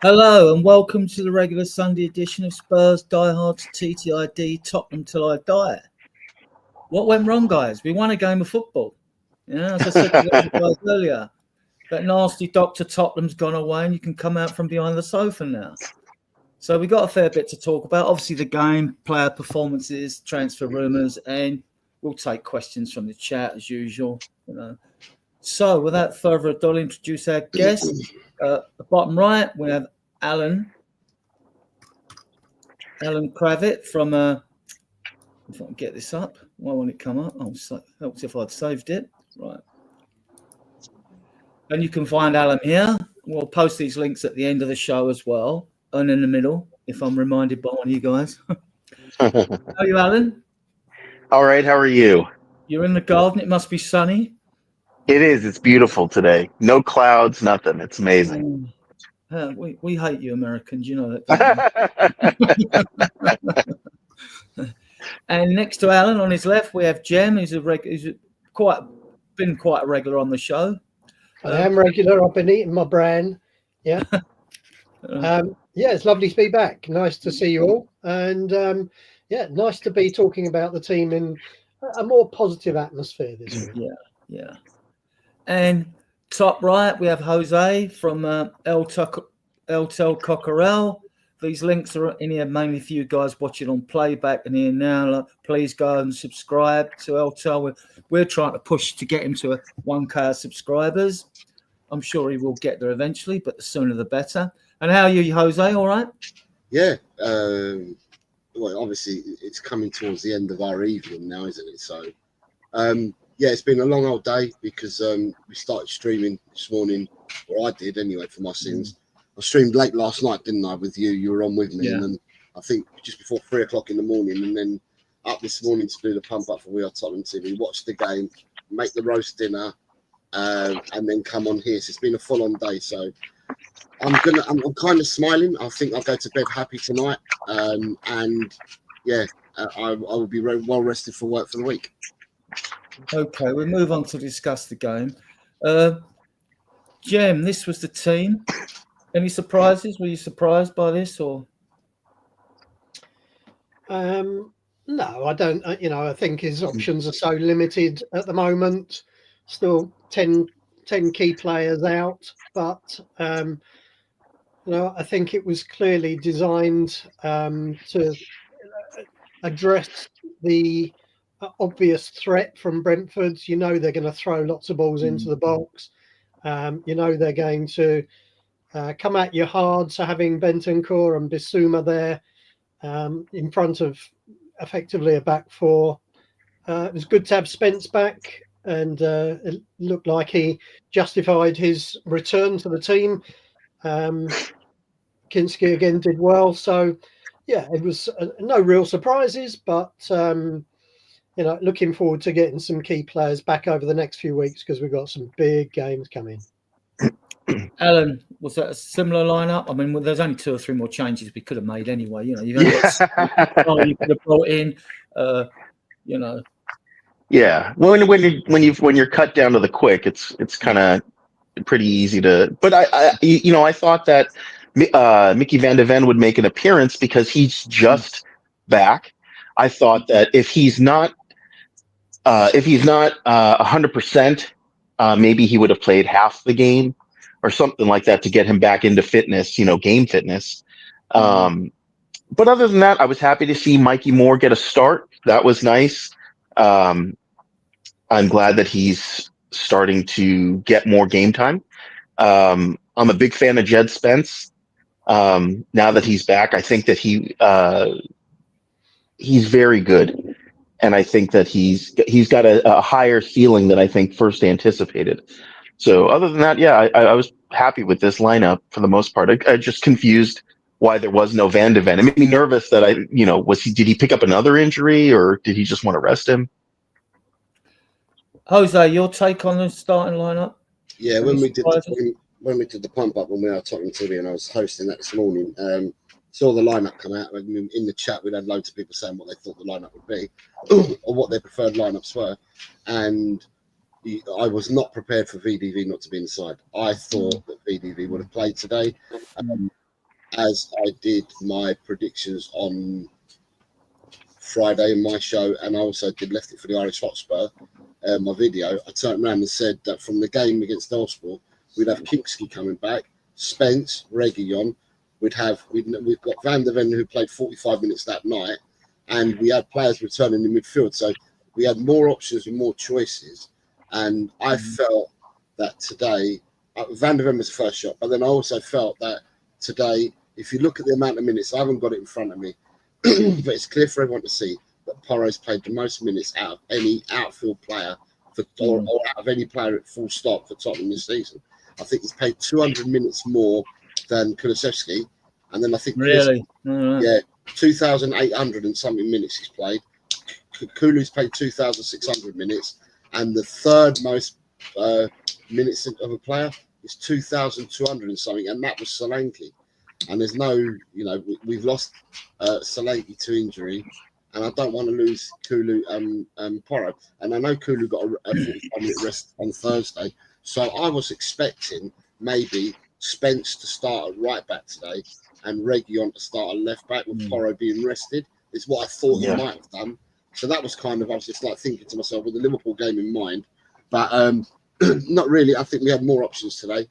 Hello and welcome to the regular Sunday edition of Spurs Diehards TTID Tottenham Till I Die. What went wrong, guys? We won a game of football. Yeah, as I said to the guys earlier, that nasty Dr. Tottenham's gone away and you can come out from behind the sofa now. So we got a fair bit to talk about. Obviously the game, player performances, transfer rumours, and we'll take questions from the chat as usual. So without further ado, I'll introduce our guest. At the bottom right, we have Alan Kravitz from, if I can get this up, why won't it come up? Oh, helps if I'd saved it. Right. And you can find Alan here. We'll post these links at the end of the show as well, and in the middle, if I'm reminded by one of you guys. How are you, Alan? All right, how are you? You're in the garden. It must be sunny. It is. It's beautiful today. No clouds, nothing. It's amazing. We hate you Americans, you know that. And next to Alan on his left, we have Jem, who's been quite a regular on the show. I am regular. I've been eating my bran. Yeah. It's lovely to be back. Nice to see you all. And nice to be talking about the team in a more positive atmosphere this week. Yeah. And top right, we have Jose from El Tel Cockerel. These links are in here mainly for you guys watching on playback and here now. Please go and subscribe to El Tel. We're trying to push to get him to 1K subscribers. I'm sure he will get there eventually, but the sooner the better. And how are you, Jose? All right? Yeah. Well, obviously, it's coming towards the end of our evening now, isn't it? So, it's been a long old day because we started streaming this morning, or I did anyway, for my sins. I streamed late last night, didn't I, with you? You were on with me. Yeah. And then I think just before 3 o'clock in the morning, and then up this morning to do the pump up for We Are Tottenham TV, watch the game, make the roast dinner, and then come on here. So it's been a full on day. So I'm kind of smiling. I think I'll go to bed happy tonight. I will be well rested for work for the week. Okay, we'll move on to discuss the game. Jem, this was the team. Any surprises? Were you surprised by this, or? No, I don't. I think his options are so limited at the moment. Still 10 key players out, but I think it was clearly designed to address the obvious threat from Brentford. They're going to throw lots of balls into the box. They're going to come at you hard. So having Bentancur and Bissouma there in front of effectively a back four, it was good to have Spence back, and it looked like he justified his return to the team. Kinski again did well. So, it was no real surprises, but looking forward to getting some key players back over the next few weeks because we've got some big games coming. Alan, was that a similar lineup? I mean, there's only 2 or 3 more changes we could have made anyway. You could have brought in. Yeah. Well, when you're cut down to the quick, it's kind of pretty easy to. But I thought that Mickey van de Ven would make an appearance because he's just back. I thought that if he's not 100%, maybe he would have played half the game or something like that to get him back into fitness, game fitness. But other than that, I was happy to see Mikey Moore get a start. That was nice. I'm glad that he's starting to get more game time. I'm a big fan of Jed Spence. Now that he's back, I think that he's very good. And I think that he's got a higher ceiling than I think first anticipated. So other than that, I was happy with this lineup for the most part. I just confused why there was no Van de Ven. It made me nervous that did he pick up another injury or did he just want to rest him? Jose, your take on the starting lineup? Yeah, when we did the pump up when We Are Tottenham TV, and I was hosting that this morning, saw the lineup come out. In the chat, we'd had loads of people saying what they thought the lineup would be or what their preferred lineups were. And I was not prepared for VDV not to be inside. I thought that VDV would have played today. as I did my predictions on Friday in my show, and I also left it for the Irish Hotspur, my video. I turned around and said that from the game against Elfsborg, we'd have Kingsley coming back, Spence, Reguilon. We've got Van der Ven, who played 45 minutes that night, and we had players returning in midfield. So we had more options and more choices. And I felt that today, Van der Ven was the first shot, but then I also felt that today, if you look at the amount of minutes, I haven't got it in front of me, but it's clear for everyone to see that Porro's played the most minutes out of any outfield player or out of any player at full stop for Tottenham this season. I think he's played 200 minutes more than Kulusevski, and then I think 2,800 and something minutes he's played. Kulu's played 2,600 minutes, and the third most minutes of a player is 2,200 and something, and that was Solanke. And there's no, we've lost Solanke to injury, and I don't want to lose Kulu and Porro. And I know Kulu got a 45-minute rest on Thursday, so I was expecting maybe Spence to start at right back today and Reguilon to start at left back with Porro being rested. Is what I thought he might have done. So that was kind of, I was just like thinking to myself with the Liverpool game in mind, but not really. I think we had more options today.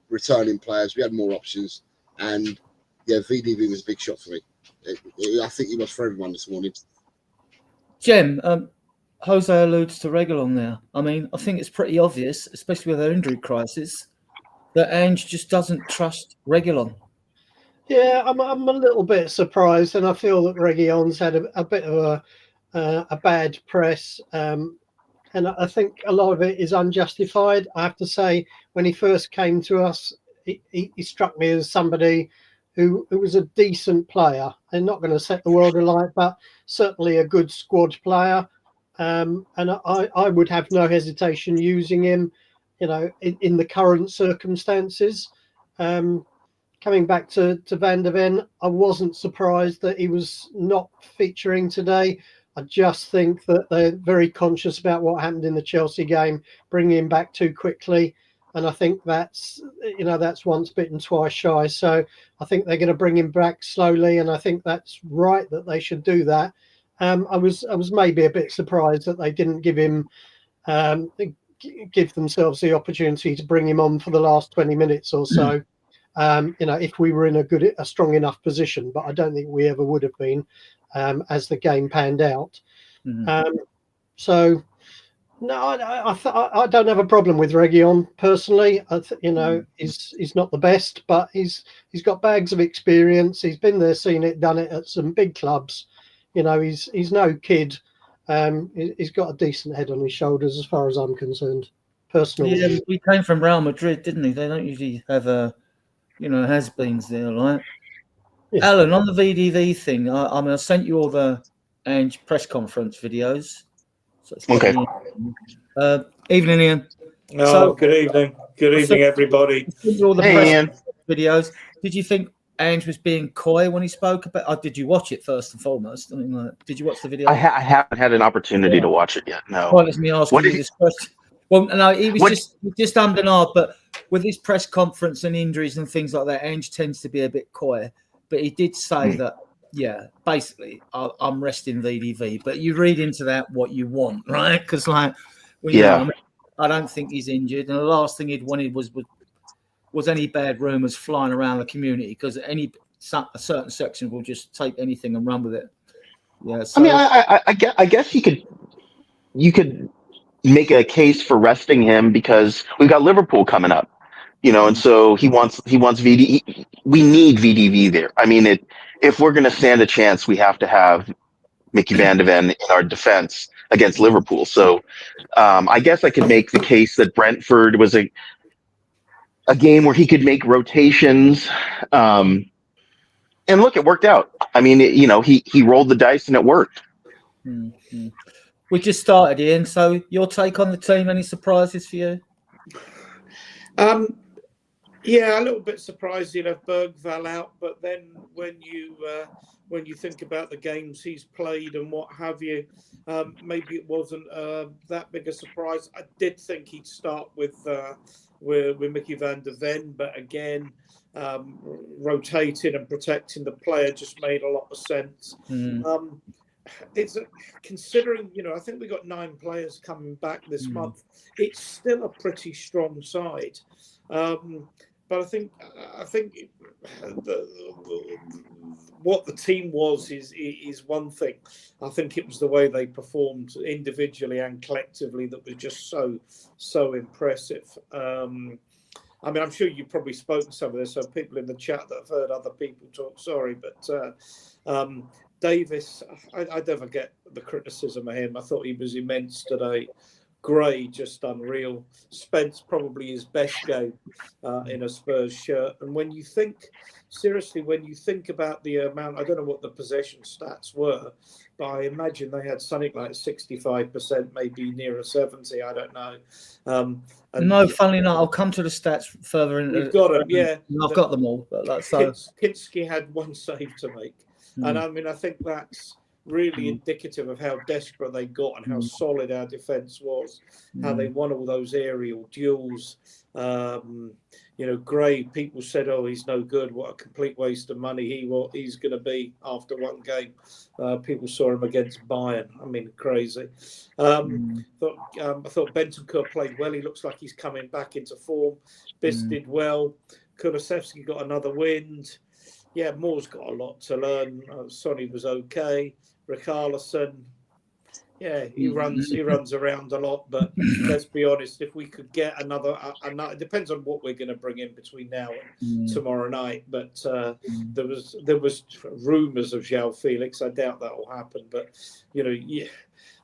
Returning players, we had more options. And yeah, VDV was a big shot for me. I think he was for everyone this morning. Jem, Jose alludes to Reguilon there. I mean, I think it's pretty obvious, especially with our injury crisis, that Ange just doesn't trust Reguilon. Yeah, I'm a little bit surprised, and I feel that Reguilon's had a bit of a bad press, and I think a lot of it is unjustified. I have to say, when he first came to us, he struck me as somebody who was a decent player. And not going to set the world alight, but certainly a good squad player. And I would have no hesitation using him, in the current circumstances. Coming back to Van der Ven, I wasn't surprised that he was not featuring today. I just think that they're very conscious about what happened in the Chelsea game, bringing him back too quickly. And I think that's once bitten, twice shy. So I think they're going to bring him back slowly. And I think that's right that they should do that. I was maybe a bit surprised that they didn't give themselves the opportunity to bring him on for the last 20 minutes or so. If we were in a strong enough position, but I don't think we ever would have been as the game panned out. So no, I don't have a problem with Reguilon personally. He's not the best, but he's got bags of experience. He's been there, seen it, done it at some big clubs. He's no kid. He's got a decent head on his shoulders, as far as I'm concerned. Personally, yeah, he came from Real Madrid, didn't he? They don't usually have has-beens there, right? Yeah. Alan, on the VDV thing, I sent you all the Ange press conference videos. So it's okay. Evening, Ian. Good evening. Good evening, everybody. All the press videos. Did you think Ange was being coy when he spoke about? Did you watch it first and foremost? I mean, did you watch the video? I haven't had an opportunity to watch it yet. No. Well, let me ask you this question. Well, no, he was just undeniable. But with his press conference and injuries and things like that, Ange tends to be a bit coy. But he did say that, basically, I'm resting VDV. But you read into that what you want, right? Because, I don't think he's injured. And the last thing he'd wanted was any bad rumours flying around the community, because a certain section will just take anything and run with it. Yeah. So, I guess you could make a case for resting him because we've got Liverpool coming up, and so he wants VD. We need VDV there. I mean, if we're going to stand a chance, we have to have Mickey Van de Ven in our defense against Liverpool. So I guess I could make the case that Brentford was a game where he could make rotations. And look, it worked out. I mean, he rolled the dice and it worked. Mm-hmm. We just started, Ian. So your take on the team? Any surprises for you? Yeah, a little bit surprised he left Bergvall out, but then when you think about the games he's played and what have you, maybe it wasn't that big a surprise. I did think he'd start with Mickey van der Ven, but again, rotating and protecting the player just made a lot of sense. It's considering, I think we got 9 players coming back this month. It's still a pretty strong side. But I think what the team was is one thing. I think it was the way they performed individually and collectively that was just so impressive. I mean, I'm sure you've probably spoken to some of this, so people in the chat that have heard other people talk. Sorry, but Davis, I never get the criticism of him. I thought he was immense today. Gray, just unreal. Spence, probably his best game in a Spurs shirt. And when you think about the amount, I don't know what the possession stats were, but I imagine they had something like 65%, maybe nearer 70. I don't know. No, funnily enough, I'll come to the stats further in. You've got them, yeah. I've got them all. But that's so. Kinski had 1 save to make. And I mean, I think that's really indicative of how desperate they got and how solid our defence was, how they won all those aerial duels. Gray, people said, oh, he's no good. What a complete waste of money he's going to be after one game. People saw him against Bayern. I mean, crazy. I thought Bentancur played well. He looks like he's coming back into form. Biss did well. Kulusevski got another wind. Yeah, Moore's got a lot to learn. Sonny was okay. Richarlison, yeah, he runs around a lot. But let's be honest, if we could get another, it depends on what we're going to bring in between now and tomorrow night. But there was rumours of João Felix. I doubt that will happen. But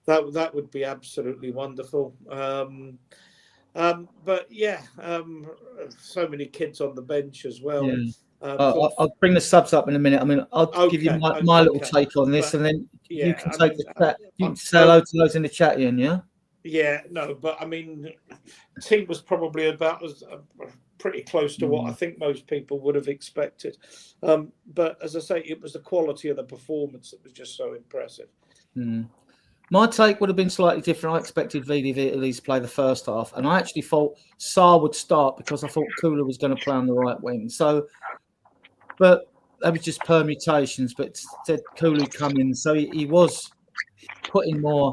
that would be absolutely wonderful. But yeah, so many kids on the bench as well. Yeah. I'll bring the subs up in a minute. I mean, I'll give you my little take on this, and then you can take the chat. You can say hello to those in the chat, Ian, yeah? Yeah, no, but I mean, the team was probably about as pretty close to what I think most people would have expected. But as I say, it was the quality of the performance that was just so impressive. My take would have been slightly different. I expected VDV at least play the first half, and I actually thought Sarr would start because I thought Kula was going to play on the right wing. So. But that was just permutations. But said Cooley come in, so he was putting more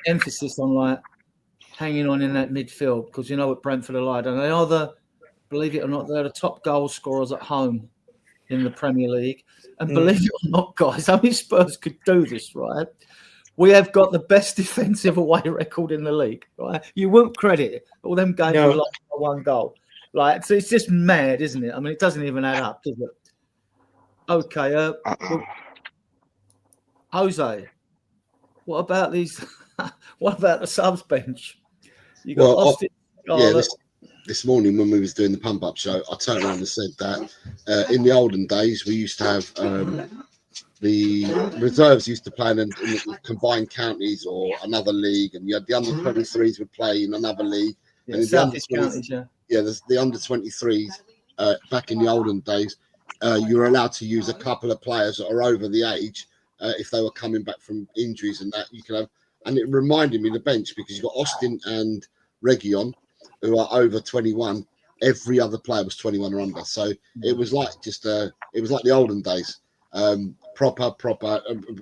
emphasis on like hanging on in that midfield because you know what Brentford are like, and they are believe it or not, they're the top goal scorers at home in the Premier League. And believe it or not, guys, how many Spurs could do this, right? We have got the best defensive away record in the league, right? You won't credit it. All them games were lost by 1 goal. Like, so it's just mad, isn't it? I mean, it doesn't even add up, does it? Okay, Jose, what about these? What about the subs bench? You got Austin. This morning when we was doing the pump up show, I turned around and said that in the olden days we used to have the reserves used to play in combined counties or another league, and you had the under 23s would play in another league. Yeah, and the under 20s, the under 23s back in the olden days. You were allowed to use a couple of players that are over the age if they were coming back from injuries and that you could have. And it reminded me of the bench because you've got Austin and Region who are over 21. Every other player was 21 or under. So it was like it was like the olden days. Proper.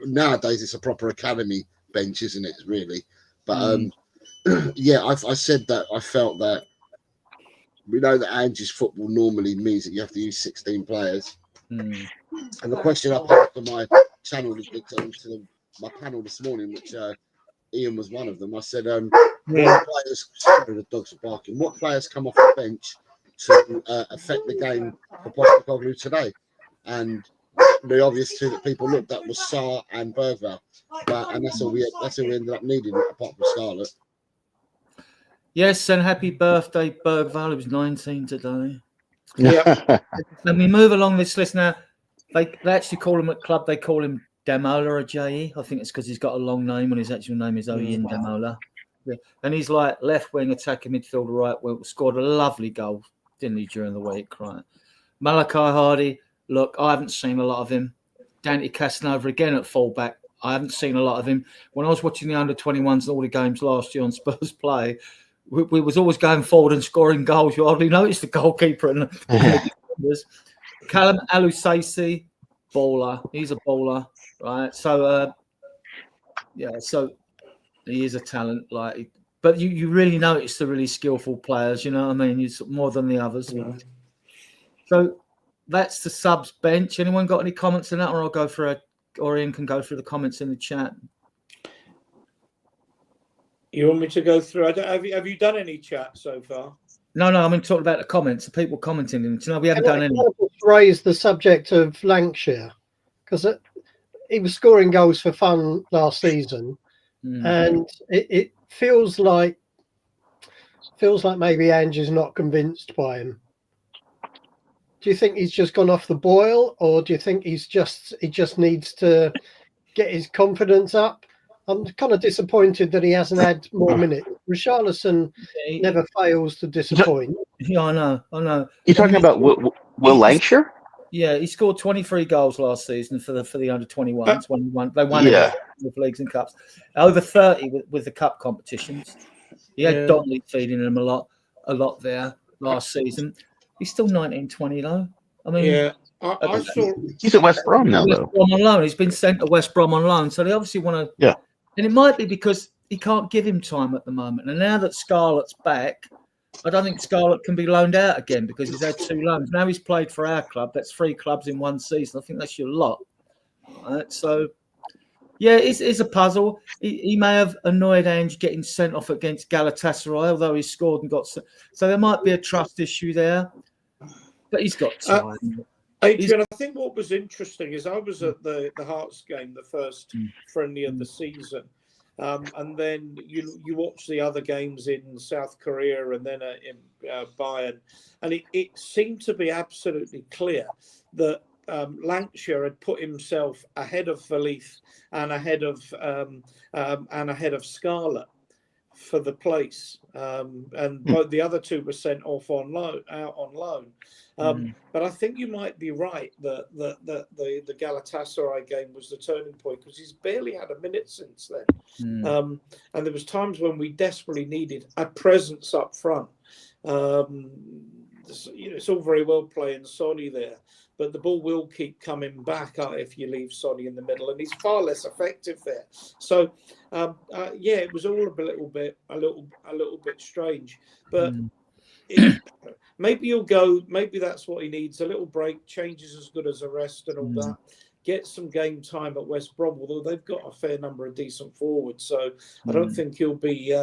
Nowadays it's a proper academy bench, isn't it? Really. But I said that I felt that. We know that Angie's football normally means that you have to use 16 players. And the question I put to my channel, my panel this morning, which Ian was one of them, I said, what players, sorry, the dogs are barking, what players come off the bench to affect the game for Postecoglou today? And the obvious two that people looked at was Sarr and Bergvall. And that's all we ended up needing apart from Scarlett. Yes, and happy birthday, Bergvall. He was 19 today. Yeah. And we move along this list now. They actually call him at club. They call him Damola or J.E. I think it's because he's got a long name and his actual name is Oyin Damola. Yeah. And he's like left wing, attacking midfielder, right wing. Scored a lovely goal. didn't he, during the week, right? Malachi Hardy, look, I haven't seen a lot of him. Dante Casanova again at fullback. I haven't seen a lot of him. When I was watching the under-21s and all the games last year on Spurs Play, we was always going forward and scoring goals. You hardly noticed the goalkeeper and the defenders. Callum Alusasi, baller. He's a baller, right? So, so he is a talent. But you really notice the really skillful players. You know what I mean? More than the others. Yeah. So that's the subs bench. Anyone got any comments on that, or I'll go for or Ian can go through the comments in the chat. You want me to go through? Have you done any chat so far? No. I mean, talking about the comments, the people commenting. No, we haven't done any. Raise the subject of Lancashire, because he was scoring goals for fun last season, and it feels like maybe Ange's not convinced by him. Do you think he's just gone off the boil, or do you think he just needs to get his confidence up? I'm kind of disappointed that he hasn't had more minutes. Richarlison never fails to disappoint. Yeah, I know. You're talking about Will Lancashire? Yeah, he scored 23 goals last season for the under-21s. They won with leagues and cups. Over 30 with the cup competitions. He had Donnelly feeding him a lot there last season. He's still 19, 20 though. I mean, I saw. He's at West Brom now, though. Brom on loan. He's been sent to West Brom on loan, so they obviously want to. Yeah. And it might be because he can't give him time at the moment. And now that Scarlett's back, I don't think Scarlett can be loaned out again because he's had 2 loans. Now he's played for our club. That's 3 clubs in one season. I think that's your lot. Right? So, yeah, it's a puzzle. He may have annoyed Ange getting sent off against Galatasaray, although he scored and got. So there might be a trust issue there. But he's got time. Adrian, I think what was interesting is I was at the Hearts game, the first friendly of the season, and then you watch the other games in South Korea and then in Bayern, and it seemed to be absolutely clear that Lancashire had put himself ahead of Valith and ahead of Scarlett for the place, and both the other 2 were sent off out on loan. But I think you might be right that the Galatasaray game was the turning point because he's barely had a minute since then. And there was times when we desperately needed a presence up front. It's all very well playing Sonny there, but the ball will keep coming back if you leave Sonny in the middle, and he's far less effective there. So, it was all a little bit strange, but. Maybe you'll go. Maybe that's what he needs. A little break, changes as good as a rest, and all that. Get some game time at West Brom, although they've got a fair number of decent forwards. So I don't think he'll be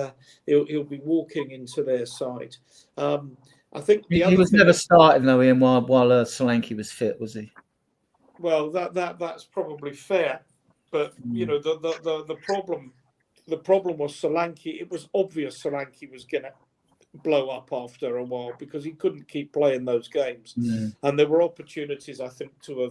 walking into their side. I think he was never starting though, Ian, while Solanke was fit, was he? Well, that's probably fair, but the problem was Solanke. It was obvious Solanke was going to blow up after a while because he couldn't keep playing those games, and there were opportunities I think to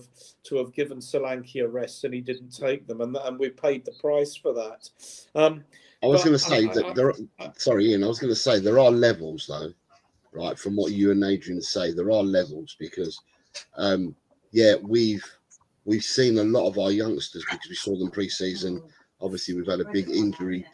have given Solanke a rest, and he didn't take them, and we paid the price for that. I was going to say Ian. I was going to say there are levels though, right? From what you and Adrian say, there are levels because, we've seen a lot of our youngsters because we saw them pre-season. Obviously, we've had a big injury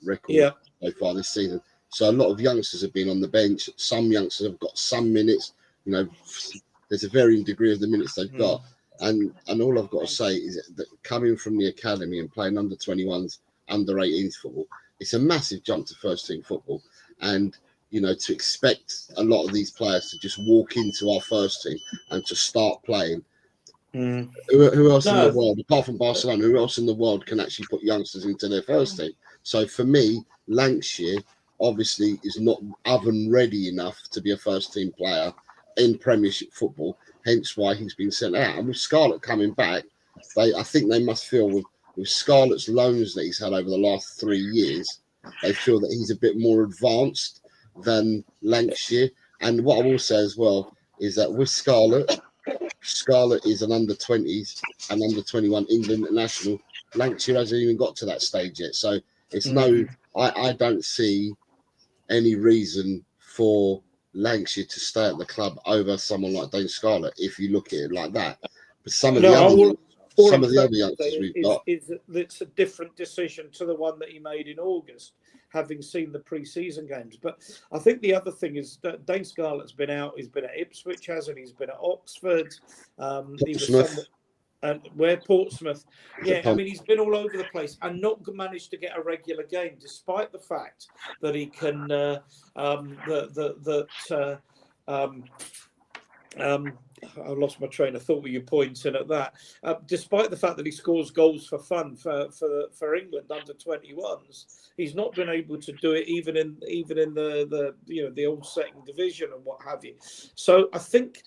record so far this season. So a lot of youngsters have been on the bench. Some youngsters have got some minutes. There's a varying degree of the minutes they've got. And all I've got to say is that coming from the academy and playing under 21s, under 18s football, it's a massive jump to first team football. And, to expect a lot of these players to just walk into our first team and to start playing. Who else in the world, apart from Barcelona, who else in the world can actually put youngsters into their first team? So for me, Lancashire obviously is not oven ready enough to be a first team player in Premiership football, hence why he's been sent out. And with Scarlett coming back, I think they must feel with Scarlett's loans that he's had over the last 3 years, they feel that he's a bit more advanced than Lancashire. And what I will say as well is that with Scarlett is an under 20s and under 21 England international. Lancashire hasn't even got to that stage yet. So it's I don't see any reason for Lancashire to stay at the club over someone like Dane Scarlett, if you look at it like that. But some of the other youngsters we've got, it's a different decision to the one that he made in August, having seen the pre-season games. But I think the other thing is that Dane Scarlett's been out. He's been at Ipswich, hasn't he? He's been at Oxford. He was where Portsmouth. Yeah, I mean, he's been all over the place and not managed to get a regular game, despite the fact that he can. I lost my train of thought with you pointing at that. Despite the fact that he scores goals for fun for England under 21s, he's not been able to do it even in the old second division and what have you. So I think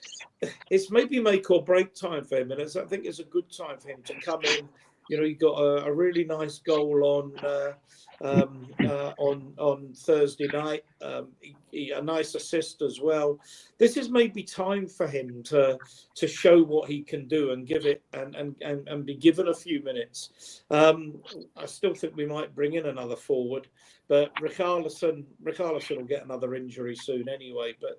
it's maybe make or break time for him, and I think it's a good time for him to come in. You know, he got a really nice goal on Thursday night. A nice assist as well. This is maybe time for him to show what he can do and give it and be given a few minutes. I still think we might bring in another forward, but Richarlison will get another injury soon anyway. But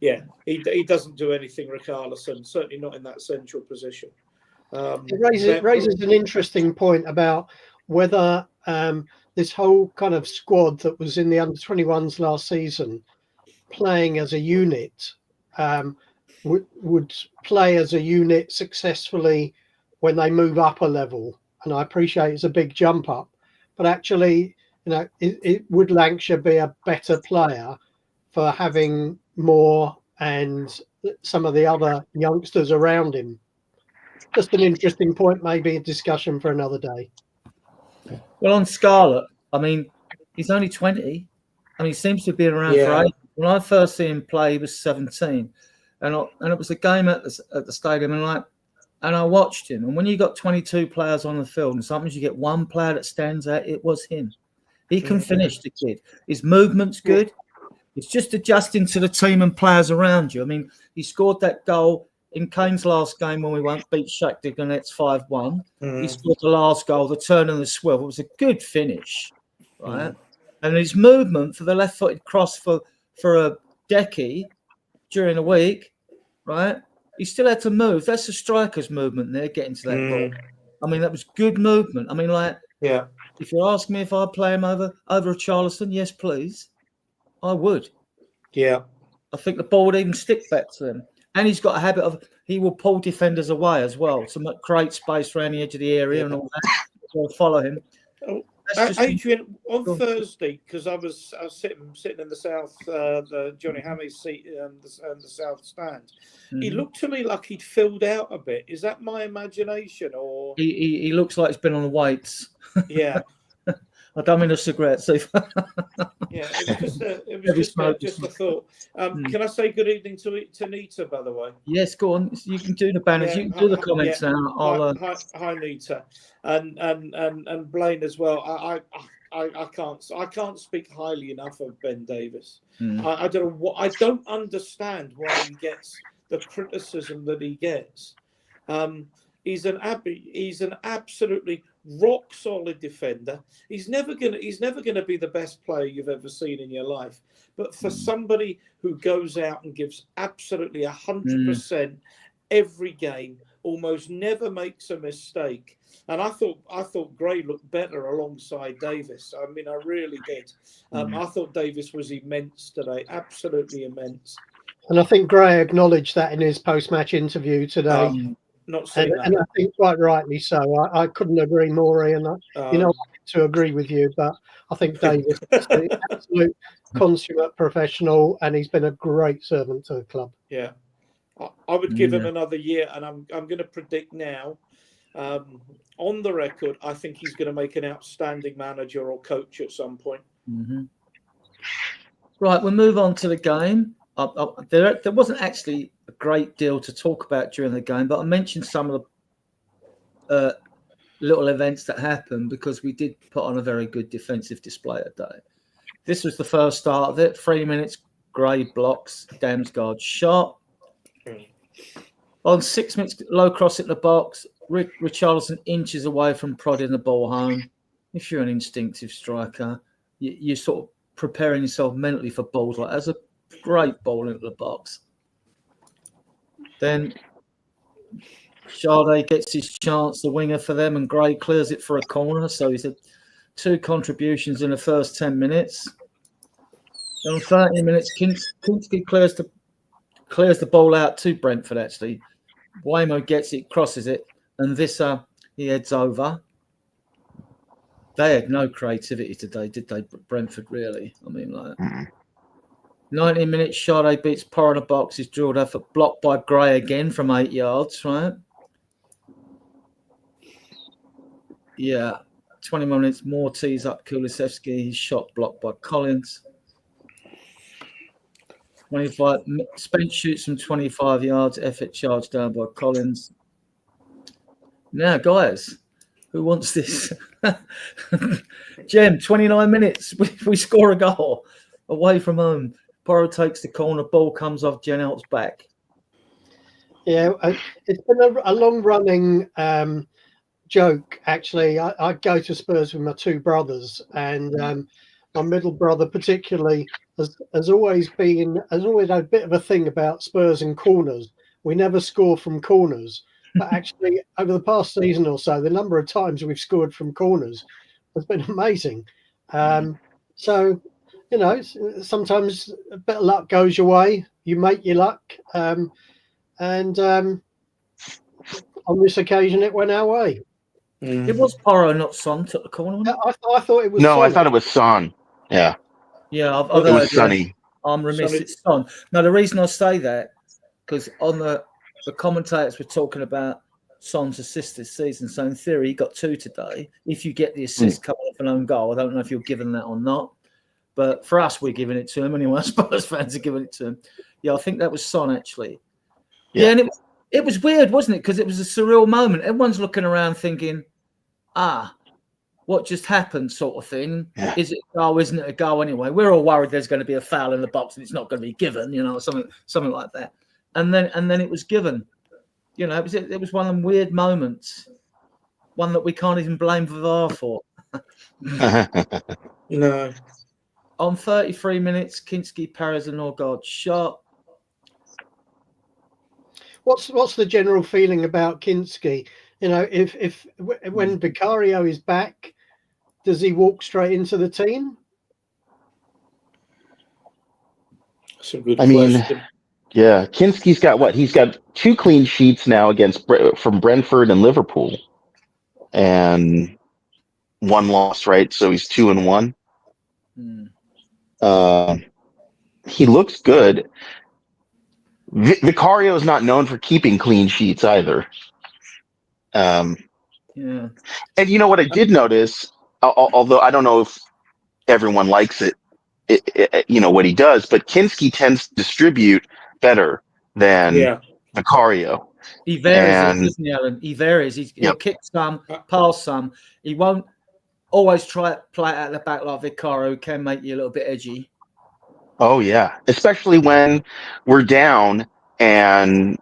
yeah, he doesn't do anything, Richarlison, certainly not in that central position. It raises an interesting point about whether this whole kind of squad that was in the under-21s last season playing as a unit would play as a unit successfully when they move up a level. And I appreciate it's a big jump up, but actually, you know, would Lancashire be a better player for having Moore and some of the other youngsters around him? Just an interesting point, maybe a discussion for another day. Well, on Scarlett, I mean, he's only 20. I mean, he seems to have been around for 8. When I first see him play, he was 17. And it was a game at the stadium, and I watched him. And when you got 22 players on the field, and sometimes you get one player that stands out, it was him. He can finish, the kid. His movement's good. It's just adjusting to the team and players around you. I mean, he scored that goal in Kane's last game when we won't beat Shakhtar Donetsk 5-1. He scored the last goal, the turn and the swerve. It was a good finish, right? And his movement for the left-footed cross for a decade during the week, right? He still had to move. That's a striker's movement there, getting to that ball. I mean, that was good movement. I mean, like, if you ask me if I'd play him over Richarlison, yes, please, I would. Yeah. I think the ball would even stick back to him. And he's got a habit of, he will pull defenders away as well to create space around the edge of the area and all that. So I'll follow him. Adrian, on Thursday, because I was sitting in the south, the Johnny Hammy's seat and the south stand. He looked to me like he'd filled out a bit. Is that my imagination, or he looks like he's been on the weights? Yeah. I don't mean a cigarette, Steve. Yeah, it was just a thought. Can I say good evening to Nita, by the way? Yes, go on. You can do the banners. You can do the comments now. Hi, Nita, and Blaine as well. I can't speak highly enough of Ben Davis. I don't know what. I don't understand why he gets the criticism that he gets. He's an absolutely rock solid defender. He's never gonna be the best player you've ever seen in your life. But for somebody who goes out and gives absolutely 100% every game, almost never makes a mistake. And I thought Gray looked better alongside Davis. I mean, I really did. I thought Davis was immense today, absolutely immense. And I think Gray acknowledged that in his post-match interview today. Not seen that. And I think quite rightly so. I couldn't agree more, Ian. To agree with you, but I think Davis is an absolute consummate professional, and he's been a great servant to the club. Yeah, I would give him another year, and I'm going to predict now, on the record, I think he's going to make an outstanding manager or coach at some point. Right, we'll move on to the game. There wasn't actually a great deal to talk about during the game, but I mentioned some of the little events that happened because we did put on a very good defensive display today. This was the first start of it. 3 minutes, Gray blocks, Damsgaard shot. On 6 minutes, low cross at the box, Richarlison inches away from prodding the ball home. If you're an instinctive striker, you're sort of preparing yourself mentally for balls like that. great ball into the box. Then Sade gets his chance, the winger for them, and Gray clears it for a corner. So he's had 2 contributions in the first 10 minutes. Then on 30 minutes, Kinski clears the ball out to Brentford, actually. Waymo gets it, crosses it, and Visser, he heads over. They had no creativity today, did they, Brentford, really? I mean, like... 90 minutes, Sade beats Porro in the box. He's drilled off, blocked by Gray again from 8 yards, right? Yeah. 20 minutes, more tees up Kulusevski. He's shot blocked by Collins. 25. Spence shoots from 25 yards. Effort charged down by Collins. Now, guys, who wants this? Jem, 29 minutes. We score a goal away from home. Porro takes the corner, ball comes off Jenelt's back. Yeah, it's been a long-running joke, actually. I go to Spurs with my 2 brothers, and my middle brother particularly has always had a bit of a thing about Spurs and corners. We never score from corners. But actually, over the past season or so, the number of times we've scored from corners has been amazing. So... You know, sometimes a bit of luck goes your way. You make your luck. And on this occasion, it went our way. It was Porro, not Son, took the corner. I thought it was No, Son. I thought it was Son. Yeah. Yeah, I've it heard was Sonny. I'm remiss, it's Son. Now, the reason I say that, because on the commentators were talking about Son's assist this season. So in theory, he got 2 today. If you get the assist coming off an own goal, I don't know if you're given that or not. But for us, we're giving it to him. Anyway, Spurs fans are giving it to him. Yeah, I think that was Son, actually. Yeah, and it was weird, wasn't it? Because it was a surreal moment. Everyone's looking around thinking, what just happened sort of thing. Yeah. Is it a goal? Isn't it a goal anyway? We're all worried there's going to be a foul in the box and it's not going to be given, something like that. And then it was given. It was one of them weird moments. One that we can't even blame VAR for. No. On 33 minutes, Kinski parries a Norgard shot. What's the general feeling about Kinski? If when Vicario is back, does he walk straight into the team? That's a good question. Yeah, Kinski's got what? He's got 2 clean sheets now from Brentford and Liverpool, and 1 loss, right? So he's 2-1. He looks good. Vicario is not known for keeping clean sheets either. And you know what I did notice, although I don't know if everyone likes it, what he does, but Kinski tends to distribute better than Vicario. He varies, doesn't he, Alan? He varies. He'll kick some, pass some. He won't always try to play it out the back like Vicario, who can make you a little bit edgy. Oh, yeah. Especially when we're down and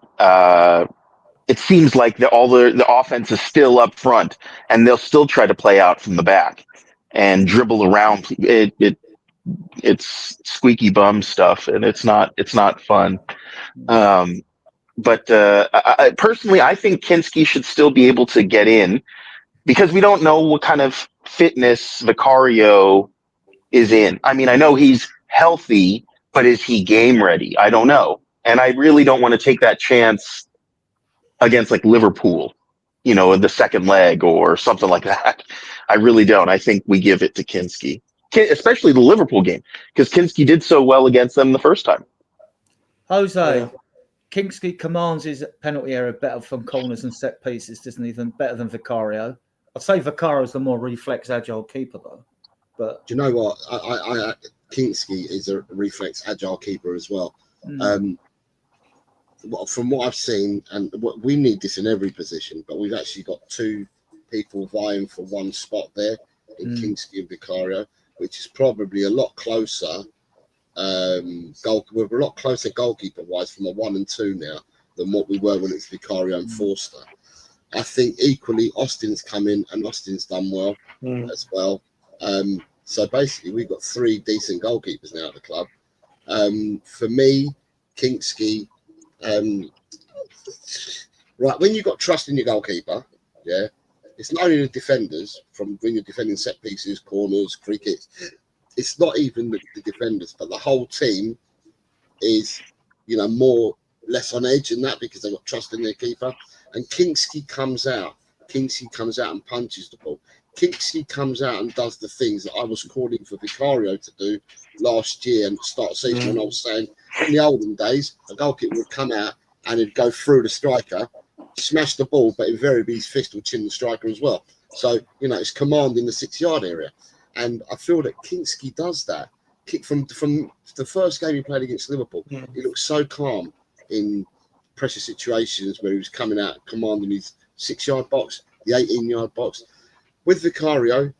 it seems like all the offense is still up front and they'll still try to play out from the back and dribble around. It's squeaky bum stuff, and it's not fun. But personally, I think Kinski should still be able to get in because we don't know what kind of fitness Vicario is in. I mean, I know he's healthy, but is he game ready? I don't know. And I really don't want to take that chance against like Liverpool, in the second leg or something like that. I really don't. I think we give it to Kinski, especially the Liverpool game, because Kinski did so well against them the first time. Jose, Kinski commands his penalty area better from corners and set pieces, doesn't he? Better than Vicario. I'd say Vicario's the more reflex agile keeper, though. But do you know what? I Kinski is a reflex agile keeper as well. From what I've seen, and we need this in every position, but we've actually got 2 people vying for 1 spot there in Kinski and Vicario, which is probably a lot closer. We're a lot closer goalkeeper wise from a 1 and 2 now than what we were when it's Vicario and Forster. I think equally Austin's come in and Austin's done well as well. So basically we've got 3 decent goalkeepers now at the club. For me, Kinski, right, when you've got trust in your goalkeeper, yeah, it's not only the defenders from when you're defending set pieces, corners, free kicks. It's not even the defenders, but the whole team is, less on edge in that because they've got trust in their keeper. And Kinski comes out and punches the ball. Kinski comes out and does the things that I was calling for Vicario to do last year and start of season when I was saying in the olden days, a goalkeeper would come out and he'd go through the striker, smash the ball, but invariably his fist would chin the striker as well. So, it's commanding the 6-yard area. And I feel that Kinski does that. From the first game he played against Liverpool, he looked so calm in pressure situations where he was coming out commanding his 6-yard box, the 18-yard box. With Vicario,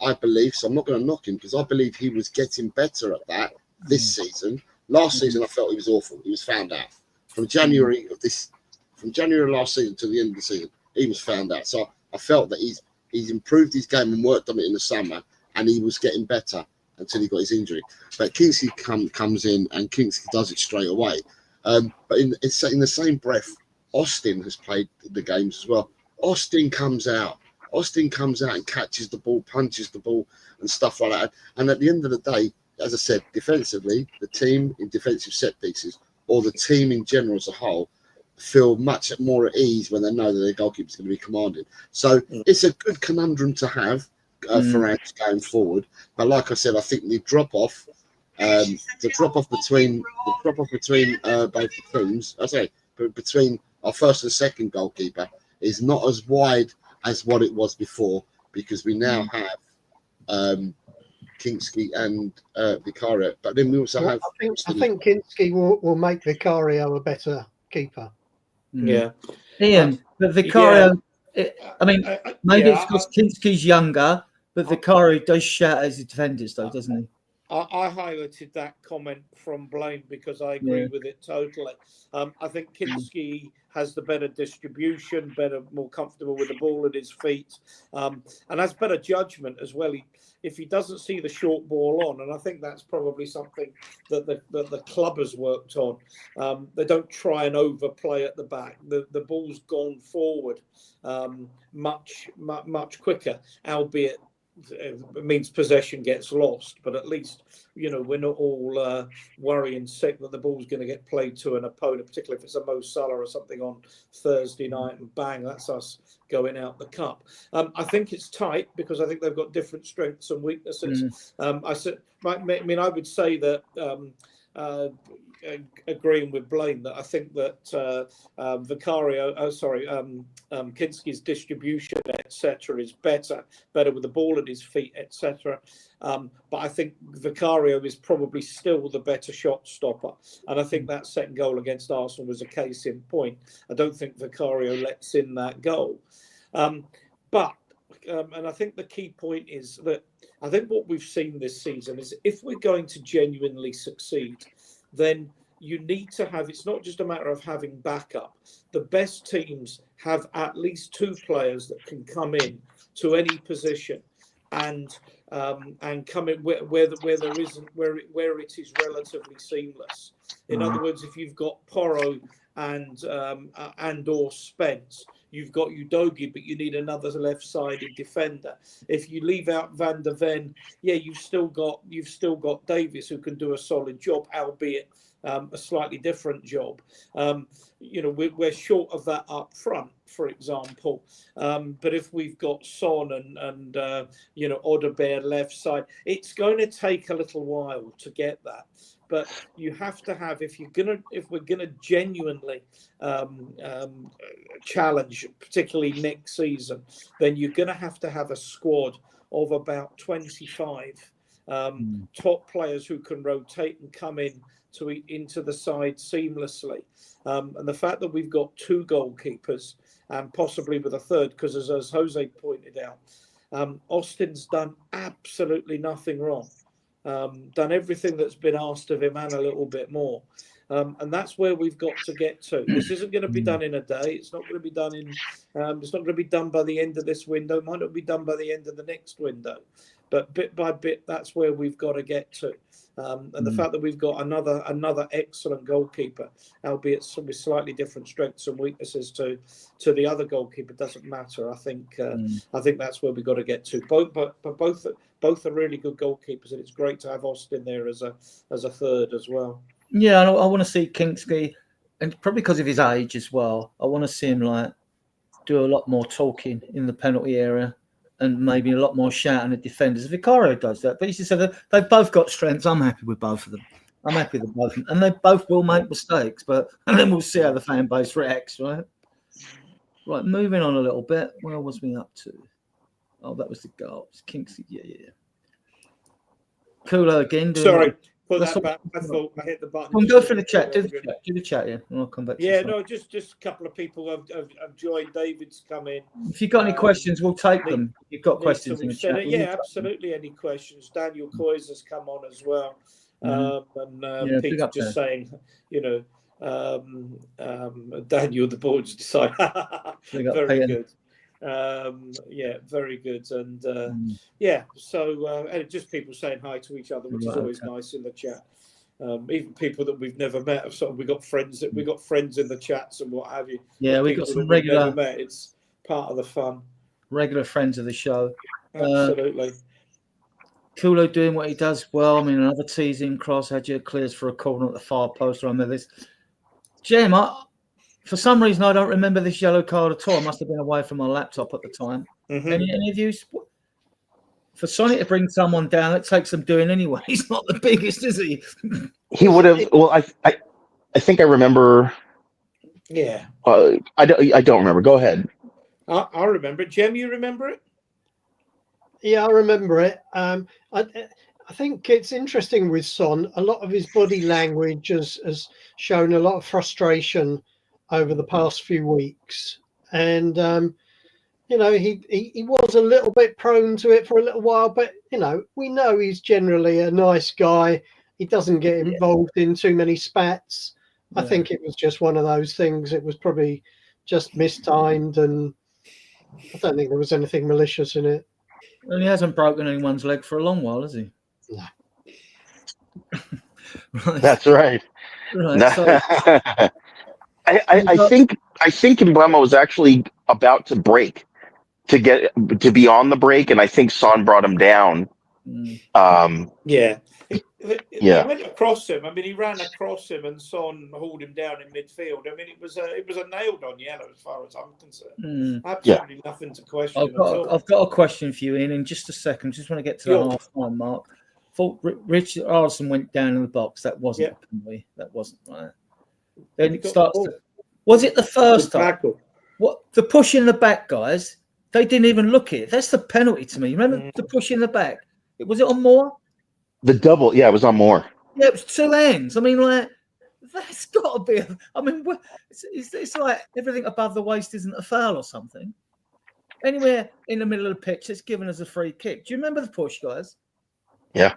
I believe, so I'm not going to knock him because I believe he was getting better at that this season. Last season, I felt he was awful. He was found out. From January last season to the end of the season, he was found out. So I felt that he's improved his game and worked on it in the summer, and he was getting better until he got his injury. But Kingsley comes in and Kingsley does it straight away. But in the same breath, Austin has played the games as well. Austin comes out and catches the ball, punches the ball and stuff like that. And at the end of the day, as I said, defensively, the team in defensive set pieces or the team in general as a whole feel much more at ease when they know that their goalkeeper is going to be commanded. So it's a good conundrum to have for Ants going forward. But like I said, I think the drop off between both the teams, between our first and second goalkeeper is not as wide as what it was before because we now have Kinski and Vicario. But then we also have. I think Kinski will make Vicario a better keeper. Yeah, Ian, but Vicario. Maybe it's because Kinski's younger, but Vicario does shout as a defenders, though, doesn't he? I highlighted that comment from Blaine because I agree with it totally. I think Kinski has the better distribution, more comfortable with the ball at his feet, and has better judgment as well. If he doesn't see the short ball on, and I think that's probably something that the club has worked on. They don't try and overplay at the back. The ball's gone forward much quicker, albeit it means possession gets lost, but at least we're not all worrying sick that the ball's going to get played to an opponent, particularly if it's a Mo Salah or something on Thursday night and bang, that's us going out the cup. I think it's tight because I think they've got different strengths and weaknesses. I would say that agreeing with Blaine that I think that Kinski's distribution, etc., is better with the ball at his feet, etc. But I think Vicario is probably still the better shot stopper, and I think that second goal against Arsenal was a case in point. I don't think Vicario lets in that goal, and I think the key point is that I think what we've seen this season is if we're going to genuinely succeed, then you need to have, it's not just a matter of having backup. The best teams have at least two players that can come in to any position and come in where it is relatively seamless. In other words, if you've got Porro and or Spence, you've got Udogie, but you need another left-sided defender. If you leave out Van der Ven, you've still got Davies who can do a solid job, albeit a slightly different job. We're short of that up front, for example. But if we've got Son and Odegaard left side, it's going to take a little while to get that. But you have to have, if we're gonna genuinely challenge, particularly next season, then you're gonna have to have a squad of about 25 top players who can rotate and come into the side seamlessly. And the fact that we've got two goalkeepers and possibly with a third, because as Jose pointed out, Austin's done absolutely nothing wrong. Done everything that's been asked of him and a little bit more. And that's where we've got to get to. This isn't going to be done in a day. It's not going to be done it's not going to be done by the end of this window. It might not be done by the end of the next window. but bit by bit, that's where we've got to get to. And the fact that we've got another excellent goalkeeper, albeit with slightly different strengths and weaknesses to the other goalkeeper, doesn't matter. I think that's where we've got to get to. Both are really good goalkeepers, and it's great to have Austin there as a third as well. Yeah, I want to see Kingsley, and probably because of his age as well. I want to see him do a lot more talking in the penalty area, and maybe a lot more shouting at defenders. Vicario does that, but as you said, they've both got strengths. I'm happy with both of them. I'm happy with both of them, and they both will make mistakes. And then we'll see how the fan base reacts, right? Right, moving on a little bit. Where was we up to? Oh, that was the goals. Kingsley, yeah. Cooler again. Sorry. Put that back. I thought I hit the button. We'll go for the chat. Do the chat, yeah. And I'll come back to you. Yeah, no, just a couple of people have joined. David's come in. If you've got any questions, we'll take them. You've got questions in the chat. Yeah, absolutely. Any questions? Daniel Coyes has come on as well. Pete's just saying, Daniel, the board's decided. Very good. Very good. And so just people saying hi to each other, which is always nice in the chat. Even people that we've never met, we got friends in the chats and what have you. Yeah, we got some regular. Never met. It's part of the fun. Regular friends of the show. Absolutely. Kulo doing what he does well. I mean, another teasing cross. Hadja clears for a corner at the far post. I remember this. Jem, for some reason, I don't remember this yellow card at all. I must have been away from my laptop at the time. Mm-hmm. Any of you? For Sonny to bring someone down, it takes some doing anyway. He's not the biggest, is he? He would have. Well, I think I remember. Yeah. I don't remember. Go ahead. I remember it. Jem, you remember it? Yeah, I remember it. I think it's interesting with Son. A lot of his body language has shown a lot of frustration over the past few weeks, and he was a little bit prone to it for a little while, but we know he's generally a nice guy. He doesn't get involved in too many spats. I think it was just one of those things. It was probably just mistimed, and I don't think there was anything malicious in it. And he hasn't broken anyone's leg for a long while, has he? No. Right. That's right. Right. So, I think Mbeumo was actually about to break to be on the break, and I think Son brought him down. He went across him. I mean, he ran across him, and Son hauled him down in midfield. I mean, it was a nailed-on yellow as far as I'm concerned. Absolutely nothing to question. I've got a question for you, Ian, in just a second. Just want to get to the half-time mark. Thought Richard Arson went down in the box. That wasn't a penalty. That wasn't right. Then it starts. Was it the first time? What the push in the back, guys? They didn't even look at it. That's the penalty to me. Remember the push in the back? Was it on Moore? The double, it was on Moore. Yeah, it was two hands. I mean, that's got to be. It's like everything above the waist isn't a foul or something. Anywhere in the middle of the pitch, it's given as a free kick. Do you remember the push, guys? Yeah.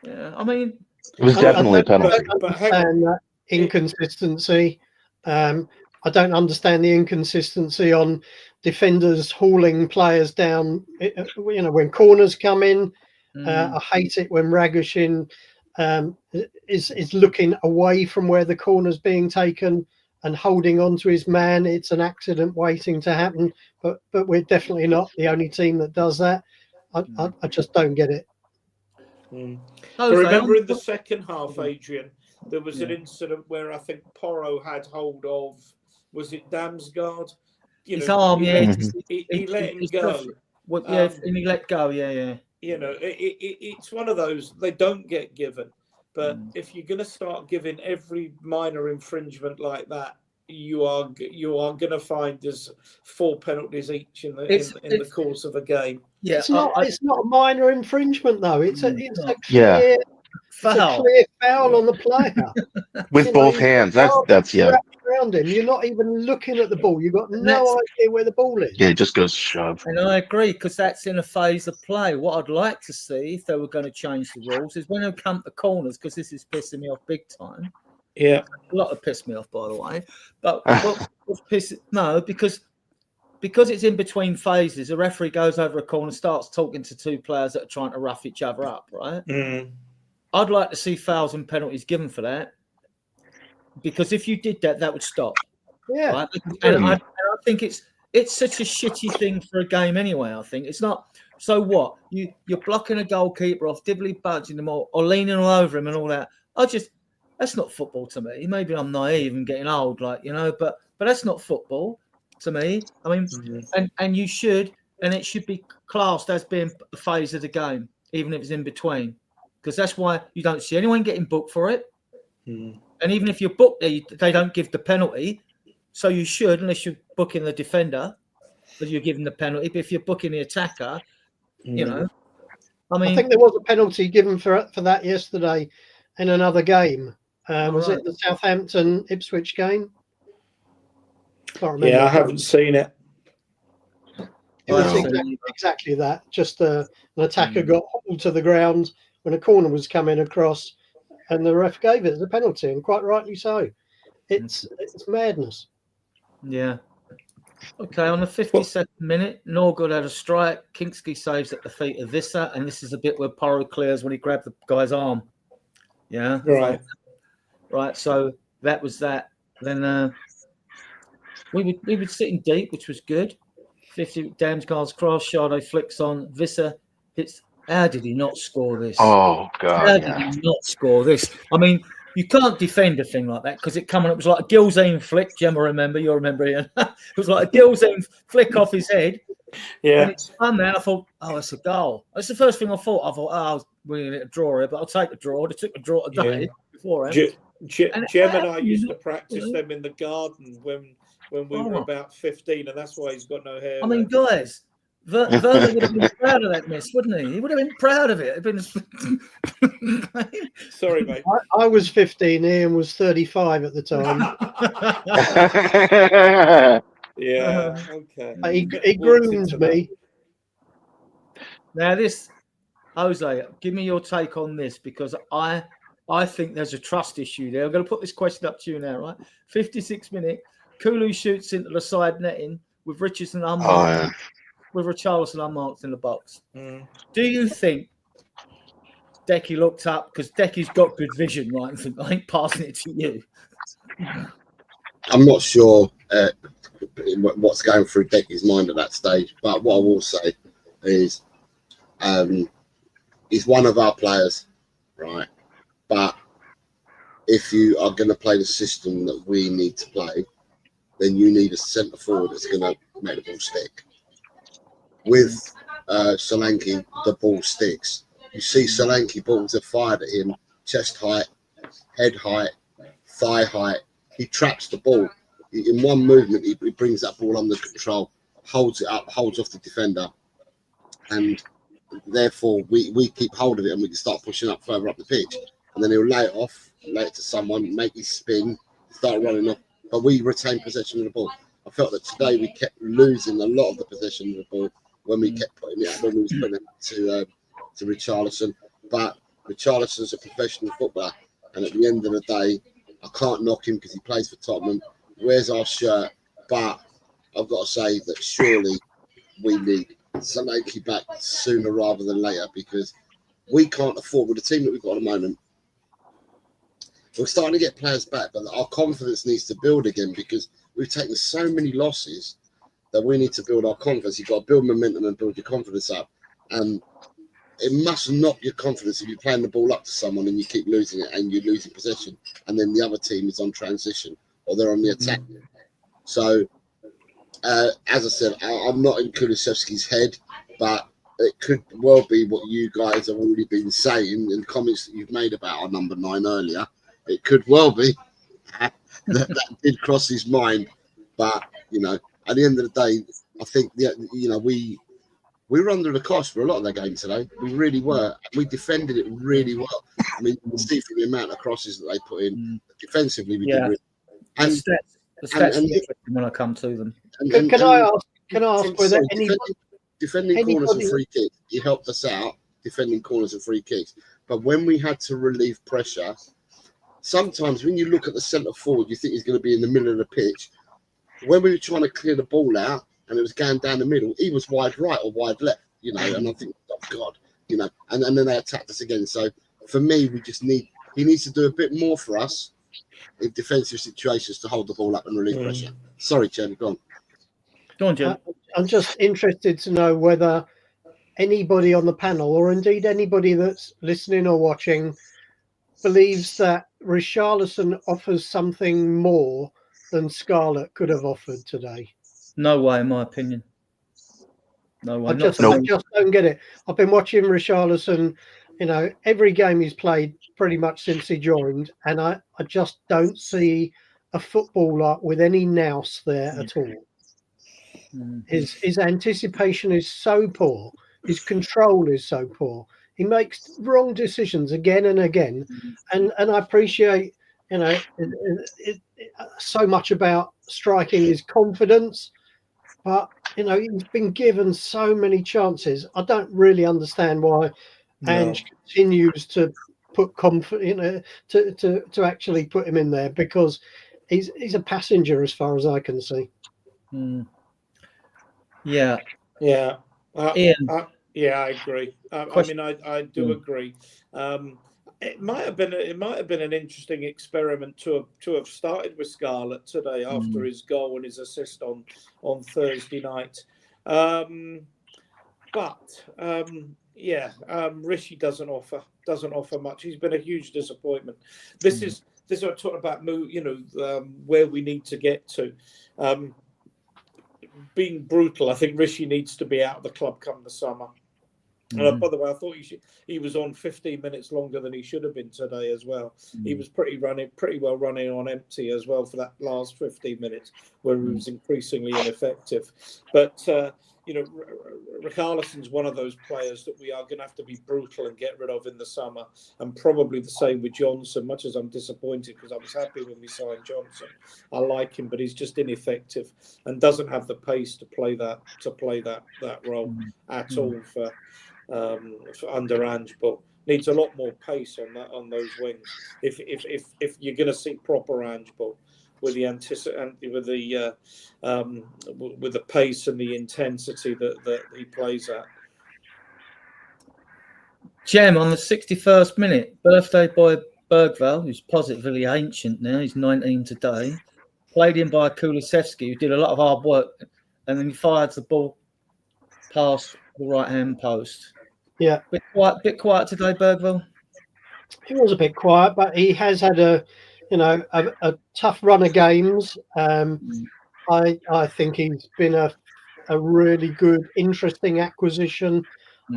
I mean, it was definitely a penalty. And that inconsistency. I don't understand the inconsistency on defenders hauling players down. When corners come in, I hate it when Ragushin is looking away from where the corner's being taken and holding on to his man. It's an accident waiting to happen, but we're definitely not the only team that does that. I just don't get it. I remember in the second half, Adrian, there was an incident where I think Porro had hold of, was it Damsgaard? His arm, he let him go. And he let go, it's one of those, they don't get given. But if you're going to start giving every minor infringement like that, you are going to find there's 4 penalties each in the course of a game. Yeah, it's not a minor infringement though. It's a clear foul on the player with both hands. That's around him. You're not even looking at the ball. You've got no idea where the ball is. Yeah, it just goes shove. And I agree, because that's in a phase of play. What I'd like to see, if they were going to change the rules, is when they come to corners, because this is pissing me off big time. Yeah, a lot of pissed me off, by the way. But what's pissing? No, because because it's in between phases, a referee goes over a corner and starts talking to two players that are trying to rough each other up, right? I'd like to see fouls and penalties given for that, because if you did that, that would stop. Yeah. Right? And I think it's such a shitty thing for a game anyway. I think it's not. So what? You're blocking a goalkeeper off, dibbly budging them or leaning all over him and all that. That's not football to me. Maybe I'm naive and getting old, but that's not football to me. I mean, and you should, and it should be classed as being a phase of the game, even if it's in between, because that's why you don't see anyone getting booked for it. And even if you're booked, they don't give the penalty. So you should, unless you're booking the defender, but you're giving the penalty. But if you're booking the attacker, I think there was a penalty given for that yesterday in another game. Was it the Southampton Ipswich game? Can't remember. Yeah, I haven't seen it. It was exactly that. Just an attacker got hauled to the ground when a corner was coming across, and the ref gave it as a penalty, and quite rightly so. It's madness. Yeah. Okay, on the 52nd minute, Norgood had a strike. Kingsky saves at the feet of Visser, and this is a bit where Porro clears when he grabbed the guy's arm. Yeah. Right. So that was that. Then we were sitting deep, which was good. 50 Damsgaard's cross, Shardo flicks on. Visser hits. How did he not score this? Oh God! How did he not score this? I mean, you can't defend a thing like that because it was like a Gilzine flick. Gemma, remember? You'll remember, Ian. It was like a Gilzine flick off his head. Yeah. And it's fun, man. I thought, oh, it's a goal. That's the first thing I thought. I was going to get a draw here, but I'll take a draw. They took a draw today beforehand. Gemma and I used to practice them in the garden when we were about 15, and that's why he's got no hair. I mean, guys, Werner would have been proud of that miss, wouldn't he? He would have been proud of it. Sorry, mate. I was 15. Ian was 35 at the time. Yeah. Okay. He groomed me. Now, Jose, give me your take on this, because I think there's a trust issue there. I'm going to put this question up to you now, right? 56 minute, Kulu shoots into the side netting with Richardson unmarked. With Richarlison unmarked in the box. Do you think Decky looked up, because Decky's got good vision, right? And think, I ain't passing it to you. I'm not sure what's going through Decky's mind at that stage, but what I will say is he's one of our players, right? But if you are going to play the system that we need to play, then you need a centre forward that's going to make the ball stick. With Solanke, the ball sticks. You see Solanke balls are fired at him, chest height, head height, thigh height. He traps the ball. In one movement, he brings that ball under control, holds it up, holds off the defender. And therefore, we keep hold of it and we can start pushing up further up the pitch. And then he'll lay it to someone, make his spin, start running off. But we retain possession of the ball. I felt that today we kept losing a lot of the possession of the ball when we kept putting it to Richarlison. But Richarlison's a professional footballer, and at the end of the day, I can't knock him because he plays for Tottenham, wears our shirt. But I've got to say that surely we need Solanke back sooner rather than later, because we can't afford, with the team that we've got at the moment, we're starting to get players back, but our confidence needs to build again, because we've taken so many losses that we need to build our confidence. You've got to build momentum and build your confidence up. And it must knock your confidence if you're playing the ball up to someone and you keep losing it and you're losing possession, and then the other team is on transition or they're on the attack. So, as I said, I'm not in Kulusevski's head, but it could well be what you guys have already been saying in comments that you've made about our number 9 earlier. It could well be that did cross his mind. But, at the end of the day, I think, we were under the cosh for a lot of that game today. We really were. We defended it really well. I mean, you can see from the amount of crosses that they put in. Defensively, we did really well. The stats when I come to them. Can I ask whether defending corners and free kicks, he helped us out defending corners and free kicks. But when we had to relieve pressure, sometimes when you look at the centre forward, you think he's going to be in the middle of the pitch. When we were trying to clear the ball out, and it was going down the middle, he was wide right or wide left, you know, and I think, oh God, you know, and then they attacked us again. So for me, he needs to do a bit more for us in defensive situations to hold the ball up and relieve pressure. Sorry, Chen, go on. Go on, Jim. I'm just interested to know whether anybody on the panel, or indeed anybody that's listening or watching, believes that Richarlison offers something more than Scarlett could have offered today. No way, in my opinion. No way. I just don't get it. I've been watching Richarlison, you know, every game he's played pretty much since he joined, and I just don't see a footballer with any nous there at all. His anticipation is so poor. His control is so poor. He makes wrong decisions again and again. And I appreciate, you know, so much about striking his confidence. But, you know, he's been given so many chances. I don't really understand why Ange continues to put to actually put him in there, because he's a passenger as far as I can see. Yeah. Yeah. Ian. I agree. I mean, I do agree. It might have been an interesting experiment to have started with Scarlett today after his goal and his assist on Thursday night. Rishi doesn't offer much. He's been a huge disappointment. This is what I'm talking about. Where we need to get to. Being brutal, I think Rishi needs to be out of the club come the summer. And by the way, I thought he was on 15 minutes longer than he should have been today as well. He was pretty well running on empty as well for that last 15 minutes, where he was increasingly ineffective. But Richarlison's one of those players that we are going to have to be brutal and get rid of in the summer, and probably the same with Johnson. Much as I'm disappointed because I was happy when we signed Johnson, I like him, but he's just ineffective and doesn't have the pace to play that role at all for under Ange. But needs a lot more pace on those wings. If you're going to see proper Ange ball with the with the pace and the intensity that he plays at. Jem, on the 61st minute, birthday boy Bergvall, who's positively ancient now, he's 19 today, played in by Kulusevski, who did a lot of hard work, and then he fired the ball past the right-hand post. Yeah. Bit quiet today, Bergvall? He was a bit quiet, but he has had a tough run of games. I think he's been a really good, interesting acquisition.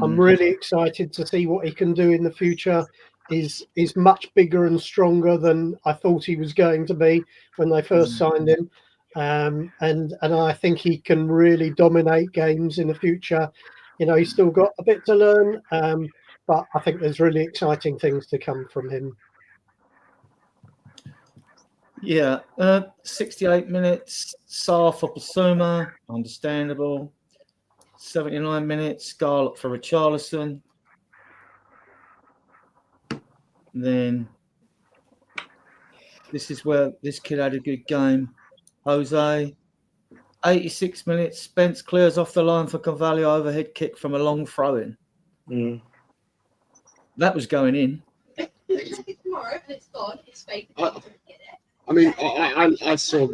I'm really excited to see what he can do in the future. He's much bigger and stronger than I thought he was going to be when they first signed him. And I think he can really dominate games in the future. You know, he's still got a bit to learn, but I think there's really exciting things to come from him. Yeah, 68 minutes, Sarr for Basuma, understandable. 79 minutes, Scarlett for Richarlison. Then this is where this kid had a good game. Jose, 86 minutes, Spence clears off the line for Carvalho, overhead kick from a long throw-in. That was going in. It's tomorrow and it's gone. It's fake. I mean, I saw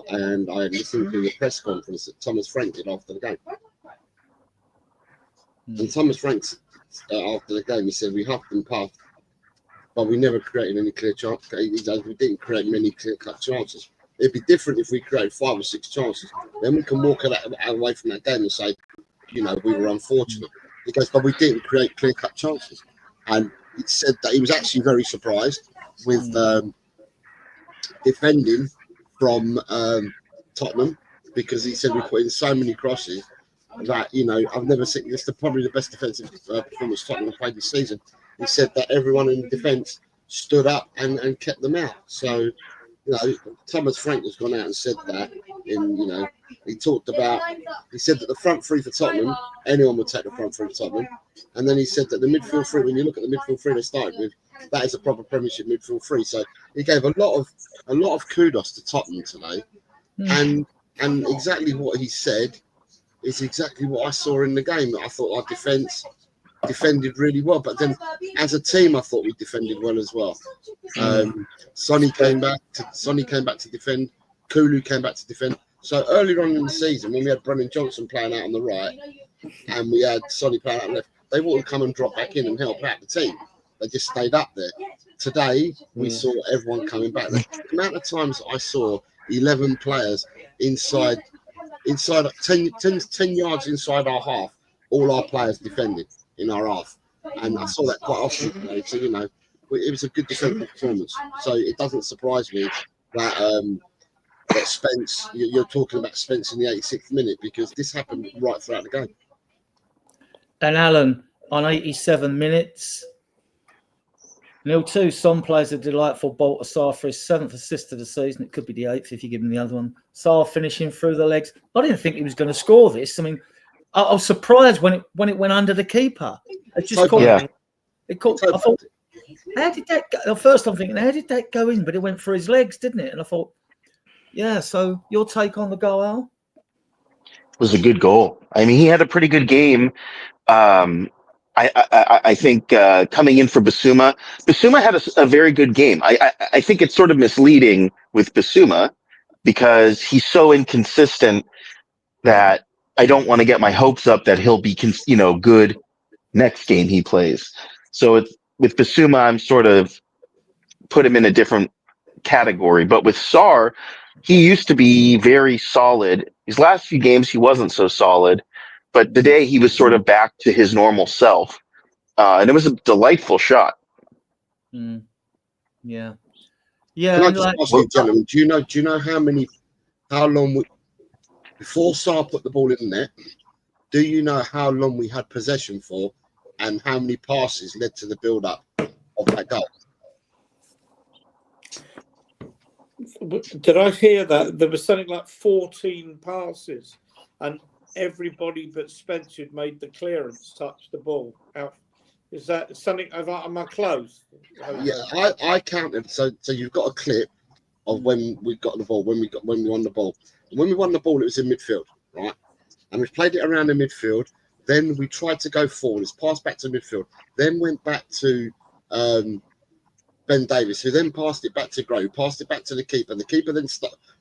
and I listened to the press conference that Thomas Frank did after the game. And Thomas Frank, after the game, he said, we huffed and puffed, but we never created any clear chances. We didn't create many clear-cut chances. It'd be different if we created 5 or 6 chances. Then we can walk away from that game and say, we were unfortunate. He goes, but we didn't create clear-cut chances. And he said that he was actually very surprised with defending from Tottenham, because he said we put in so many crosses that, I've never seen this. Probably the best defensive performance Tottenham played this season. He said that everyone in defence stood up and kept them out. So, Thomas Frank has gone out and said that. He said that the front three for Tottenham, anyone would take the front three for Tottenham. And then he said that the midfield three, when you look at the midfield three they started with, that is a proper Premiership midfield three. So he gave a lot of kudos to Tottenham today. And And exactly what he said is exactly what I saw in the game. I thought our defence defended really well, but then as a team, I thought we defended well as well. Sonny came back to defend. Kulu came back to defend. So earlier on in the season, when we had Brennan Johnson playing out on the right and we had Sonny playing out on the left, they wouldn't come and drop back in and help out the team. They just stayed up there. Today, we saw everyone coming back. The amount of times I saw 11 players inside 10 yards inside our half, all our players defended in our half. And I saw that quite often today. So, it was a good defensive performance. So it doesn't surprise me that that Spence, you're talking about Spence in the 86th minute, because this happened right throughout the game. And Alan, on 87 minutes, 0-2, Son plays a delightful ball to Sarr for his 7th assist of the season. It could be the 8th if you give him the other one. Sarr finishing through the legs. I didn't think he was going to score this. I mean, I was surprised when it went under the keeper. It just caught. Yeah. It caught. I thought, how did that go? First, I'm thinking, how did that go in? But it went for his legs, didn't it? And I thought, yeah. So your take on the goal, Al? It was a good goal. I mean, he had a pretty good game. I think coming in for Basuma had a very good game. I think it's sort of misleading with Basuma because he's so inconsistent that I don't want to get my hopes up that he'll be good next game he plays. So with Basuma, I'm sort of put him in a different category. But with Sarr, he used to be very solid. His last few games, he wasn't so solid. But today, he was sort of back to his normal self. And it was a delightful shot. Yeah. Yeah. Can I just ask you, gentlemen, do you know how long before Sarr put the ball in the net, do you know how long we had possession for and how many passes led to the build-up of that goal? Did I hear that? There was something like 14 passes and everybody but Spence who'd made the clearance touched the ball out. Is that something? Am I close? Yeah, I counted. So you've got a clip of when we got the ball, when we won the ball. And when we won the ball, it was in midfield, right? And we played it around the midfield. Then we tried to go forward. It's passed back to midfield. Then went back to Ben Davies, who then passed it back to Gray, who passed it back to the keeper. The keeper then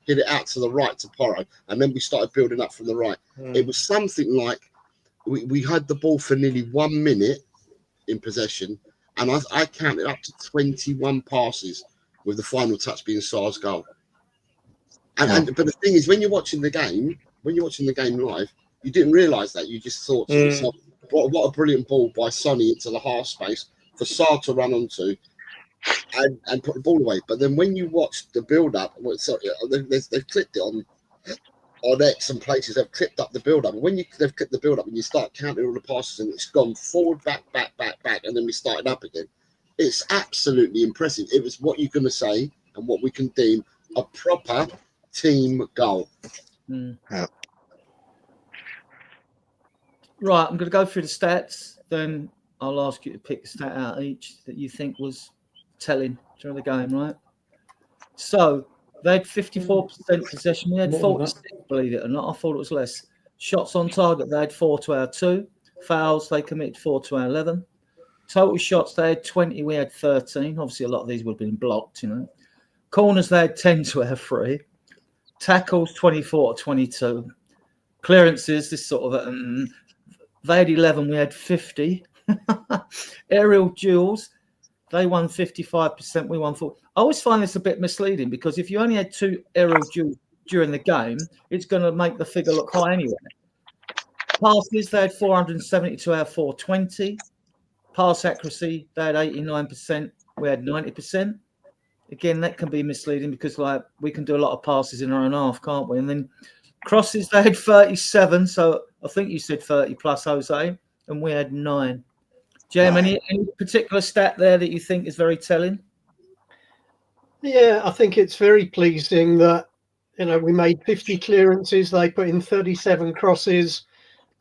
hit it out to the right to Porro, and then we started building up from the right. It was something like we had the ball for nearly 1 minute in possession, and I counted up to 21 passes with the final touch being Sarr's goal. But the thing is, when you're watching the game live, you didn't realise that. You just thought to yourself, what a brilliant ball by Sonny into the half space for Sarr to run onto and put the ball away. But then when you watch the build-up, they've clipped it on X and places, they've clipped up the build-up. And when they've clipped the build-up and you start counting all the passes and it's gone forward, back, and then we started up again, it's absolutely impressive. It was what you're going to say and what we can deem a proper team goal. Yeah. Right, I'm going to go through the stats. Then I'll ask you to pick a stat out each that you think was telling during the game, right? So they had 54% possession. We had 46, believe it or not. I thought it was less. Shots on target, they had 4 to our 2. Fouls, they committed 4 to our 11. Total shots, they had 20. We had 13. Obviously, a lot of these would have been blocked, Corners, they had 10 to our 3. Tackles, 24 to 22. Clearances, this sort of... they had 11. We had 50. Aerial duels, they won 55%. We won 4. I always find this a bit misleading because if you only had 2 aerial duels during the game, it's going to make the figure look high anyway. Passes, they had 470 to our 420. Pass accuracy, they had 89%. We had 90%. Again, that can be misleading because we can do a lot of passes in our own half, can't we? And then crosses, they had 37. So I think you said 30 plus, Jose, and we had 9. Jem, any particular stat there that you think is very telling? Yeah, I think it's very pleasing that we made 50 clearances. They put in 37 crosses.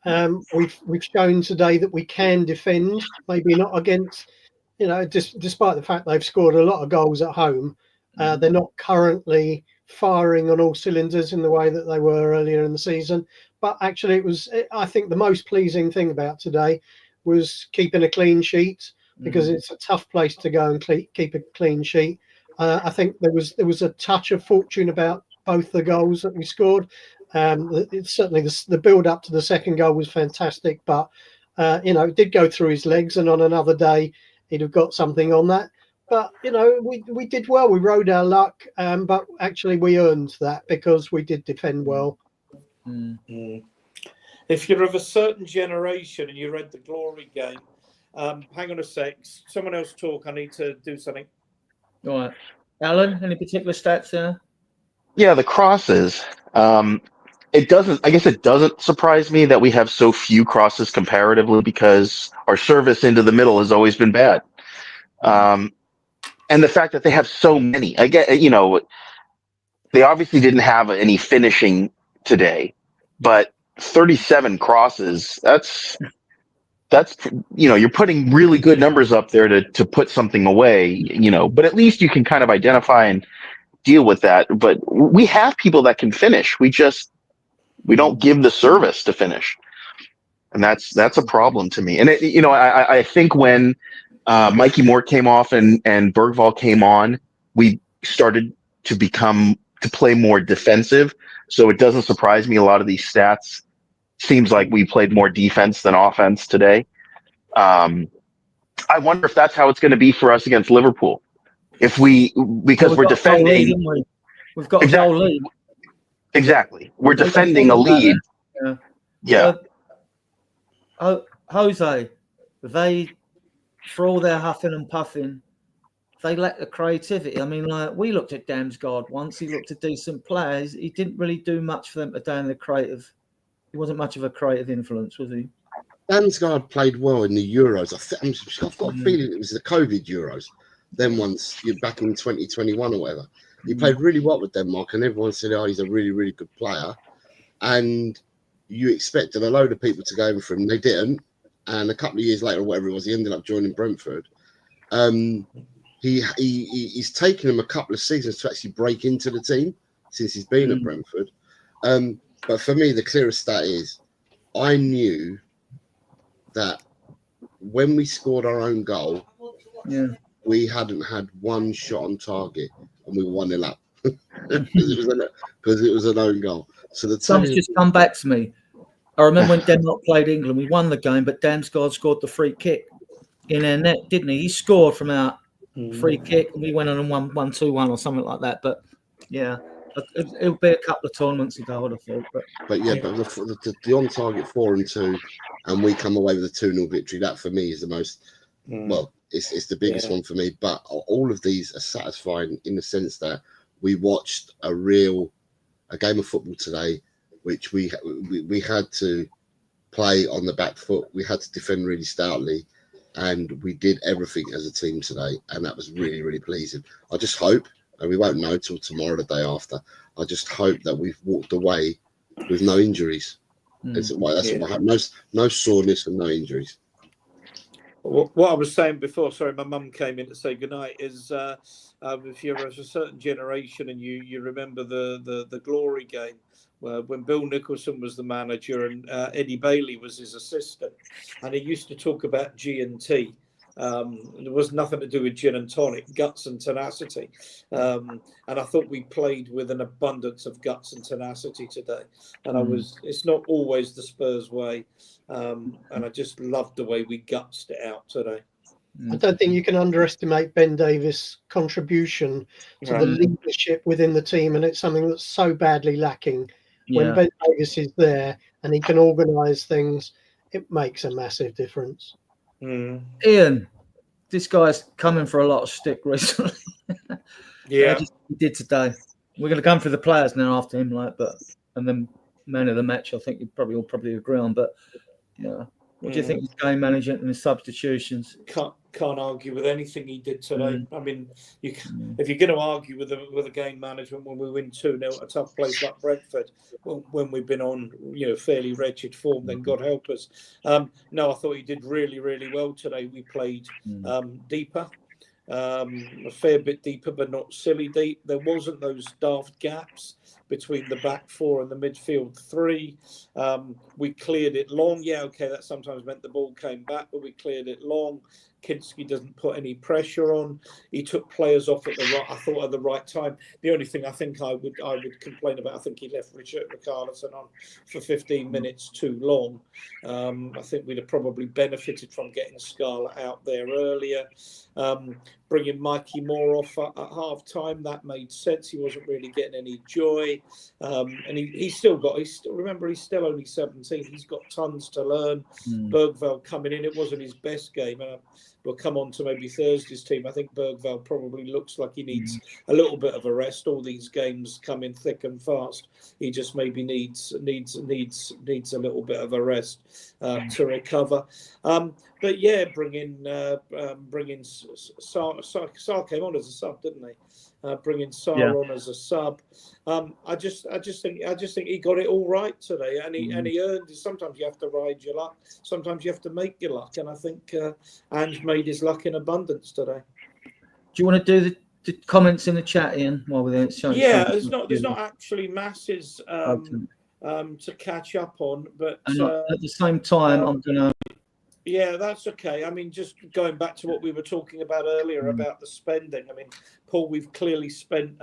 We've shown today that we can defend, maybe not against, despite the fact they've scored a lot of goals at home. They're not currently firing on all cylinders in the way that they were earlier in the season. But actually, I think the most pleasing thing about today was keeping a clean sheet, because it's a tough place to go and keep a clean sheet. I think there was a touch of fortune about both the goals that we scored. Certainly the build up to the second goal was fantastic, but it did go through his legs, and on another day he'd have got something on that. But we did well. We rode our luck, but actually we earned that because we did defend well. If you're of a certain generation and you read the Glory game, hang on a sec. Someone else talk. I need to do something. All right, Alan. Any particular stats there? Yeah, the crosses. It doesn't. I guess it doesn't surprise me that we have so few crosses comparatively, because our service into the middle has always been bad. And the fact that they have so many. I get, they obviously didn't have any finishing today, but 37 crosses. That's you're putting really good numbers up there to put something away. But at least you can kind of identify and deal with that. But we have people that can finish. We don't give the service to finish, and that's a problem to me. And I think when Mikey Moore came off and Bergvall came on, we started to play more defensive. So it doesn't surprise me. A lot of these stats seems like we played more defense than offense today. I wonder if that's how it's going to be for us against Liverpool. Because we're defending. We've got a goal lead. Exactly. We're defending a lead. Yeah. Jose, they, for all their huffing and puffing, they lack the creativity. I mean, like, we looked at Damsgaard once. He looked at decent players. He didn't really do much for them today in the creative. He wasn't much of a creative influence, was he? Damsgaard played well in the Euros. I've got a feeling it was the COVID Euros. Then once you're back in 2021 or whatever. He played really well with Denmark, and everyone said, "Oh, he's a really, really good player." And you expected a load of people to go in for him. They didn't. And a couple of years later, or whatever it was, he ended up joining Brentford. He's taken him a couple of seasons to actually break into the team since he's been at Brentford. But for me, the clearest stat is I knew that when we scored our own goal, we hadn't had one shot on target, and we were 1-0 up because it was an own goal. So Something's just come back to me. I remember when Denmark played England, we won the game, but Damsgaard scored the free kick in our net, didn't he? He scored from our free kick, and we went on and won 1-2-1 or something like that. But yeah, it'll be a couple of tournaments ago, I would have thought. But the on target 4-2, and we come away with a 2-0 victory. That for me is the most it's the biggest one for me. But all of these are satisfying in the sense that we watched a game of football today, which we had to play on the back foot. We had to defend really stoutly, and we did everything as a team today, and that was really, really pleasing. I just hope, and we won't know till tomorrow, the day after, I just hope that we've walked away with no injuries. That's what I hope. No soreness and no injuries. What I was saying before, sorry, my mum came in to say goodnight, is if you're of a certain generation and you remember the Glory game, when Bill Nicholson was the manager and Eddie Bailey was his assistant, and he used to talk about G&T. There was nothing to do with gin and tonic, guts and tenacity. And I thought we played with an abundance of guts and tenacity today. And it's not always the Spurs way. And I just loved the way we gutsed it out today. I don't think you can underestimate Ben Davies' contribution to the leadership within the team. And it's something that's so badly lacking. When Ben Davies is there and he can organise things, it makes a massive difference. Ian, this guy's coming for a lot of stick recently. He did today. We're going to come for the players now after him, and then man of the match. I think you all probably agree on. But what do you think of his game management and his substitutions? Can't argue with anything he did today. I mean, if you're going to argue with the game management when we win 2-0 at a tough place like Brentford, when we've been on fairly wretched form, then God help us. No, I thought he did really, really well today. We played deeper. a fair bit deeper, but not silly deep. There wasn't those daft gaps between the back four and the midfield three. We cleared it long. Yeah, okay, that sometimes meant the ball came back, but we cleared it long. Kinski doesn't put any pressure on. He took players off at the right time. The only thing I think I would complain about, I think he left Richarlison on for 15 minutes too long. I think we'd have probably benefited from getting Scarlett out there earlier. Bringing Mikey Moore off at half time, that made sense. He wasn't really getting any joy, and he's still only 17. He's got tons to learn. Bergvall coming in, it wasn't his best game. We'll come on to maybe Thursday's team. I think Bergvall probably looks like he needs a little bit of a rest. All these games come in thick and fast. He just maybe needs a little bit of a rest to recover. But yeah, bringing Sarr came on as a sub, didn't he? Bringing Sarr on as a sub. I just think he got it all right today, and he earned. Sometimes you have to ride your luck. Sometimes you have to make your luck, and I think Ange made his luck in abundance today. Do you want to do the comments in the chat, Ian? While we're there, yeah, there's not actually masses to catch up on, but and at the same time, I'm gonna. Yeah, that's okay. I mean, just going back to what we were talking about earlier about the spending. I mean, Paul, we've clearly spent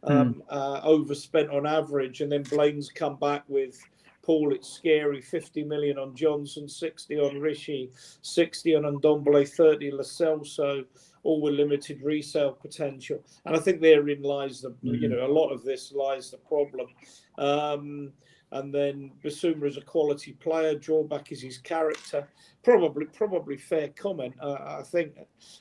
overspent on average, and then Blaine's come back with, Paul, it's scary, 50 million on Johnson, 60 on Rishi, 60 on Ndombele, 30 Lo Celso, all with limited resale potential. And I think therein lies a lot of this lies the problem. And then Basuma is a quality player. Drawback is his character. Probably fair comment, I think.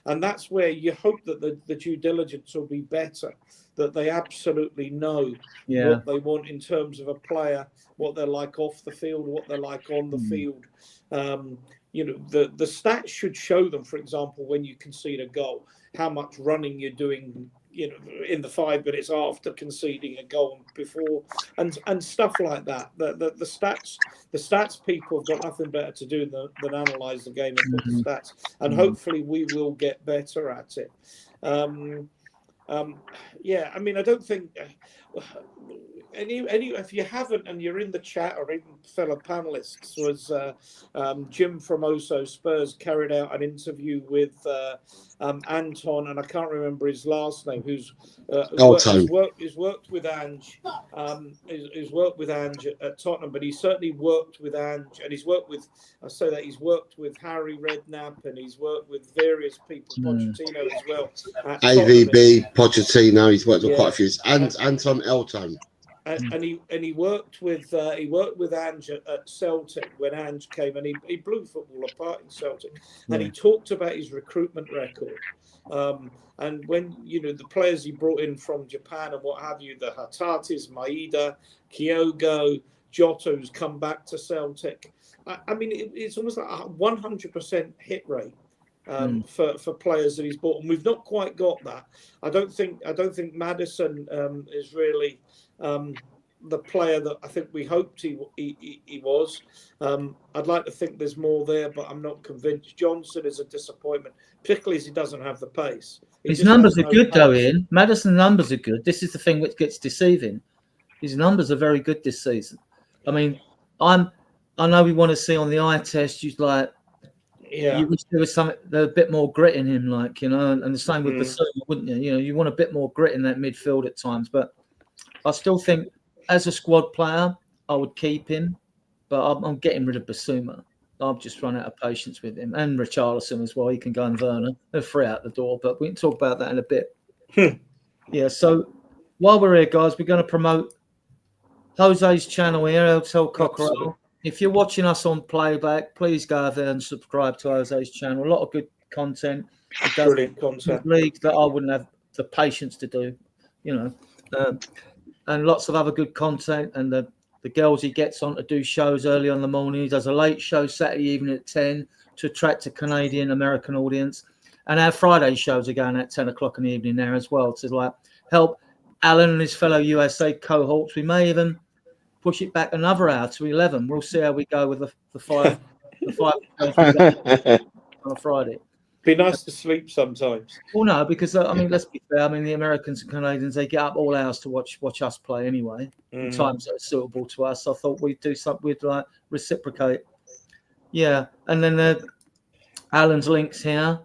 And that's where you hope that the due diligence will be better, that they absolutely know what they want in terms of a player, what they're like off the field, what they're like on the field. The stats should show them, for example, when you concede a goal, how much running you're doing, in the 5 minutes after conceding a goal and before, and stuff like that. The stats people have got nothing better to do than analyse the game and put the stats, and hopefully we will get better at it. I mean, I don't think any if you haven't and you're in the chat, or even fellow panelists, was Jim from Oso Spurs carried out an interview with Anton, and I can't remember his last name, who's worked with Ange, he's worked with Ange at Tottenham, but he's certainly worked with Ange, and he's worked with Harry Redknapp, and he's worked with various people, Pochettino as well. AVB, Pochettino, he's worked with quite a few. And Anton Elton. And he worked with Ange at Celtic when Ange came, and he blew football apart in Celtic, and he talked about his recruitment record, and when the players he brought in from Japan and what have you, the Hatatis, Maeda, Kyogo, Jota, who's come back to Celtic. I mean, it's almost like a 100% hit rate. For players that he's bought, and we've not quite got that. I don't think Maddison is really the player that I think we hoped he was. I'd like to think there's more there, but I'm not convinced. Johnson is a disappointment, particularly as he doesn't have the pace. His numbers are good, though, Ian. Maddison's numbers are good. This is the thing which gets deceiving. His numbers are very good this season. I mean, I know we want to see on the eye test, you like. Yeah, you wish there was a bit more grit in him, and the same with Basuma, wouldn't you? You want a bit more grit in that midfield at times. But I still think, as a squad player, I would keep him. But I'm getting rid of Basuma. I've just run out of patience with him, and Richarlison as well. He can go and Werner. They're free out the door, but we can talk about that in a bit. Yeah. So while we're here, guys, we're going to promote Jose's channel here, Hotel Cockerel. If you're watching us on playback, please go there and subscribe to Jose's channel. A lot of good content. Brilliant content. Leagues that I wouldn't have the patience to do, and lots of other good content. And the girls he gets on to do shows early on in the morning. He does a late show Saturday evening at 10 to attract a Canadian American audience. And our Friday shows are going at 10 o'clock in the evening there as well to help Alan and his fellow USA cohorts. We may even push it back another hour to 11. We'll see how we go with the five on a Friday. Be nice to sleep sometimes. Well, no, because I mean, let's be fair. I mean, the Americans and Canadians, they get up all hours to watch us play anyway. In times that are suitable to us. I thought we'd do something. We'd like reciprocate. Yeah, and then Alan's links here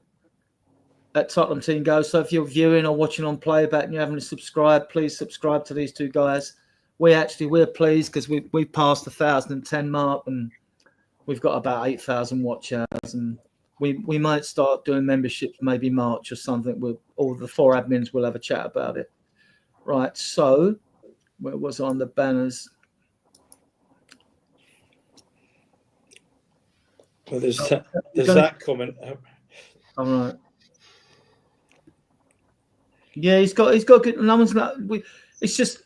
at Tottenham Team Go. So if you're viewing or watching on playback and you haven't subscribed, please subscribe to these two guys. We're pleased because we passed the 1,010 mark and we've got about 8,000 watch hours, and we might start doing memberships maybe March or something. All the 4 admins will have a chat about it. Right, so where was I on the banners? Well, there's that comment. All right. Yeah, he's got good. No one's not. It's just,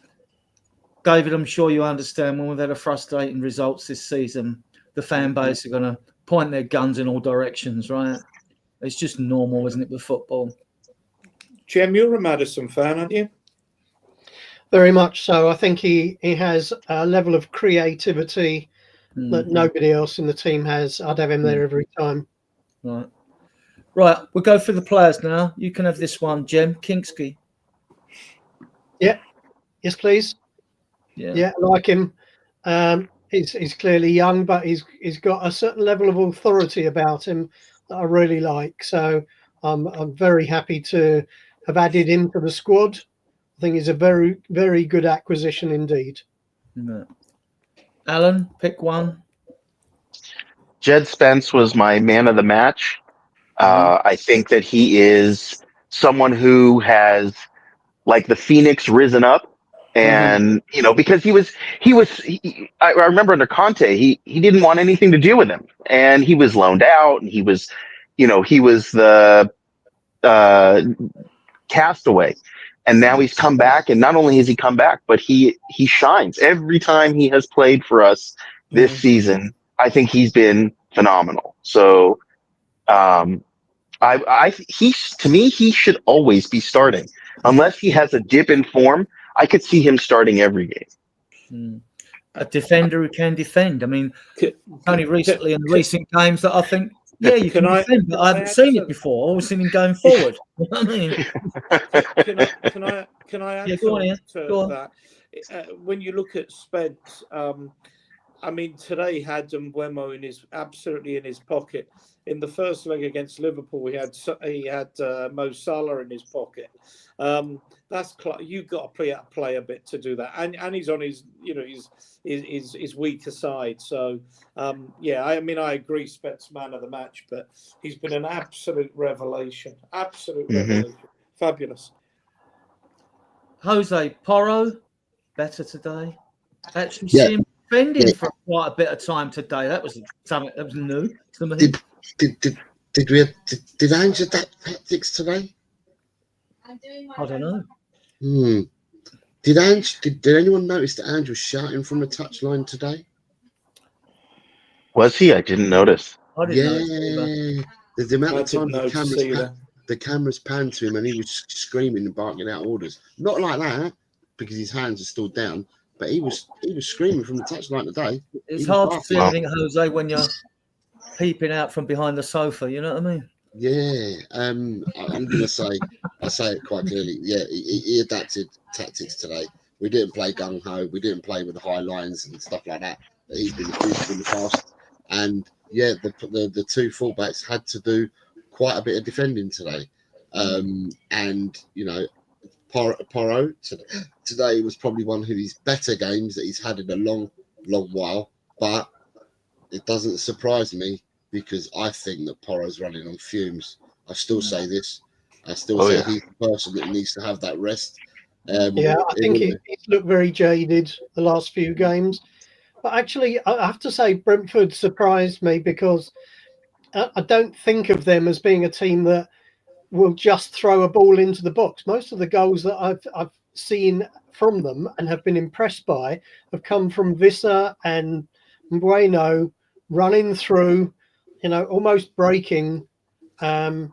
David, I'm sure you understand when we've had a frustrating results this season, the fan base are going to point their guns in all directions, right? It's just normal, isn't it, with football? Jem, you're a Maddison fan, aren't you? Very much so. I think he has a level of creativity that nobody else in the team has. I'd have him there every time. Right, we'll go through the players now. You can have this one, Jem. Kingsky. Yeah. Yes, please. Yeah, I like him. He's clearly young, but he's got a certain level of authority about him that I really like. So I'm very happy to have added him to the squad. I think he's a very, very good acquisition indeed. No. Alan, pick one. Jed Spence was my man of the match. I think that he is someone who has, like the Phoenix, risen up, and because I remember under Conte, he didn't want anything to do with him, and he was loaned out, and he was the castaway, and now he's come back, and not only has he come back, but he shines every time he has played for us this season. I think he's been phenomenal. So, to me, he should always be starting. Unless he has a dip in form, I could see him starting every game. A defender who can defend. I mean, only recently in recent games that I think, yeah, you can defend, but I haven't seen it before. I've always seen him going forward. You know what I mean? Can I add to that? When you look at Spence, I mean, today had Mbeumo absolutely in his pocket. In the first leg against Liverpool, he had Mo Salah in his pocket. You've got to play a bit to do that, and he's on his his weaker side. So I mean, I agree, Spence man of the match, but he's been an absolute revelation. Revelation, fabulous. Jose Porro, better today. Actually, see him defending for quite a bit of time today. That was something that was new to me. Did Ange adapt tactics today? I don't know. Did anyone notice that Ange was shouting from the touchline today? Was he? I didn't notice. I didn't notice. The amount of time the cameras panned to him and he was screaming and barking out orders. Not like that, because his hands are still down, but he was screaming from the touchline today. It's hard to see anything, Jose, when you're peeping out from behind the sofa. You know what I mean? Yeah, I'm gonna say, I say it quite clearly. Yeah, he adapted tactics today. We didn't play gung ho. We didn't play with the high lines and stuff like that he's been accused of in the past. And yeah, the two fullbacks had to do quite a bit of defending today. And Porro today was probably one of his better games that he's had in a long while. But it doesn't surprise me, because I think that Porro's running on fumes. I still say this. I still say he's the person that needs to have that rest. I think he's looked very jaded the last few games. But actually, I have to say Brentford surprised me, because I don't think of them as being a team that will just throw a ball into the box. Most of the goals that I've seen from them and have been impressed by have come from Vissa and Mbeumo running through, almost breaking. And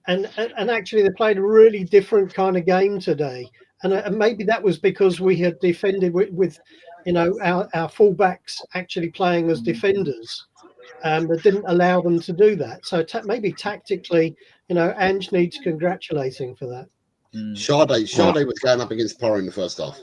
actually, they played a really different kind of game today. And maybe that was because we had defended with our fullbacks actually playing as defenders. that didn't allow them to do that. So maybe tactically, Ange needs congratulating for that. Sade was going up against Porro in the first half.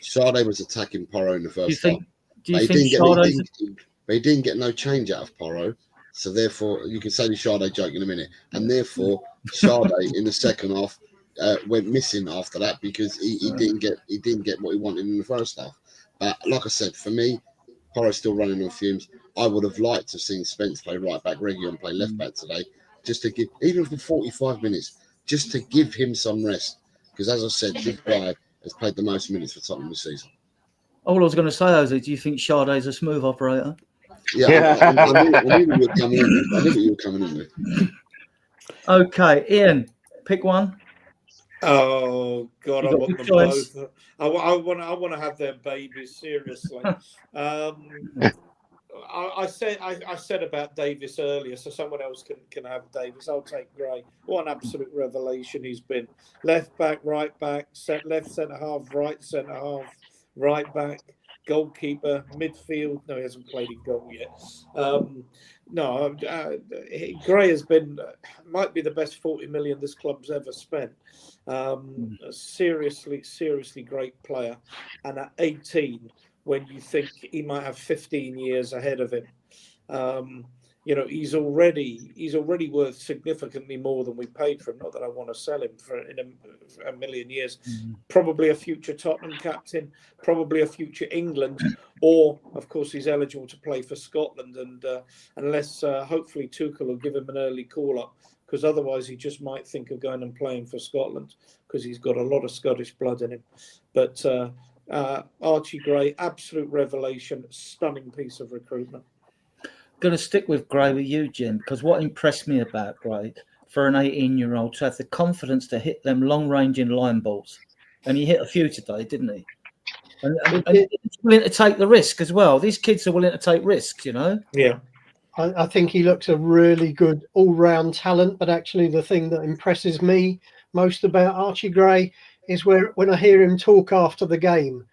Sade was attacking Porro in the first half. He didn't get no change out of Porro. So therefore, you can say the Sade joke in a minute. And therefore, Sade in the second half went missing after that because he didn't get what he wanted in the first half. But like I said, for me, Porro's still running on fumes. I would have liked to have seen Spence play right back, Reguilon play left back today, just to give, even for 45 minutes, just to give him some rest. Because as I said, this guy has played the most minutes for Tottenham this season. All I was going to say, Jose, do you think Sade's a smooth operator? Yeah. I knew you were coming in with. I knew what you were coming in with. Okay, Ian, pick one. Oh God, I want them choice. both. I want to have their babies. Seriously. I said about Davis earlier, so someone else can have Davis. I'll take Gray. What an absolute revelation he's been. Left back, right back, left centre half, right centre half, right back, goalkeeper, midfield. No, he hasn't played in goal yet. Gray has been, might be the best 40 million this club's ever spent. A seriously great player. And at 18, when you think he might have 15 years ahead of him, he's already worth significantly more than we paid for him. Not that I want to sell him for in a million years. Probably a future Tottenham captain, probably a future England, or of course he's eligible to play for Scotland. And unless hopefully Tuchel will give him an early call up, because otherwise he just might think of going and playing for Scotland because he's got a lot of Scottish blood in him. But Archie Gray, absolute revelation, stunning piece of recruitment. Going to stick with Gray with you, Jim, because what impressed me about Gray, for an 18-year-old to have the confidence to hit them long-ranging line balls, and he hit a few today, didn't he? And he's willing to take the risk as well. These kids are willing to take risks, Yeah. I think he looks a really good all-round talent, but actually the thing that impresses me most about Archie Gray is when I hear him talk after the game,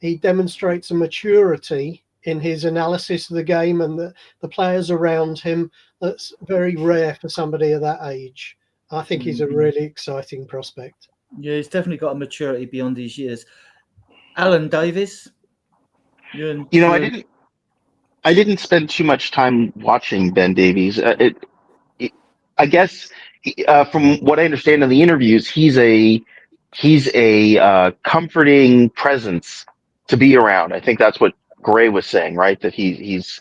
he demonstrates a maturity in his analysis of the game and the players around him that's very rare for somebody of that age. I think he's a really exciting prospect. Yeah, he's definitely got a maturity beyond his years. Alan Davis? I didn't spend too much time watching Ben Davies. I guess from what I understand in the interviews, he's a comforting presence to be around. I think that's what Gray was saying, right? That he's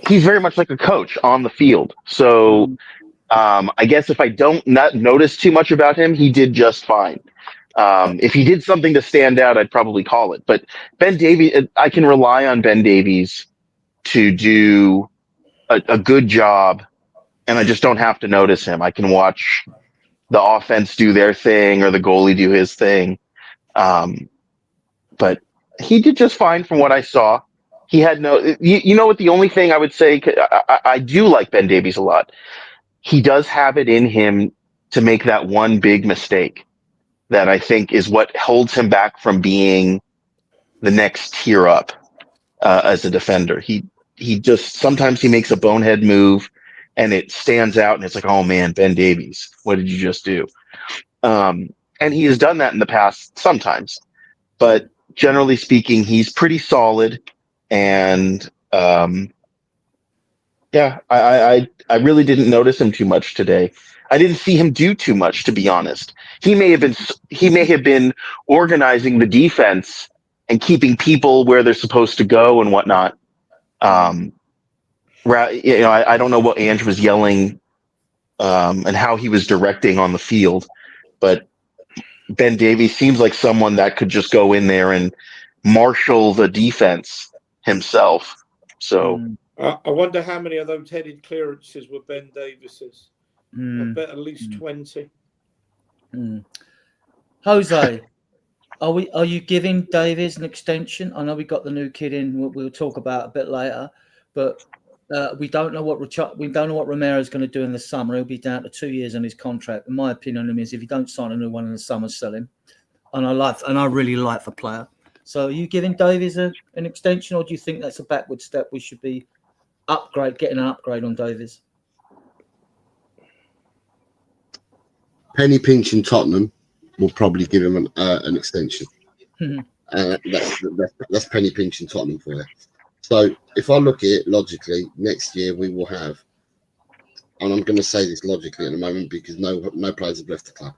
very much like a coach on the field. So I guess if I don't not notice too much about him, he did just fine. If he did something to stand out, I'd probably call it. But Ben Davies, I can rely on Ben Davies to do a good job, and I just don't have to notice him. I can watch the offense do their thing or the goalie do his thing. But he did just fine from what I saw. He had you know what? The only thing I would say, I do like Ben Davies a lot. He does have it in him to make that one big mistake that I think is what holds him back from being the next tier up as a defender. He just, sometimes he makes a bonehead move and it stands out and it's like, oh man, Ben Davies, what did you just do? And he has done that in the past sometimes, but generally speaking, he's pretty solid. And I really didn't notice him too much today. I didn't see him do too much, to be honest. He may have been organizing the defense and keeping people where they're supposed to go and whatnot. I don't know what Ange was yelling and how he was directing on the field, but Ben Davies seems like someone that could just go in there and marshal the defense himself. So I wonder how many of those headed clearances were Ben Davis's. I bet at least 20. Jose, are you giving Davies an extension? I know we got the new kid in. We'll talk about a bit later, but we don't know what Romero is going to do in the summer. He'll be down to 2 years on his contract. And my opinion on him is, if you don't sign a new one in the summer, sell him. And I really like the player. So are you giving Davies an extension, or do you think that's a backward step? We should be getting an upgrade on Davies. Penny pinching Tottenham will probably give him an extension. That's penny pinching Tottenham for you. So if I look at it logically, next year we will have, and I'm going to say this logically at the moment because no players have left the club.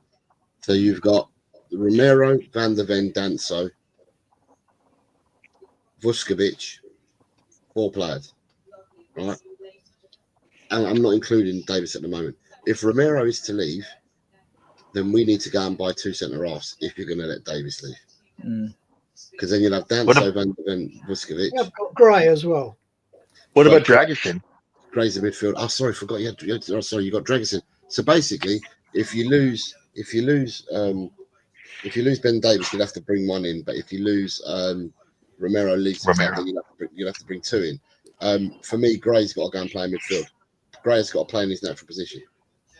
So you've got Romero, Van der Ven, Danso, Vuskovic, 4 players, right? And I'm not including Davis at the moment. If Romero is to leave, then we need to go and buy 2 centre-halves if you're going to let Davis leave. Because then you'll have Danso, Van der Ven, Vuskovic. I've got Gray as well. What about Dragusin? Gray's the midfield. Oh, sorry, forgot you got Dragusin. So basically, if you lose Ben Davis, you'll have to bring 1 in. But if you lose Romero leaves the club, then you'll have to bring 2 in. For me, Gray's got to go and play midfield. Gray's got to play in his natural position.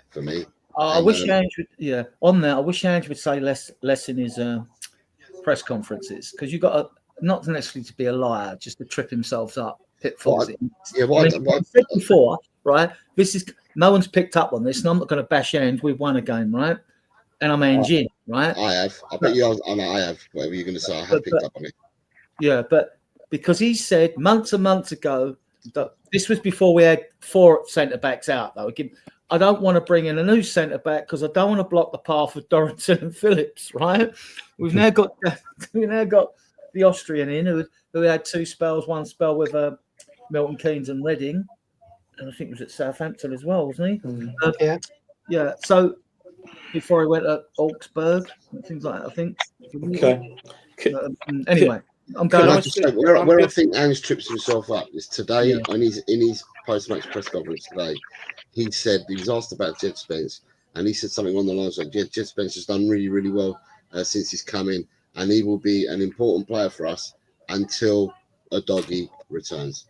For me, I wish Ange would. On that, I wish Ange would say less in his press conferences, because you've got to, not necessarily to be a liar, just to trip himself up. Pitfalls. I said before, right? This is no one's picked up on this, and I'm not going to bash Ange. We've won a game, right? And I'm Ange in, right? I have. I bet you. I have. Whatever you're going to say, I have picked up on it. Yeah, but because he said months and months ago that this was before we had 4 centre backs out. Though I don't want to bring in a new centre back because I don't want to block the path of Dorrington and Phillips. Right? We've now got the Austrian in who had 2 spells. One spell with Milton Keynes and Reading, and I think he was at Southampton as well, wasn't he? Yeah. So before he went to Augsburg and things like that, I think. Okay. Anyway, I'm going. Where I think Ange trips himself up is today in his post-match press conference today. He said he was asked about Jed Spence, and he said something on the lines like Jed Spence has done really, really well since he's come in, and he will be an important player for us until a doggy returns.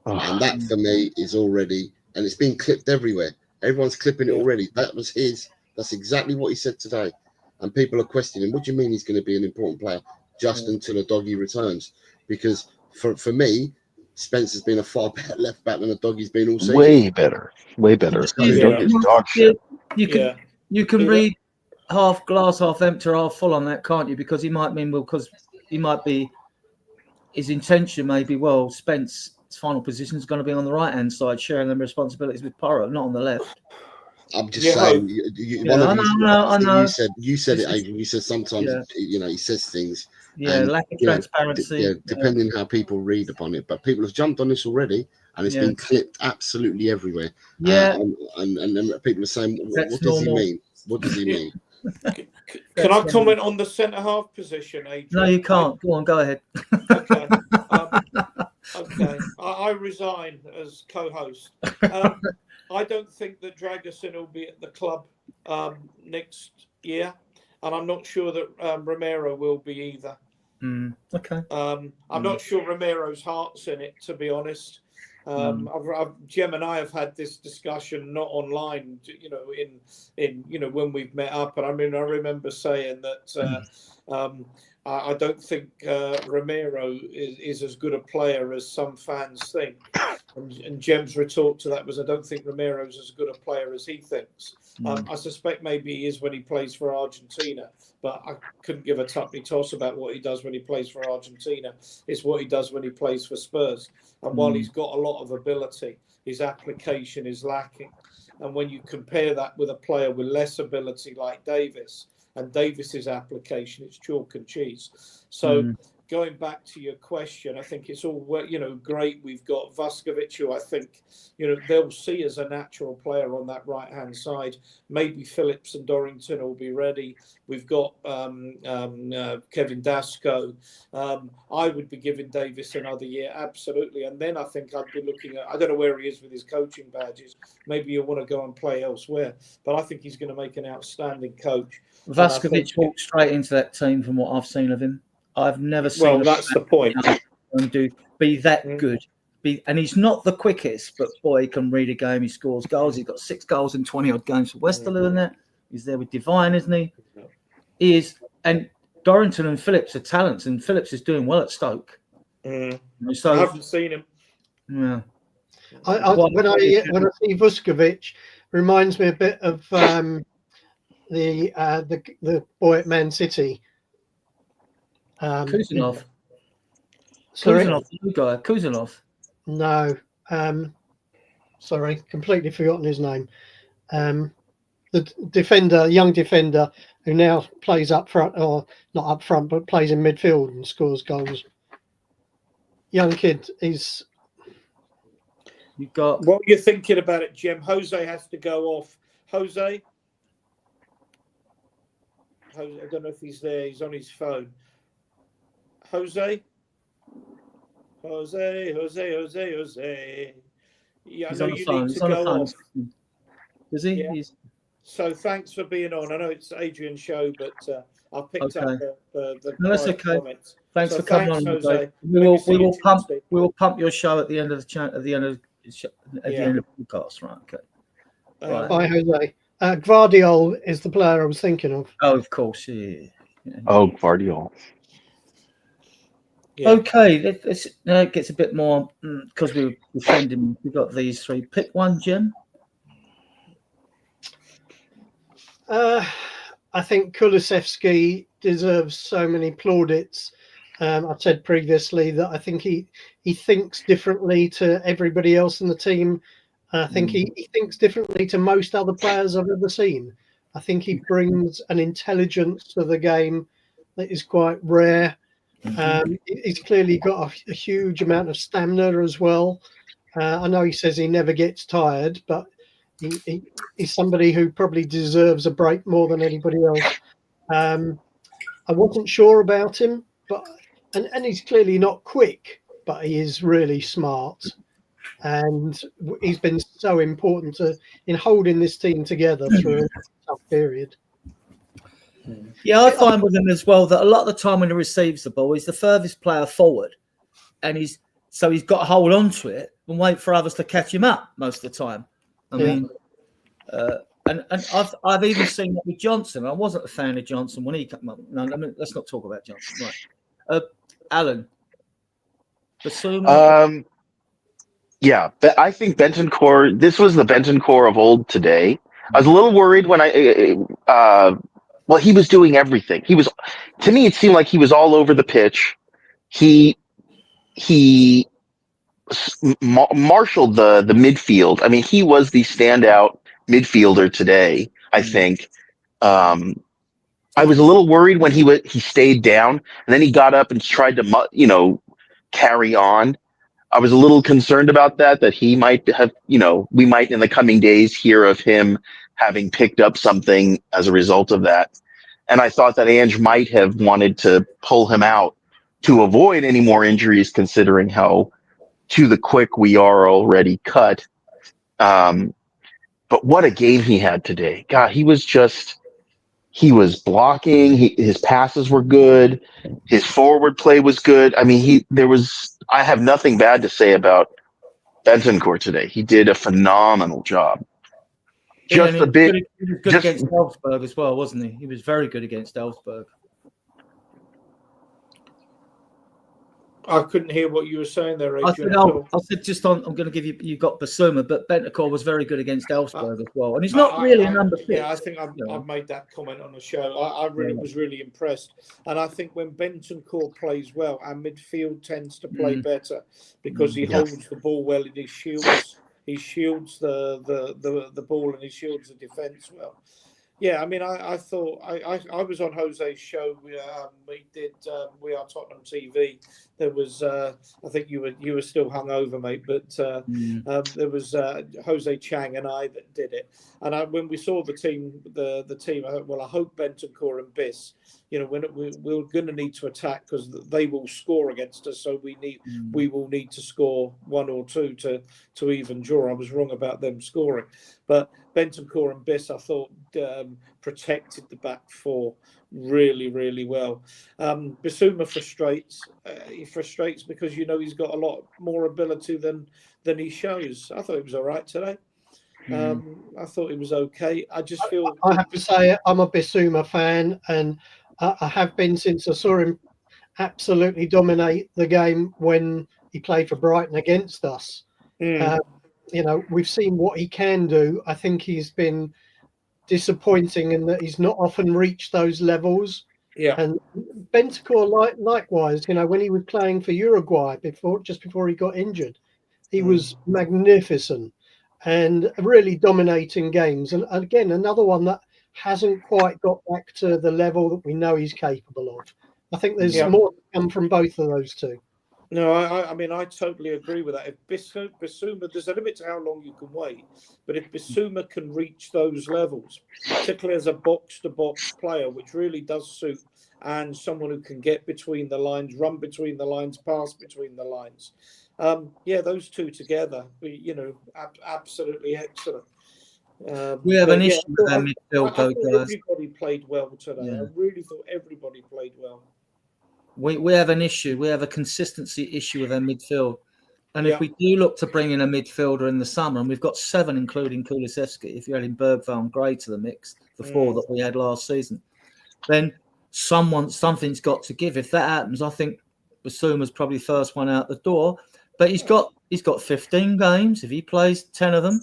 And that for me is already, and it's been clipped everywhere. Everyone's clipping it already. That's exactly what he said today. And people are questioning, what do you mean he's going to be an important player just until a doggy returns? Because for me, Spence has been a far better left back than a doggy's been all season. Way better. Dog shit. You can read half glass, half empty, or half full on that, can't you? Because he might mean, because he might be, his intention may be, Spence's final position is going to be on the right-hand side, sharing them responsibilities with Porro, not on the left. I'm just saying. I know. You said it, Adrian. You said sometimes, he says things. Lack of transparency. Depending how people read upon it. But people have jumped on this already, and it's been clipped absolutely everywhere. And then people are saying, what does he mean? What does he mean? Can I comment on the centre-half position, Adrian? No, you can't. Go on, go ahead. Okay. Okay. I resign as co-host. I don't think that Dragusin will be at the club next year, and I'm not sure that Romero will be either. Okay. I'm not sure Romero's heart's in it, to be honest. Jem and I have had this discussion, not online, in when we've met up, and I remember saying that I don't think Romero is as good a player as some fans think. And Jem's retort to that was, I don't think Romero's as good a player as he thinks. I suspect maybe he is when he plays for Argentina, but I couldn't give a tuppy toss about what he does when he plays for Argentina. It's what he does when he plays for Spurs. And while he's got a lot of ability, his application is lacking. And when you compare that with a player with less ability like Davis, and Davis's application, it's chalk and cheese. So going back to your question, I think it's all, great. We've got Vuskovic, who I think, they'll see as a natural player on that right-hand side. Maybe Phillips and Dorrington will be ready. We've got Kevin Dasco. I would be giving Davis another year, absolutely. And then I think I'd be looking at, I don't know where he is with his coaching badges. Maybe you'll want to go and play elsewhere. But I think he's going to make an outstanding coach. Vuskovic walked straight into that team from what I've seen of him. I've never seen. Well, that's the point. Be that good. And he's not the quickest, but boy, he can read a game. He scores goals. He's got 6 goals in 20 odd games for Westerlo in that. He's there with Divine, isn't he? He is. And Dorrington and Phillips are talents, and Phillips is doing well at Stoke. So I haven't seen him. Yeah. When I see Vuskovic, reminds me a bit of the boy at Man City. Kuzanov. Sorry? Kuzanov. No. Sorry, completely forgotten his name. The young defender who now plays up front, or not up front, but plays in midfield and scores goals. Young kid, he's... You got... What you're thinking about it, Jim? Jose has to go off. Jose, I don't know if he's there. He's on his phone. Jose. Yeah, I know you need to go off. Is he? Yeah. So thanks for being on. I know it's Adrian's show, but I picked up the that's okay. comments. Thanks for coming on, Jose. We will pump your show at the end of the chat, at the end of the podcast, right? Okay. Right. Bye, Jose. Gvardiol is the player I was thinking of. Oh, of course, yeah. Oh, Gvardiol. Yeah. Okay, it gets a bit more because we were defending. We've got these three. Pick one, Jim. I think Kulusevski deserves so many plaudits. I've said previously that I think he thinks differently to everybody else in the team. I think he thinks differently to most other players I've ever seen. I think he brings an intelligence to the game that is quite rare. He's clearly got a huge amount of stamina as well. I know he says he never gets tired, but he's somebody who probably deserves a break more than anybody else. I wasn't sure about him, and he's clearly not quick, but he is really smart. And he's been so important in holding this team together through a tough period. Yeah, I find with him as well that a lot of the time when he receives the ball, he's the furthest player forward, and he's got to hold on to it and wait for others to catch him up most of the time. I mean, and I've even seen that with Johnson. I wasn't a fan of Johnson when he came up. No, let's not talk about Johnson. Right, Alan. Basuma? Yeah, but I think Bentancur. This was the Bentancur of old today. I was a little worried when well, he was doing everything. To me, it seemed like he was all over the pitch. He marshaled the midfield. I mean, he was the standout midfielder today, I think. I was a little worried when he stayed down and then he got up and tried to, carry on. I was a little concerned about that he might have, we might in the coming days hear of him having picked up something as a result of that. And I thought that Ange might have wanted to pull him out to avoid any more injuries, considering how to the quick we are already cut. But what a game he had today. God, he was blocking. His passes were good. His forward play was good. I mean, I have nothing bad to say about Bentancur today. He did a phenomenal job. He was good against Elfsberg as well, wasn't he? He was very good against Elfsberg. I couldn't hear what you were saying there, Adrian. I said I'm going to give you got Basuma, but Bentancur was very good against Elfsberg as well. And he's not really a number 6. Yeah, I think I've made that comment on the show. I really was really impressed. And I think when Bentancur plays well, our midfield tends to play better because he holds the ball well and he shields the ball and he shields the defence well. Yeah, I mean, I thought I was on Jose's show. We did We Are Tottenham TV. There was I think you were still hungover, mate, but there was Jose Chang and I that did it. And when we saw the team, I thought, well, I hope Bentancur and Biss, we're going to need to attack because they will score against us. So we will need to score 1 or 2 to even draw. I was wrong about them scoring, but Bentancur and Biss, I thought, protected the back four really, really well. Basuma frustrates. He frustrates because he's got a lot more ability than he shows. I thought he was all right today. I thought he was okay. I just feel I have to say I'm a Basuma fan, and I have been since I saw him absolutely dominate the game when he played for Brighton against us. We've seen what he can do. I think he's been disappointing in that he's not often reached those levels. Yeah. And Bentancur, likewise, when he was playing for Uruguay just before he got injured, he was magnificent and really dominating games. And again, another one that hasn't quite got back to the level that we know he's capable of. I think there's more to come from both of those two. No, I mean, I totally agree with that. If Bissouma, there's a limit to how long you can wait, but if Bissouma can reach those levels, particularly as a box-to-box player, which really does suit, and someone who can get between the lines, run between the lines, pass between the lines, those two together, absolutely excellent. We have an issue with our midfield, though, guys. Everybody played well today. Yeah. I really thought everybody played well. We have an issue. We have a consistency issue with our midfield. And if we do look to bring in a midfielder in the summer, and we've got 7, including Kulusevski, if you're adding Bergvall and Gray to the mix, the 4 that we had last season, then something's got to give. If that happens, I think Bissouma's probably first one out the door. But he's got 15 games. If he plays 10 of them,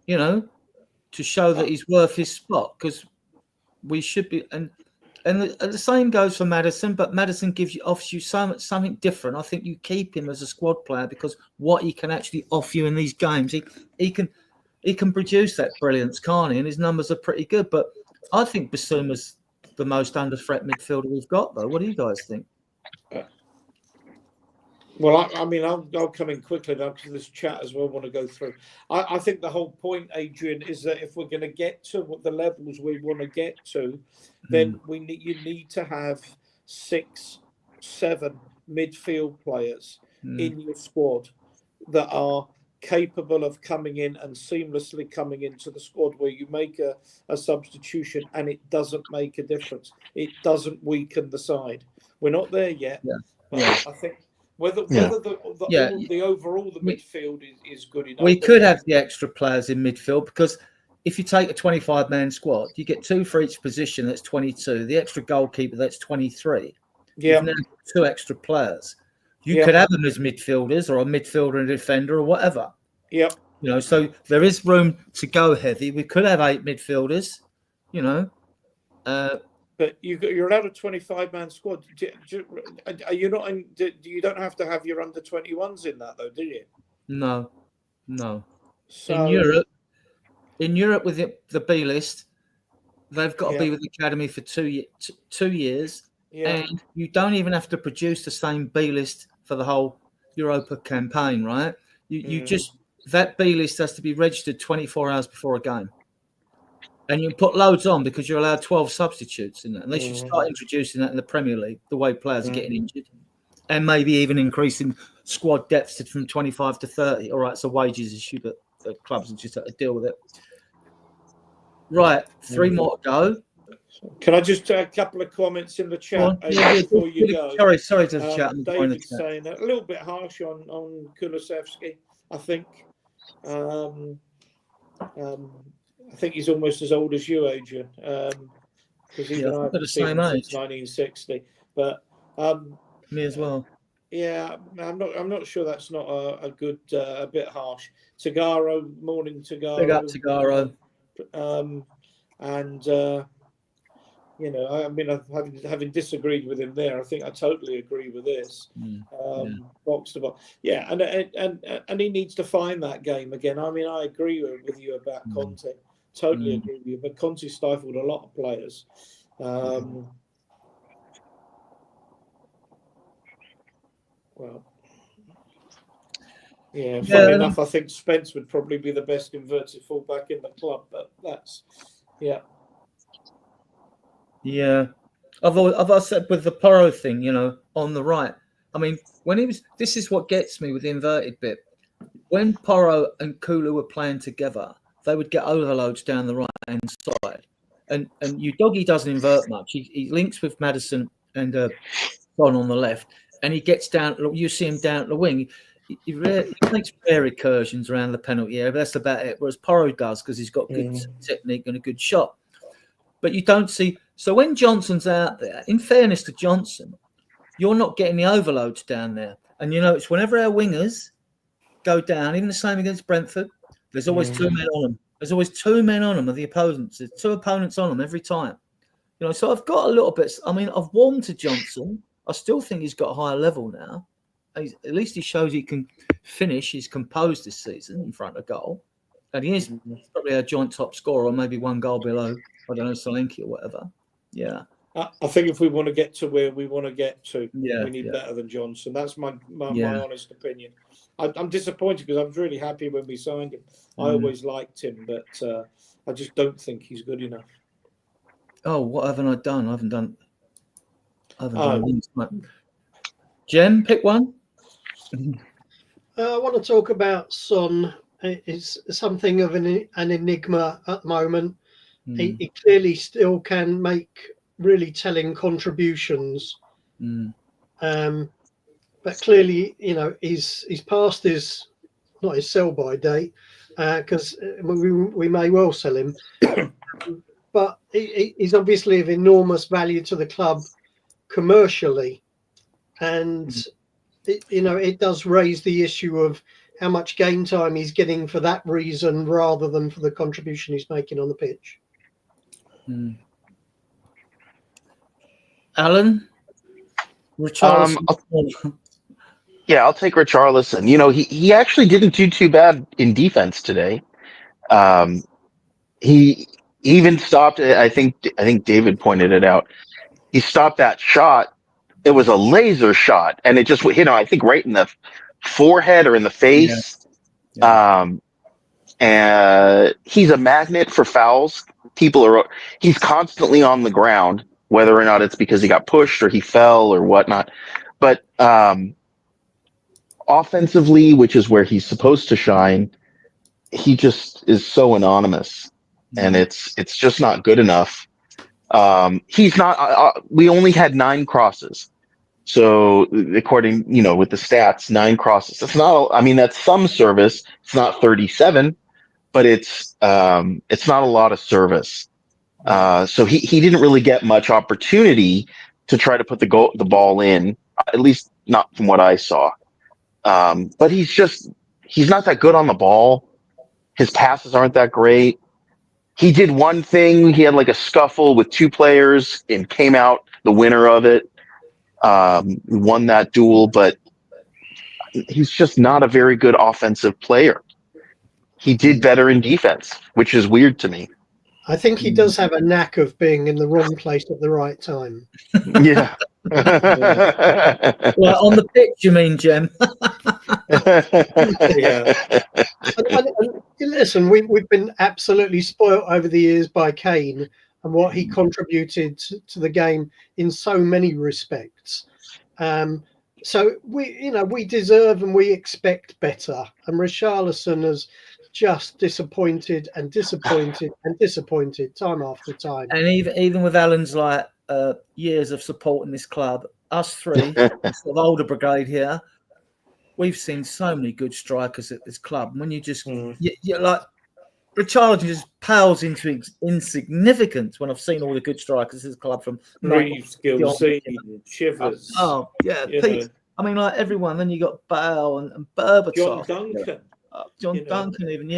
to show that he's worth his spot, because we should be. And the same goes for Maddison, but Maddison offers you something different. I think you keep him as a squad player because what he can actually offer you in these games, he can produce that brilliance, can't he? And his numbers are pretty good. But I think Bissouma's the most under threat midfielder we've got, though. What do you guys think? Well, I mean, I'll come in quickly now because this chat as well want to go through. I think the whole point, Adrian, is that if we're going to get to what the levels we want to get to, then you need to have 6, 7 midfield players in your squad that are capable of coming in and seamlessly coming into the squad, where you make a substitution and it doesn't make a difference. It doesn't weaken the side. We're not there yet, but I think. Whether the overall midfield is good enough. We could have the extra players in midfield, because if you take a 25-man squad, you get 2 for each position. That's 22. The extra goalkeeper, that's 23. Yeah, you've now got 2 extra players. You could have them as midfielders, or a midfielder and a defender, or whatever. Yeah, so there is room to go heavy. We could have 8 midfielders. But you're allowed a 25-man squad. Are you not? You don't have to have your under 21s in that, though, do you? No. So, in Europe, with the B list, they've got to be with the academy for 2 years, and you don't even have to produce the same B list for the whole Europa campaign, right? You just, that B list has to be registered 24 hours before a game. And you put loads on because you're allowed 12 substitutes in that. And they should start introducing that in the Premier League, the way players are getting injured. And maybe even increasing squad depth from 25 to 30. All right, it's a wages issue, but the clubs will just have to deal with it. Right, 3 more to go. Can I just a couple of comments in the chat before you go? Sorry to chat. David's saying a little bit harsh on Kulusevski, I think. I think he's almost as old as you, Adrian, because he's got the same age, since 1960. But me as well. Yeah, I'm not sure that's not a good, a bit harsh. Tagaro, morning Tagaro. Big up Tagaro. I mean, having disagreed with him there, I think I totally agree with this. Box to box, and he needs to find that game again. I mean, I agree with you about Conte. Totally agree with you. But Conte stifled a lot of players. Funny enough, I think Spence would probably be the best inverted fullback in the club. But that's I've said with the Porro thing, on the right. I mean, this is what gets me with the inverted bit. When Porro and Kulu were playing together, they would get overloads down the right-hand side. And Udogie doesn't invert much. He links with Maddison and Don on the left, and he gets down. You see him down at the wing. He makes rare incursions around the penalty area, but that's about it. Whereas Porro does, because he's got good technique and a good shot. But you don't see So when Johnson's out there, in fairness to Johnson, you're not getting the overloads down there. And it's whenever our wingers go down, even the same against Brentford, there's always two men on them. There's always two men on them of the opponents. There's two opponents on them every time. So I've got a little bit. I mean, I've warmed to Johnson. I still think he's got a higher level now. At least he shows he can finish. He's composed this season in front of goal. And he is probably our joint top scorer, or maybe one goal below, I don't know, Solanke or whatever. Yeah. I think if we want to get to where we want to get to, we need better than Johnson. That's my honest opinion. I'm disappointed because I was really happy when we signed him. I always liked him, but I just don't think he's good enough. Oh, what haven't I done? I haven't done Jem, pick one. I want to talk about Son. It's something of an enigma at the moment. He clearly still can make really telling contributions. But clearly, he's past not his sell-by date, because we may well sell him. But he's obviously of enormous value to the club commercially, and it does raise the issue of how much game time he's getting for that reason rather than for the contribution he's making on the pitch. Alan? Richarlison. Yeah, I'll take Richarlison. He actually didn't do too bad in defense today. He even stopped. I think David pointed it out. He stopped that shot. It was a laser shot, and it just I think right in the forehead or in the face. And he's a magnet for fouls. He's constantly on the ground, whether or not it's because he got pushed or he fell or whatnot. But offensively, which is where he's supposed to shine, he just is so anonymous, and it's just not good enough. He's not. We only had 9 crosses, so according with the stats, 9 crosses. That's not. That's some service. It's not 37, but it's not a lot of service. So he didn't really get much opportunity to try to put the ball in, at least not from what I saw. But he's not that good on the ball. His passes aren't that great. He did one thing. He had like a scuffle with 2 players and came out the winner of it. Won that duel, but he's just not a very good offensive player. He did better in defense, which is weird to me. I think he does have a knack of being in the wrong place at the right time. Yeah. Well, on the pitch, you mean, Jem? Yeah. And listen, we've been absolutely spoilt over the years by Kane and what he contributed to the game in so many respects. So we deserve and we expect better. And Richarlison has just disappointed time after time. And even with Alan's years of support in this club, us 3, sort of older brigade here, we've seen so many good strikers at this club. And when you just you're like, Richarlison just pales into insignificance when I've seen all the good strikers at this club from Reeves, Gilsey, Shivers. Oh yeah, Pete. Everyone. Then you got Bale and Berbatov. John Duncan. Duncan, even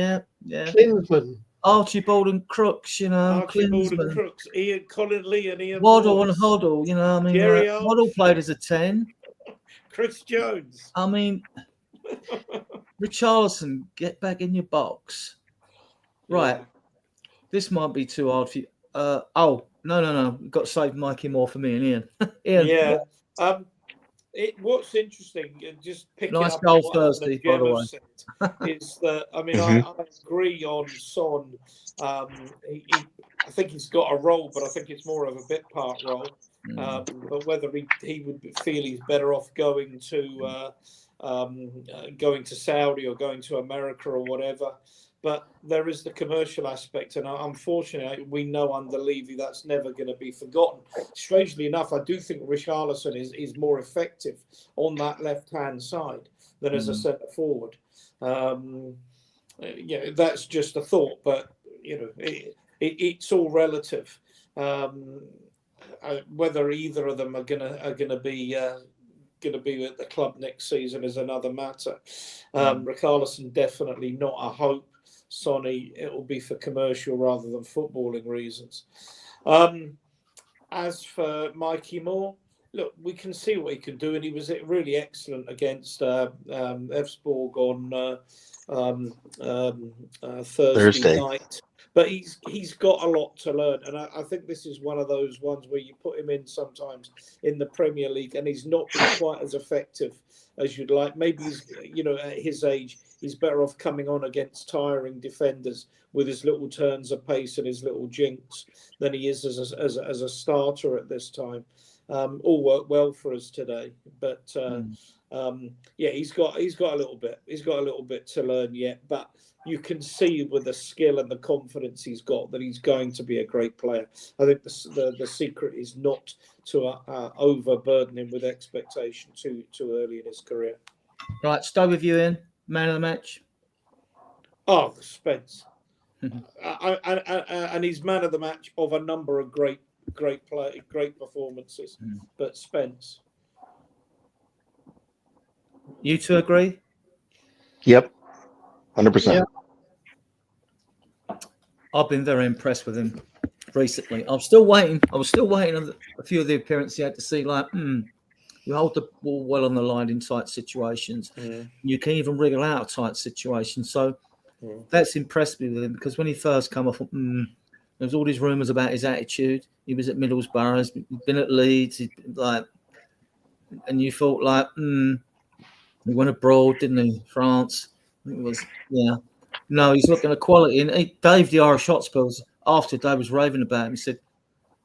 Klinsmann. Archibald and Crooks, Archibald and Crooks, Colin Lee and Ian Waddle Morris. and Hoddle, Jerry Waddle played as a 10. Chris Jones. Richarlison, get back in your box. Right. Yeah. This might be too hard for you. No. We've got to save Mikey Moore for me and Ian. Ian. Yeah. What's interesting, just picking nice up goal on Thursday, by the way. Is that I agree on Son. I think he's got a role, but I think it's more of a bit part role. But whether he would feel he's better off going to Saudi or going to America or whatever. But there is the commercial aspect, and unfortunately, we know under Levy that's never going to be forgotten. Strangely enough, I do think Richarlison is more effective on that left-hand side than as a centre forward. That's just a thought, but it's all relative. Whether either of them are gonna be at the club next season is another matter. Richarlison definitely not a hope. Sonny, it will be for commercial rather than footballing reasons. As for Mikey Moore, look, we can see what he can do, and he was really excellent against Elfsborg on Thursday night. But he's got a lot to learn, and I think this is one of those ones where you put him in sometimes in the Premier League, and he's not been quite as effective as you'd like. Maybe he's, at his age, he's better off coming on against tiring defenders with his little turns of pace and his little jinks than he is as a starter at this time. All worked well for us today, but he's got a little bit to learn yet, but you can see with the skill and the confidence he's got that he's going to be a great player. I think the secret is not to overburden him with expectation too early in his career. Right, stay with you, Ian. Man of the match. Oh, Spence. And he's man of the match of a number of great performances. But Spence. You two agree? Yep. 100%. Yeah. I've been very impressed with him recently. I was still waiting on a few of the appearances he had to see, like, you hold the ball well on the line in tight situations. You can even wriggle out of tight situations. So that's impressed me with him, because when he first came off, there was all these rumours about his attitude. He was at Middlesbrough, he'd been at Leeds, and you thought, like, he went abroad, didn't he? France. I think it was, yeah. No, he's looking at quality. And Dave, the Irish Hotspurs, after Dave was raving about him, he said,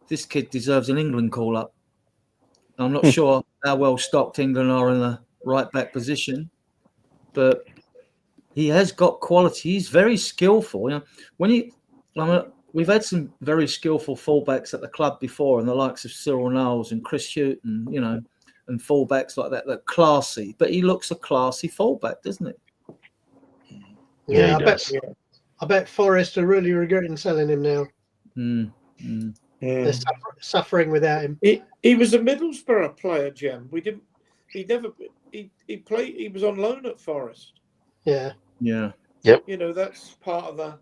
this kid deserves an England call-up. I'm not sure how well stocked England are in the right-back position, but he has got quality. He's very skillful. We've had some very skillful fullbacks at the club before, and the likes of Cyril Knowles and Chris Hughton, and fullbacks like that are classy. But he looks a classy fullback, doesn't he? Yeah, I bet Forest are really regretting selling him now. They're suffering without him. He was a Middlesbrough player, Jem. He played. He was on loan at Forest. Yeah. Yep. That's part of the.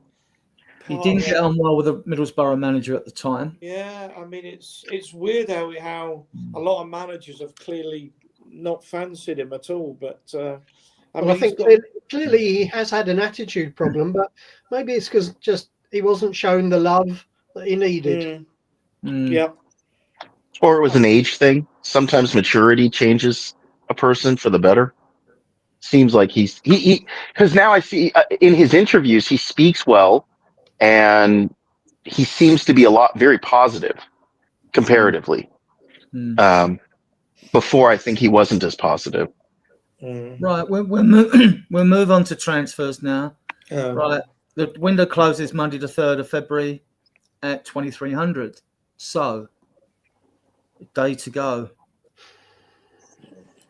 He didn't get on well with the Middlesbrough manager at the time. Yeah, I mean it's weird how a lot of managers have clearly not fancied him at all, but. I think clearly he has had an attitude problem, but maybe it's because just he wasn't shown the love that he needed. Yeah. Or it was an age thing. Sometimes maturity changes a person for the better. Seems like he because now I see in his interviews he speaks well, and he seems to be very positive comparatively. Before, I think he wasn't as positive. Right, we'll move on to transfers now. Right, the window closes Monday the 3rd of February at 2300. So, a day to go.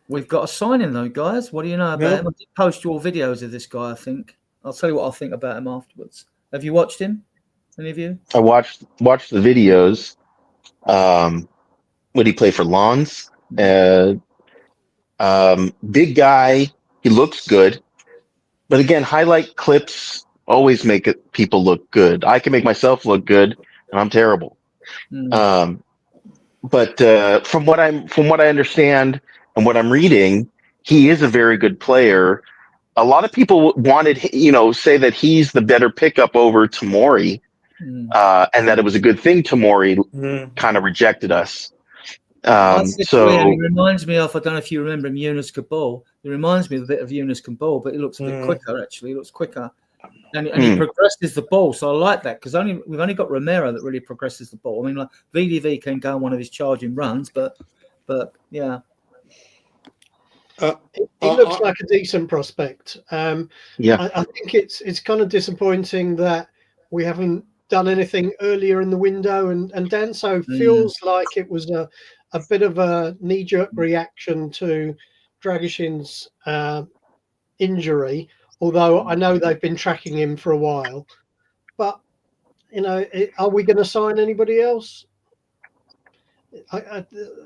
We've got a signing though, guys. What do you know about him? I did post your videos of this guy, I think. I'll tell you what I think about him afterwards. Have you watched him? Any of you? I watched the videos. Would he play for Lens? Big guy, he looks good, but again, highlight clips always make people look good. I can make myself look good, and I'm terrible. But from what I understand and what I'm reading, he is a very good player. A lot of people wanted, say that he's the better pickup over Tomori, and that it was a good thing Tomori kind of rejected us. He reminds me of, I don't know if you remember him, Yunus Kabul. He reminds me a bit of Yunus Kabul, but he looks a bit quicker, actually. He looks quicker. And he progresses the ball, so I like that, because we've only got Romero that really progresses the ball. I mean, like VDV can go on one of his charging runs, but yeah. He looks like a decent prospect. I think it's kind of disappointing that we haven't done anything earlier in the window, and Danso feels like it was a bit of a knee-jerk reaction to Dragishin's injury, although I know they've been tracking him for a while. But, are we going to sign anybody else?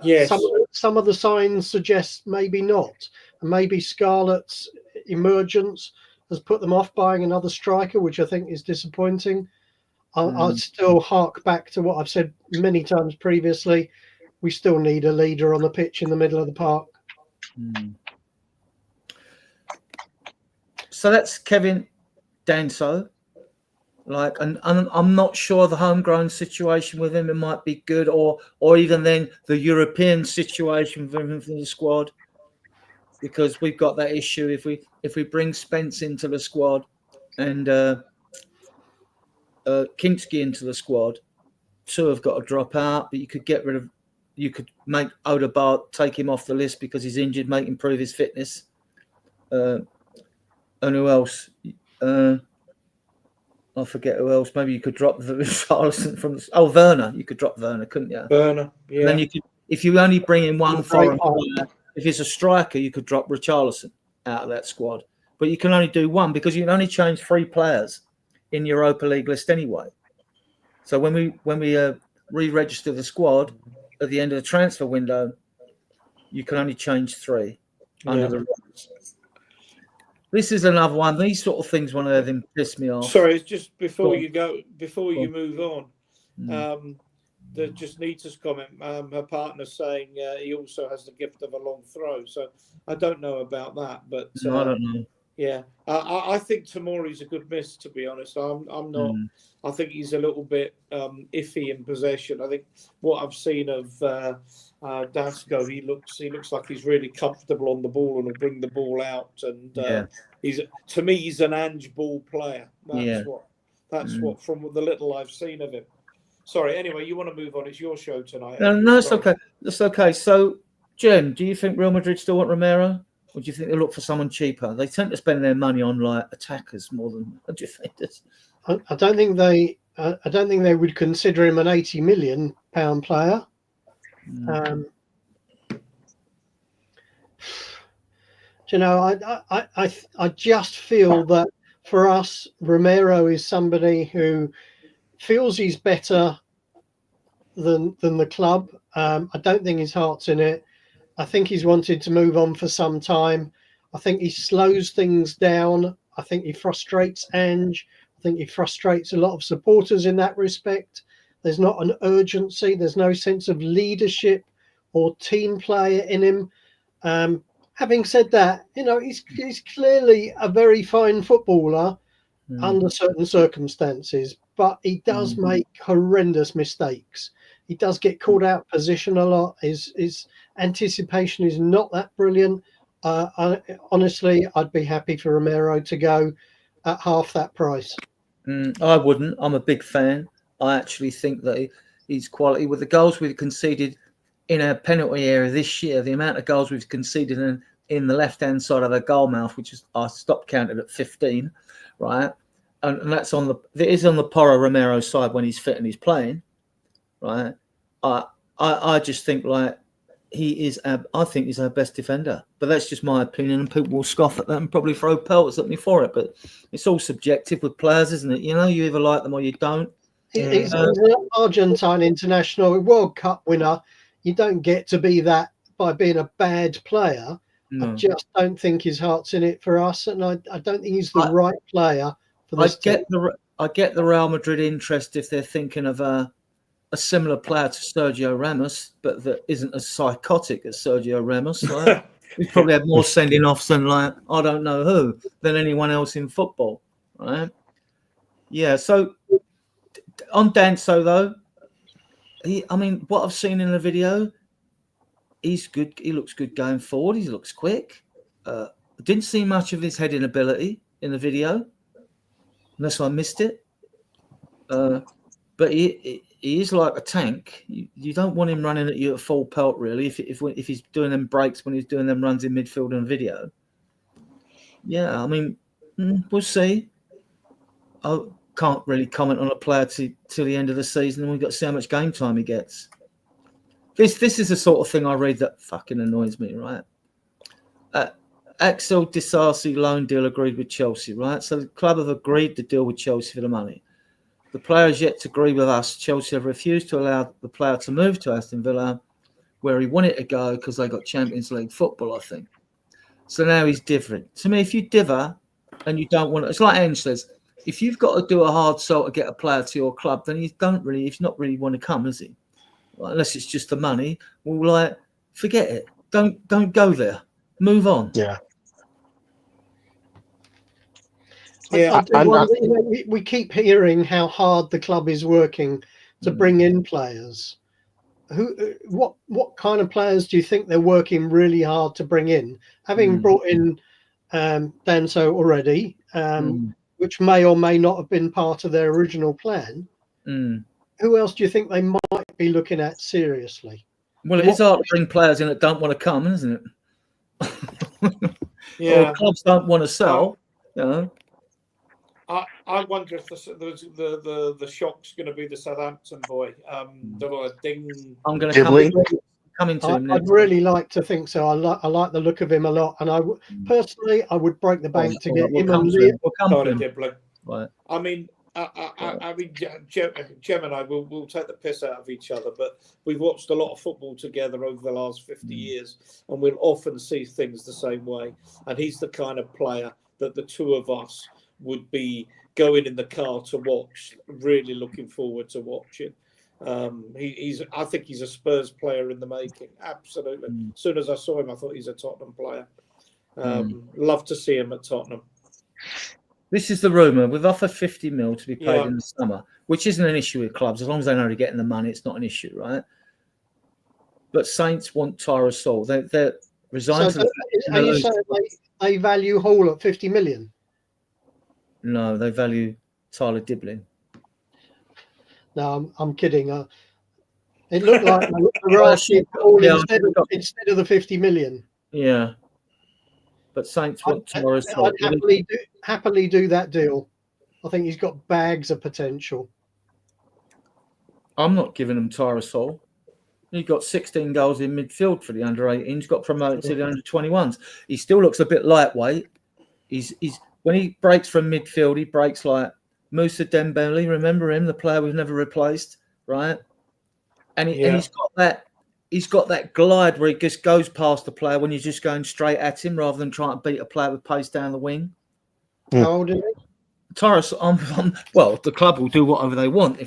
Yes. Some of the signs suggest maybe not, and maybe Scarlett's emergence has put them off buying another striker, which I think is disappointing. I'd still hark back to what I've said many times previously. We still need a leader on the pitch in the middle of the park. So that's Kevin Danso. And I'm not sure the homegrown situation with him, it might be good, or even then the European situation with him from the squad, because we've got that issue if we bring Spence into the squad and Kinski into the squad, two have got to drop out, but you could make Odegaard, take him off the list because he's injured, make him prove his fitness. And who else? I forget who else. Maybe you could drop the Richarlison from. Werner. You could drop Werner, couldn't you? Werner, yeah. And then you could, if you only bring in one foreign player, if it's a striker, you could drop Richarlison out of that squad. But you can only do one because you can only change 3 players in Europa League list anyway. So when we re-register the squad at the end of the transfer window, you can only change 3 under the rules. This is another one. These sort of things, one of them piss me off. Sorry, it's just before you move on. Just Nita's comment. Her partner's saying he also has the gift of a long throw. So I don't know about that, but I don't know. Yeah, I think Tomori's a good miss. To be honest, I'm not. I think he's a little bit iffy in possession. I think what I've seen of Dasko, he looks like he's really comfortable on the ball and will bring the ball out. And he's an Ange ball player. That's what from the little I've seen of him. Sorry. Anyway, you want to move on? It's your show tonight. No, it's okay. That's okay. So, Jem, do you think Real Madrid still want Romero? Or do you think they look for someone cheaper? They tend to spend their money on like attackers more than. What do you think? I don't think they. I don't think they would consider him an £80 million player. You know, I just feel that for us, Romero is somebody who feels he's better than the club. I don't think his heart's in it. I think he's wanted to move on for some time. I think he slows things down. I think he frustrates Ange. I think he frustrates a lot of supporters in that respect. There's not an urgency. There's no sense of leadership or team player in him. Having said that, you know, he's clearly a very fine footballer under certain circumstances, but he does make horrendous mistakes. He does get caught out of position a lot. His anticipation is not that brilliant. Honestly, I'd be happy for Romero to go at half that price. I wouldn't. I'm a big fan. I actually think that he's quality. With the goals we've conceded in our penalty area this year, the amount of goals we've conceded in the left-hand side of the goal mouth, which is I stopped counted at 15, right? And that's on the Porro Romero side when he's fit and he's playing, right? I just think like I think he's our best defender, but that's just my opinion, and people will scoff at that and probably throw pelts at me for it. But it's all subjective with players, isn't it? You know, you either like them or you don't. He's an Argentine international, World Cup winner. You don't get to be that by being a bad player. No. I just don't think his heart's in it for us, and I don't think he's the right player for this team. I get the Real Madrid interest if they're thinking of a similar player to Sergio Ramos, but that isn't as psychotic as Sergio Ramos. Right? We've probably had more sending offs than like I don't know who than anyone else in football, right? Yeah. So on Danso though, what I've seen in the video, he's good. He looks good going forward. He looks quick. Didn't see much of his heading ability in the video, unless I missed it. But he is like a tank. You don't want him running at you at full pelt, really. If he's doing them breaks when he's doing them runs in midfield and video. Yeah, we'll see. I can't really comment on a player till the end of the season, and we've got to see how much game time he gets. This is the sort of thing I read that fucking annoys me, right? Axel Disasi loan deal agreed with Chelsea, right? So the club have agreed to deal with Chelsea for the money. The player has yet to agree with us. Chelsea have refused to allow the player to move to Aston Villa, where he wanted to go because they got Champions League football, I think. So now he's different. To me, if you differ and you don't want, it's like Ange says, if you've got to do a hard sell to get a player to your club, then he's not really want to come, is he? Well, unless it's just the money. Well, like, forget it. Don't go there. Move on. Yeah. Yeah, We keep hearing how hard the club is working to bring in players. What kind of players do you think they're working really hard to bring in? Having brought in Danso already, which may or may not have been part of their original plan. Who else do you think they might be looking at seriously? Well, it is hard to bring players in that don't want to come, isn't it? Yeah. Or clubs don't want to sell. You know. I wonder if the shock's going to be the Southampton boy. I'm going to come into him. I'd really like to think so. I like the look of him a lot, and personally I would break the bank to get him and Liam. Right. I mean, Gem and I will take the piss out of each other, but we've watched a lot of football together over the last 50 years, and we'll often see things the same way. And he's the kind of player that the two of us would be going in the car to watch, really looking forward to watching. I think he's a Spurs player in the making. Absolutely. As soon as I saw him, I thought he's a Tottenham player. Love to see him at Tottenham. This is the rumour. We've offered 50 mil to be paid in the summer, which isn't an issue with clubs. As long as they know they're getting the money, it's not an issue, right? But Saints want Tyra Saul. They're resigned. So are you saying they value Hall at 50 million? No, they value Tyler Diblin. No, I'm kidding. It looked like they were asking Hall instead of the 50 million. Yeah. But Saints want Tyra Saul. I'd happily do that deal. I think he's got bags of potential. I'm not giving him Tyra Saul. He got 16 goals in midfield for the under-18s. Got promoted to the under-21s. He still looks a bit lightweight. He's when he breaks from midfield, he breaks like Moussa Dembele. Remember him, the player we've never replaced, right? And he's got that glide where he just goes past the player when you're just going straight at him rather than trying to beat a player with pace down the wing. How old is he? Tyrus, well, the club will do whatever they want,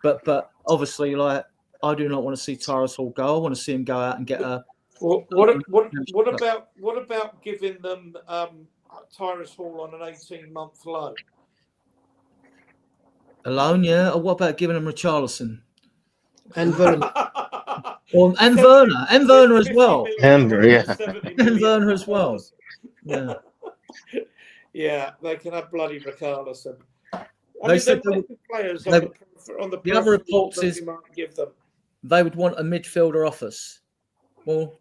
but obviously, like, I do not want to see Tyrus Hall go. I want to see him go out and get a. What about giving them Tyrus Hall on an 18-month loan? A loan, yeah. Or what about giving him Richarlison and Werner? And Werner as well. And Werner as well. Yeah. Yeah, they can have bloody Richarlison. They said players on the other reports is might give them. They would want a midfielder off us. Well,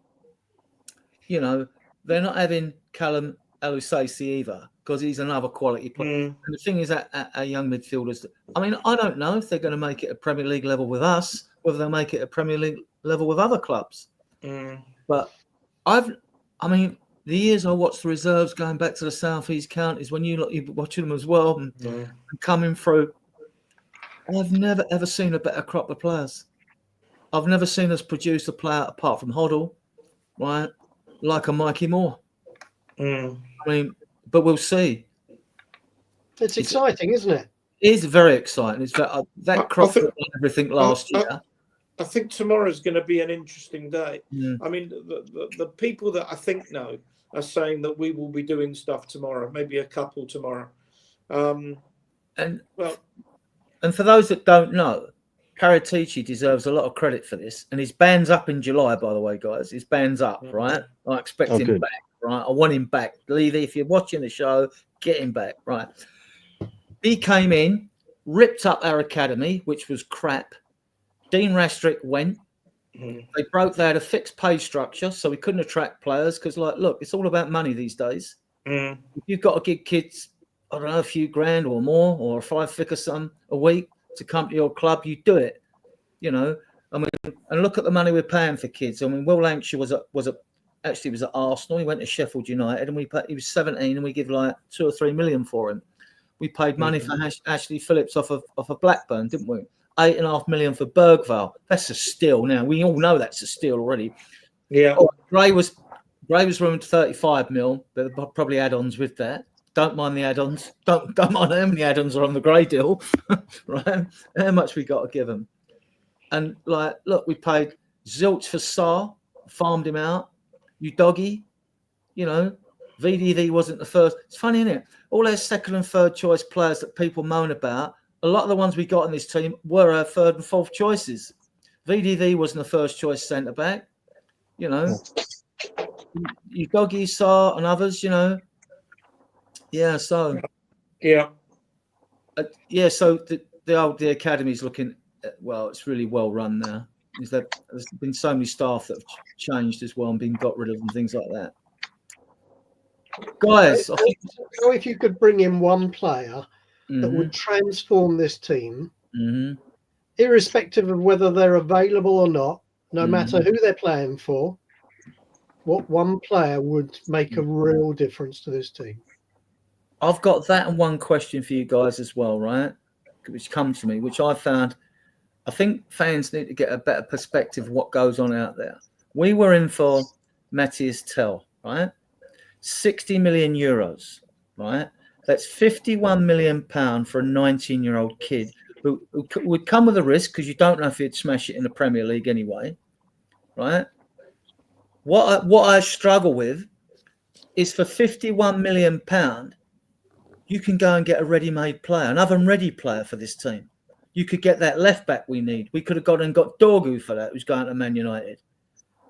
you know, they're not having Callum Elusasi either because he's another quality player. And the thing is that our young midfielders, I mean, I don't know if they're going to make it a Premier League level with us, whether they'll make it a Premier League level with other clubs. But the years I watched the reserves going back to the South East counties, when you're watching them as well and coming through, I've never ever seen a better crop of players. I've never seen us produce a player apart from Hoddle, right? Like a Mikey Moore. I mean, but we'll see. It's exciting, isn't it? It is very exciting. It's that crop that won everything last year. I think tomorrow's going to be an interesting day. I mean, the people that I think know are saying that we will be doing stuff tomorrow, maybe a couple tomorrow. And for those that don't know, Paratici deserves a lot of credit for this. And his ban's up in July, by the way, guys. His ban's up, right? I expect him back, right? I want him back. Levy, if you're watching the show, get him back, right? He came in, ripped up our academy, which was crap. Dean Rastrick went. They had a fixed pay structure, so we couldn't attract players because, like, look, it's all about money these days. If you've got to give kids, I don't know, a few grand or more, or a 5-figure sum a week to come to your club, you do it. You know, I mean, and look at the money we're paying for kids. I mean, Will Lancashire was at Arsenal. He went to Sheffield United, and he was 17, and we give like 2 or 3 million for him. We paid money for Ashley Phillips off of Blackburn, didn't we? $8.5 million for Bergvall. That's a steal. Now we all know that's a steal already. Yeah. Oh, Gray was rumored 35 mil. There are probably add-ons with that. Don't mind the add-ons. Don't mind how many add-ons are on the Gray deal, right? How much we got to give them? And like, look, we paid zilch for Sarr, farmed him out. Udogie, VDV wasn't the first. It's funny, isn't it? All our second and third choice players that people moan about, a lot of the ones we got in this team were our third and fourth choices. VDV wasn't the first choice centre back, Udogie, Sarr, and others, Yeah, so yeah. So the academy's looking well. It's really well run now. There's been so many staff that have changed as well and been got rid of and things like that. Guys, so if you could bring in one player that would transform this team, irrespective of whether they're available or not, no matter who they're playing for, what one player would make a real difference to this team? I've got that and one question for you guys as well, right? Which comes to me, which I found. I think fans need to get a better perspective of what goes on out there. We were in for Matthias Tell, right? 60 million euros, right? That's 51 million pound for a 19-year-old kid who would come with a risk because you don't know if he'd smash it in the Premier League anyway, right? What I struggle with is for 51 million pound, you can go and get a ready-made player, another ready player for this team. You could get that left back we need. We could have gone and got Dorgu for that, who's going to Man United,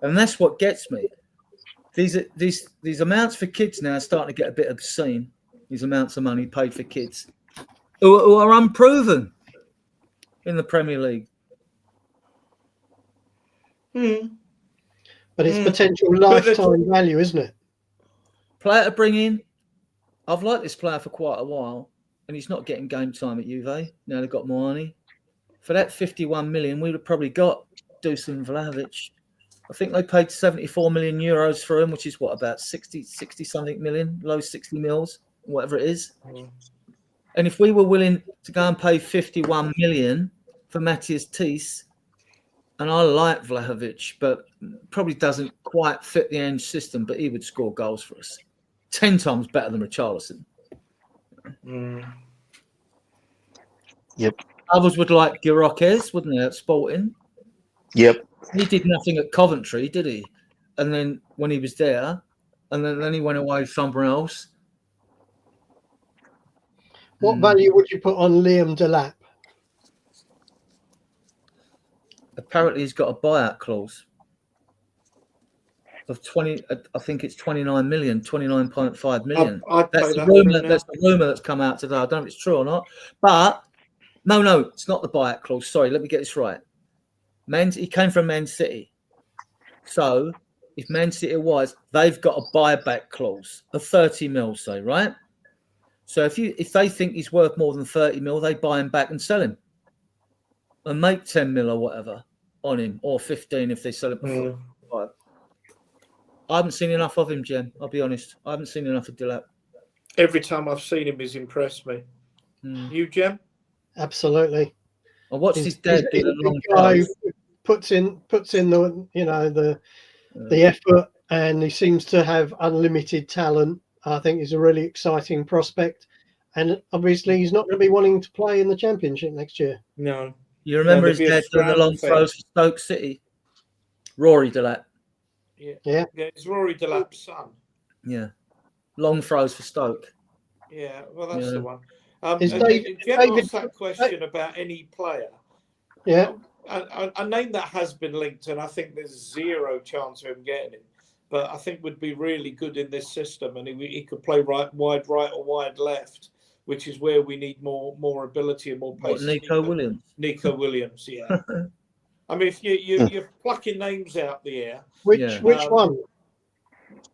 and that's what gets me. These amounts for kids now are starting to get a bit obscene. These amounts of money paid for kids who are unproven in the Premier League. But it's potential lifetime value, isn't it? Player to bring in. I've liked this player for quite a while, and he's not getting game time at Juve. Now they've got more money. For that 51 million, we would have probably got Dusan Vlahovic. I think they paid 74 million euros for him, which is what, about 60 something million, low 60 mils, whatever it is. And if we were willing to go and pay 51 million for Matthias Thies, and I like Vlahovic, but probably doesn't quite fit the end system, but he would score goals for us. 10 times better than Richarlison. Yep. Others would like Giroquez, wouldn't they, at Sporting? Yep. He did nothing at Coventry, did he? And then when he was there, and then he went away somewhere else. What value would you put on Liam Delap? Apparently, he's got a buyout clause of 20. I think it's 29 million, 29.5 million. That's the rumor that's come out today. I don't know if it's true or not. But no, it's not the buyout clause. Sorry, let me get this right. He came from Man City. So if Man City are wise, they've got a buyback clause of 30 mil, say, right? So if they think he's worth more than 30 mil, they buy him back and sell him and make 10 mil or whatever on him, or 15 if they sell him for 5. I haven't seen enough of him, Jen. I'll be honest. I haven't seen enough of Delap. Every time I've seen him, he's impressed me. You, Jem? Absolutely. I watched his dad do the long guy puts in the effort, and he seems to have unlimited talent. I think he's a really exciting prospect, and obviously he's not going to be wanting to play in the Championship next year. No. You remember his dad doing the long throws for Stoke City? Rory Delap. Yeah, it's Rory Delap's son. Yeah, long throws for Stoke. Yeah, well, that's the one. Jem asked that question about any player. Yeah. A name that has been linked, and I think there's zero chance of him getting it, but I think would be really good in this system, and he could play wide right or wide left, which is where we need more ability and more pace. Nico Williams. Nico Williams, yeah. I mean, if you're plucking names out the air. Which one?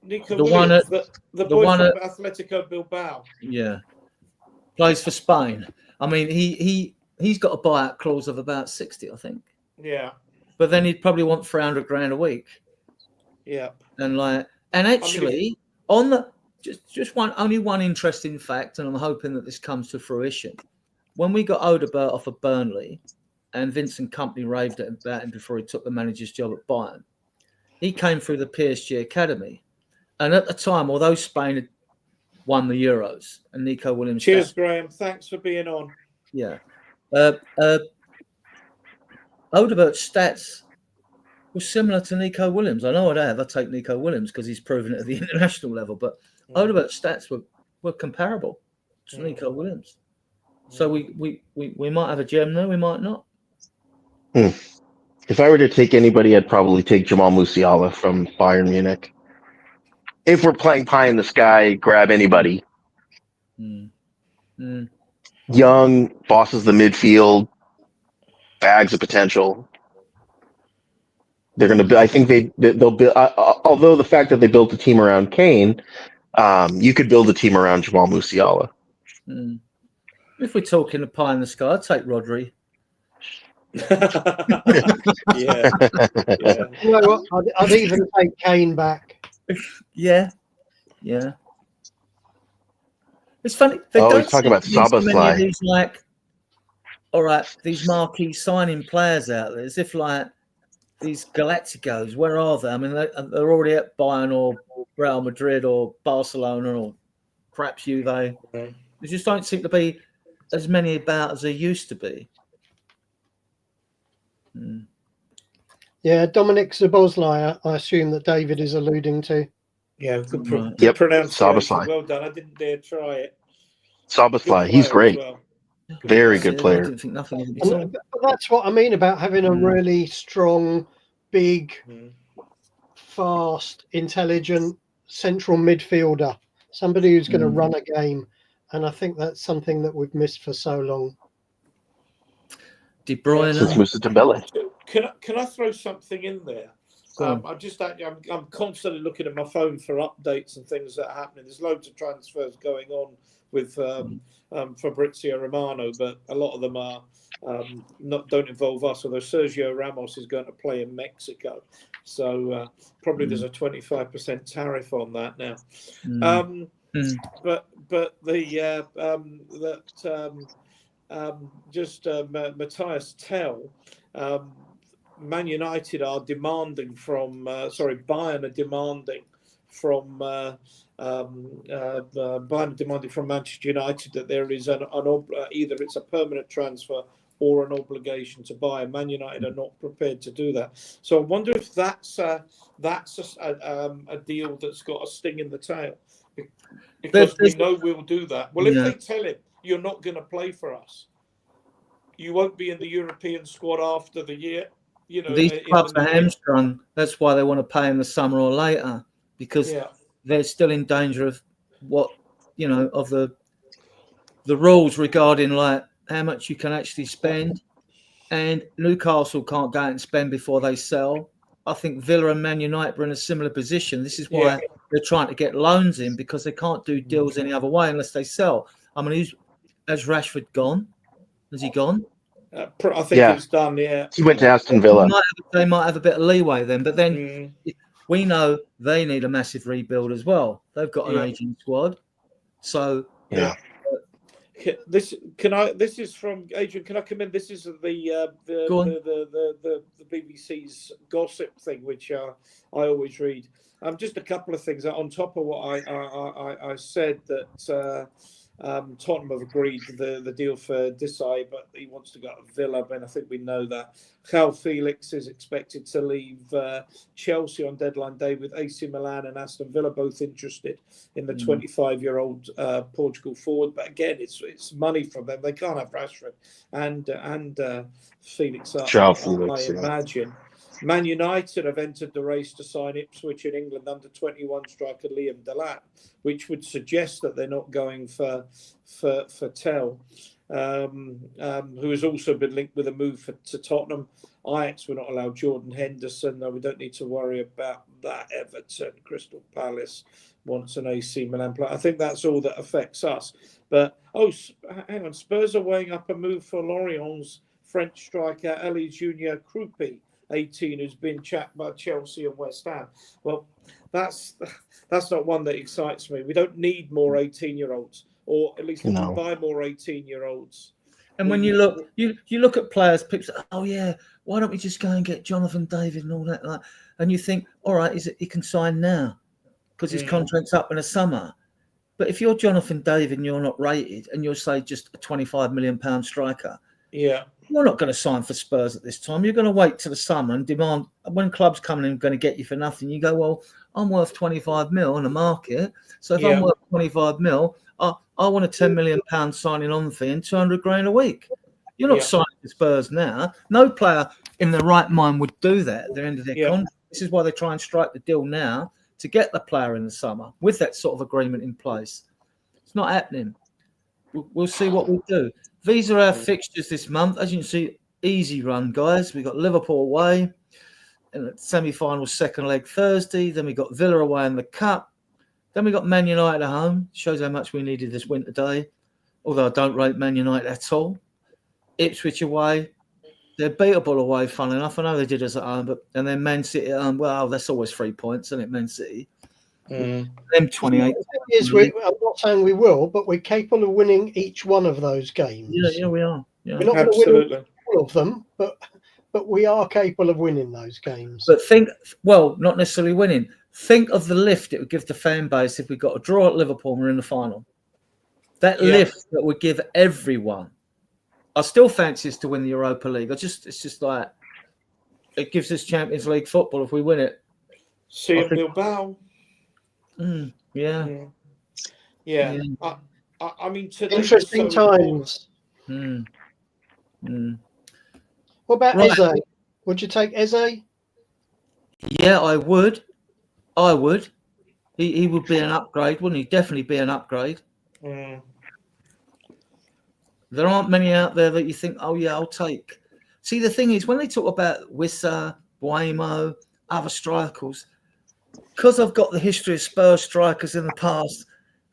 Nico Williams, the boy from Atletico Bilbao. Yeah. Plays for Spain. I mean, he's got a buyout clause of about 60, I think. Yeah. But then he'd probably want 300 grand a week. Yeah. And actually, on the just only one interesting fact, and I'm hoping that this comes to fruition. When we got Odegaard off of Burnley, and Vincent Kompany raved about him before he took the manager's job at Bayern, he came through the PSG academy, and at the time, although Spain had won the Euros and Nico Williams. Cheers, Graham. Thanks for being on. Yeah. Odegaard's stats were similar to Nico Williams. I know I'd have. I take Nico Williams because he's proven it at the international level, but Odegaard's stats were comparable to Nico Williams. So we might have a gem there, we might not. If I were to take anybody, I'd probably take Jamal Musiala from Bayern Munich. If we're playing pie in the sky, grab anybody. Young, bosses the midfield, bags of potential. They're going to. I think they'll build. Although the fact that they built a team around Kane, you could build a team around Jamal Musiala. If we're talking a pie in the sky, I'd take Rodri. Yeah. You know what? I'd even take Kane back. Yeah. It's funny. They he's talking about Szoboszlai. These all right, these marquee signing players out there, as if like these Galacticos. Where are they? I mean, they're already at Bayern or Real Madrid or Barcelona or perhaps Juve. There just don't seem to be as many about as there used to be. Yeah, Dominic Szoboszlai, I assume that David is alluding to. Yeah, good Yep, pronunciation. Szoboszlai. Well done. I didn't dare try it. Szoboszlai, he's great. Well. Very good player. I didn't think nothing. But that's what I mean about having a really strong, big, fast, intelligent central midfielder. Somebody who's going to run a game. And I think that's something that we've missed for so long. De Bruyne. Since Moussa Dembele. Can I throw something in there? I'm constantly looking at my phone for updates and things that are happening. There's loads of transfers going on with Fabrizio Romano, but a lot of them are don't involve us. Although Sergio Ramos is going to play in Mexico, so probably there's a 25% tariff on that now. But Matthias Tell. Man United are demanding from Bayern are demanding from Bayern demanding from Manchester United that there is either it's a permanent transfer or an obligation to buy. Man United are not prepared to do that. So I wonder if that's a deal that's got a sting in the tail, because we know we'll do that. Well, if they tell him you're not going to play for us, you won't be in the European squad after the year. You know, these clubs are hamstrung. That's why they want to pay in the summer or later, because they're still in danger of of the rules regarding like how much you can actually spend. And Newcastle can't go out and spend before they sell. I think Villa and Man United are in a similar position. This is why they're trying to get loans in, because they can't do deals any other way unless they sell. I mean, has Rashford gone? Has he gone? I think it's done, He went to Aston Villa. They might have a bit of leeway then, but then we know they need a massive rebuild as well. They've got an aging squad. So this is from Adrian. Can I come in? This is the BBC's gossip thing, which I always read. Just a couple of things on top of what I said, that Tottenham have agreed the deal for Desai, but he wants to go to Villa, and I think we know that. João Felix is expected to leave Chelsea on deadline day, with AC Milan and Aston Villa both interested in the 25-year-old Portugal forward. But again, it's money from them. They can't have Rashford and Felix up, I imagine. Man United have entered the race to sign Ipswich in England under-21 striker Liam Delap, which would suggest that they're not going for Tell, who has also been linked with a move to Tottenham. Ajax were not allowed Jordan Henderson. No, we don't need to worry about that. Everton, Crystal Palace wants an AC Milan player. I think that's all that affects us. But, hang on, Spurs are weighing up a move for Lorient's French striker Elie Junior Kroupi 18 who's been chapped by Chelsea and West Ham. Well, that's not one that excites me. We don't need more 18-year-olds, or at least if we buy more 18-year-olds. And when you look at players, people say, "Oh yeah, why don't we just go and get Jonathan David and all that?" Like, and you think, "All right, he can sign now because his contract's up in the summer." But if you're Jonathan David and you're not rated, and you're say just a £25 million striker, you're not going to sign for Spurs at this time. You're going to wait till the summer and demand when clubs come in and going to get you for nothing. You go, "Well, I'm worth 25 mil on the market, so if I'm worth 25 mil, I want a £10 million signing on fee and 200 grand a week." You're not signing for Spurs now. No player in their right mind would do that at the end of their contract. This is why they try and strike the deal now to get the player in the summer with that sort of agreement in place. It's not happening. We'll see what we do. These are our fixtures this month. As you can see, easy run, guys. We've got Liverpool away in the semi-final second leg Thursday. Then we got Villa away in the Cup. Then we got Man United at home. Shows how much we needed this winter day. Although I don't rate Man United at all. Ipswich away. They're beatable away, funnily enough. I know they did us at home, and then Man City at home. Well, that's always 3 points, isn't it, Man City? Them 28. I'm not saying we will, but we're capable of winning each one of those games. Yeah, we are. Yeah. We're not going to win all of them, but we are capable of winning those games. But not necessarily winning. Think of the lift it would give the fan base if we got a draw at Liverpool and we're in the final. That lift that would give everyone. I still fancy us to win the Europa League. It's just like it gives us Champions League football if we win it. See you Bilbao. Yeah. I mean, today interesting times. What about Eze? Would you take Eze? Yeah, I would. He would be an upgrade, wouldn't he? Definitely be an upgrade. There aren't many out there that you think, "Oh yeah, I'll take." See, the thing is, when they talk about Wissa, Buemo, other strikers, because I've got the history of Spurs strikers in the past,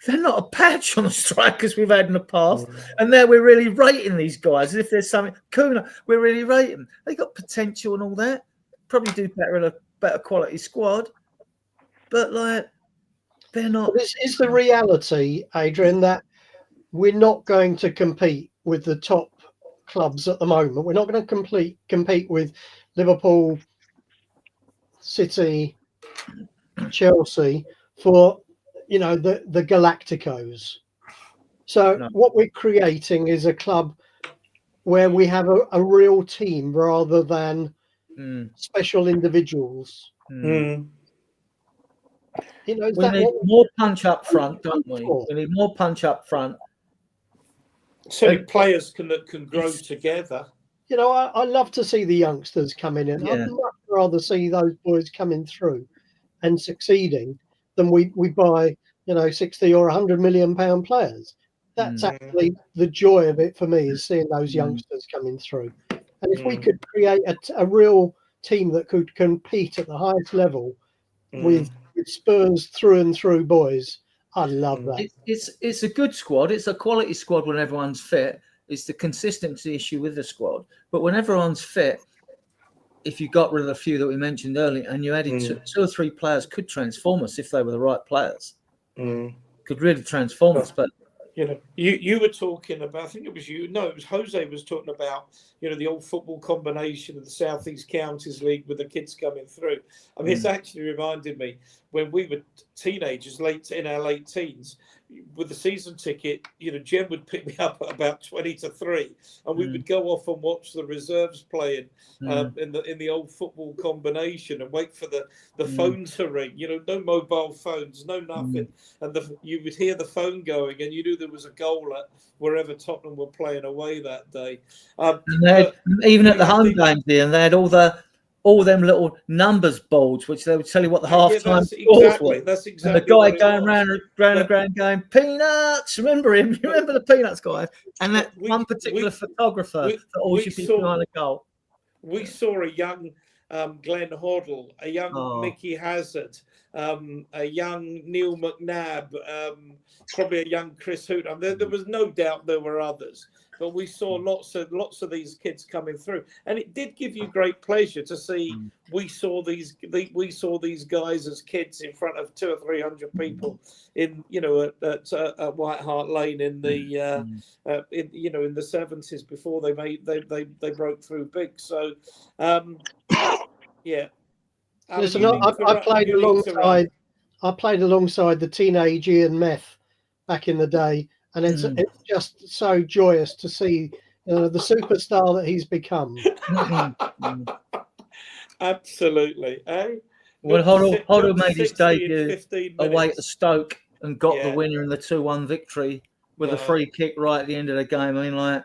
they're not a patch on the strikers we've had in the past. And there we're really rating these guys. If there's something, Kuna, we're really rating them. They got potential and all that. Probably do better in a better quality squad. But like, they're not. Is the reality, Adrian, that we're not going to compete with the top clubs at the moment? We're not going to compete with Liverpool, City, Chelsea for the Galacticos. So what we're creating is a club where we have a real team rather than special individuals. We need more punch up front, don't we? We need more punch up front. So players can grow together. I love to see the youngsters coming in. I'd much rather see those boys coming through and succeeding than we buy 60 or 100 million pound players. That's actually the joy of it for me, is seeing those youngsters coming through. And if we could create a real team that could compete at the highest level with Spurs through and through boys, I love that. It's a good squad. It's a quality squad when everyone's fit. It's the consistency issue with the squad. But when everyone's fit, if you got rid of a few that we mentioned earlier and you added two or three players, could transform us if they were the right players. Could really transform us. But you were talking about, I think it was you. No, it was Jose was talking about, the old football combination of the South East Counties League with the kids coming through. I mean, it's actually reminded me when we were teenagers, in our late teens, with the season ticket, Jem would pick me up at about 20 to 3 and we would go off and watch the reserves playing in the old football combination and wait for the phone to ring. No mobile phones, no nothing. And you would hear the phone going and you knew there was a goal at wherever Tottenham were playing away that day. Even at the home games, and they had all them little numbers boards, which they would tell you what the half-time scores were. That's exactly. And the guy going round going, "Peanuts!" Remember him? Remember the Peanuts guy? And that one particular photographer that always used to be behind the goal. We saw a young Glenn Hoddle, a young Mickey Hazard, a young Neil McNabb, probably a young Chris Hoot. There was no doubt there were others. but we saw lots of these kids coming through, and it did give you great pleasure to see. We saw these guys as kids in front of 200 or 300 people in at White Hart Lane in the in the 70s before they broke through big. So yeah. Listen, I played alongside the teenage Ian Meth back in the day, and it's just so joyous to see the superstar that he's become. Absolutely, eh? Well, Hoddle made his debut away at Stoke and got the winner in the 2-1 victory with a free kick right at the end of the game. I mean, like,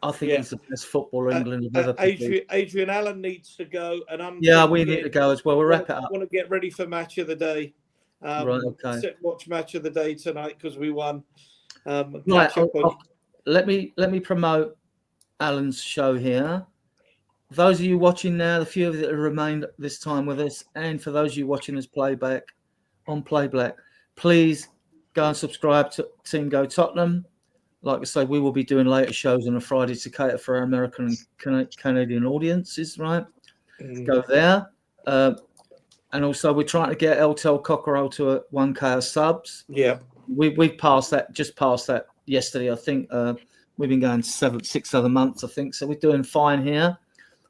I think he's the best footballer England have ever produced. Adrian Allen needs to go, and we need to go as well. We'll wrap it up. I want to get ready for match of the day. Right, okay. Sit and watch match of the day tonight because we won. Right, let me promote Alan's show here. Those of you watching now, the few of you that have remained this time with us, and for those of you watching us playback on Playback, please go and subscribe to Team Go Tottenham. Like I say, we will be doing later shows on a Friday to cater for our American and Canadian audiences, right? Go there. And also, we're trying to get Eltel Cockerell to 1K of subs. Yeah. We've passed that yesterday, I think. We've been going 6 other months, I think. So we're doing fine here.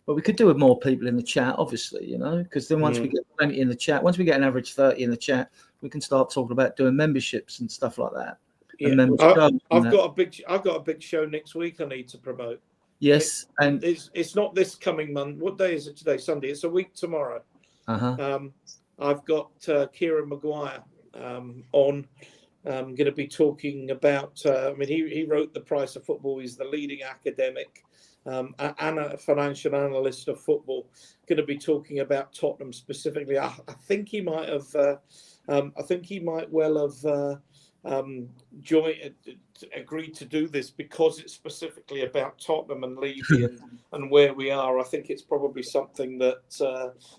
But we could do with more people in the chat, obviously, because then once we get plenty in the chat, once we get an average 30 in the chat, we can start talking about doing memberships and stuff like that. Yeah. I've got a big show next week I need to promote. Yes, and it's not this coming month. What day is it today? Sunday. It's a week tomorrow. I've got Kieran Maguire on. I'm going to be talking about. He wrote The Price of Football. He's the leading academic and a financial analyst of football. Going to be talking about Tottenham specifically. I think he might have. I think he might well have. Agreed to do this because it's specifically about Tottenham and Levy and where we are. I think it's probably something that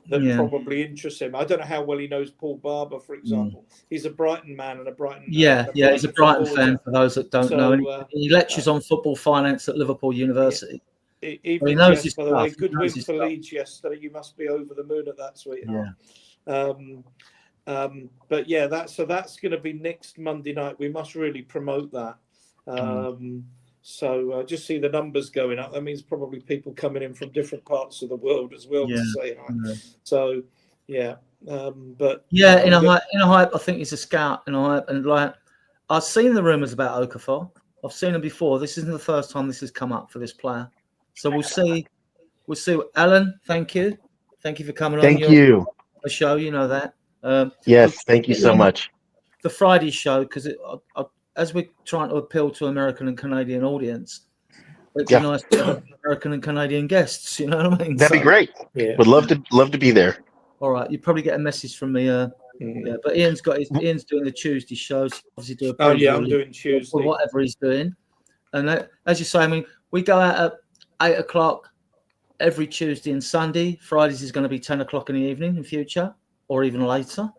probably interests him. I don't know how well he knows Paul Barber, for example. He's a Brighton man and a Brighton. He's a Brighton fan for those that don't know. And he lectures on football finance at Liverpool University. He knows his stuff. By the way, good win for Leeds yesterday. You must be over the moon at that, sweetheart. But that's going to be next Monday night. We must really promote that. So just see the numbers going up. That means probably people coming in from different parts of the world as well to say hi. So but in a hype, I think he's a scout in a hype, and like I've seen the rumours about Okafor. I've seen them before. This isn't the first time this has come up for this player. So we'll see. Alan, thank you for coming on. Thank you. The show, you know that. Yes, thank you so much. The Friday show, because as we're trying to appeal to American and Canadian audience, it'd be nice to have American and Canadian guests. You know what I mean? That'd be great. Yeah. Would love to be there. All right, you probably get a message from me. But Ian's doing the Tuesday shows. Obviously, I'm doing Tuesday or whatever he's doing. And as you say, I mean, we go out at 8:00 every Tuesday and Sunday. Fridays is going to be 10:00 in the evening in future, or even later.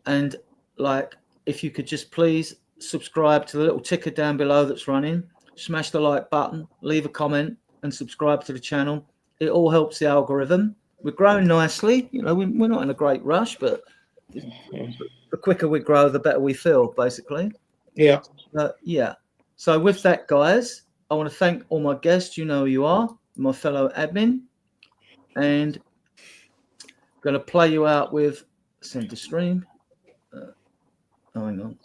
And like, if you could just please subscribe to the little ticker down below that's running, smash the like button, leave a comment, and subscribe to the channel. It all helps the algorithm. We're growing nicely. We're not in a great rush, but the quicker we grow, the better we feel, basically. Yeah. So with that, guys, I want to thank all my guests. You know who you are, my fellow admin. And I'm going to play you out with Center Stream. Hang on.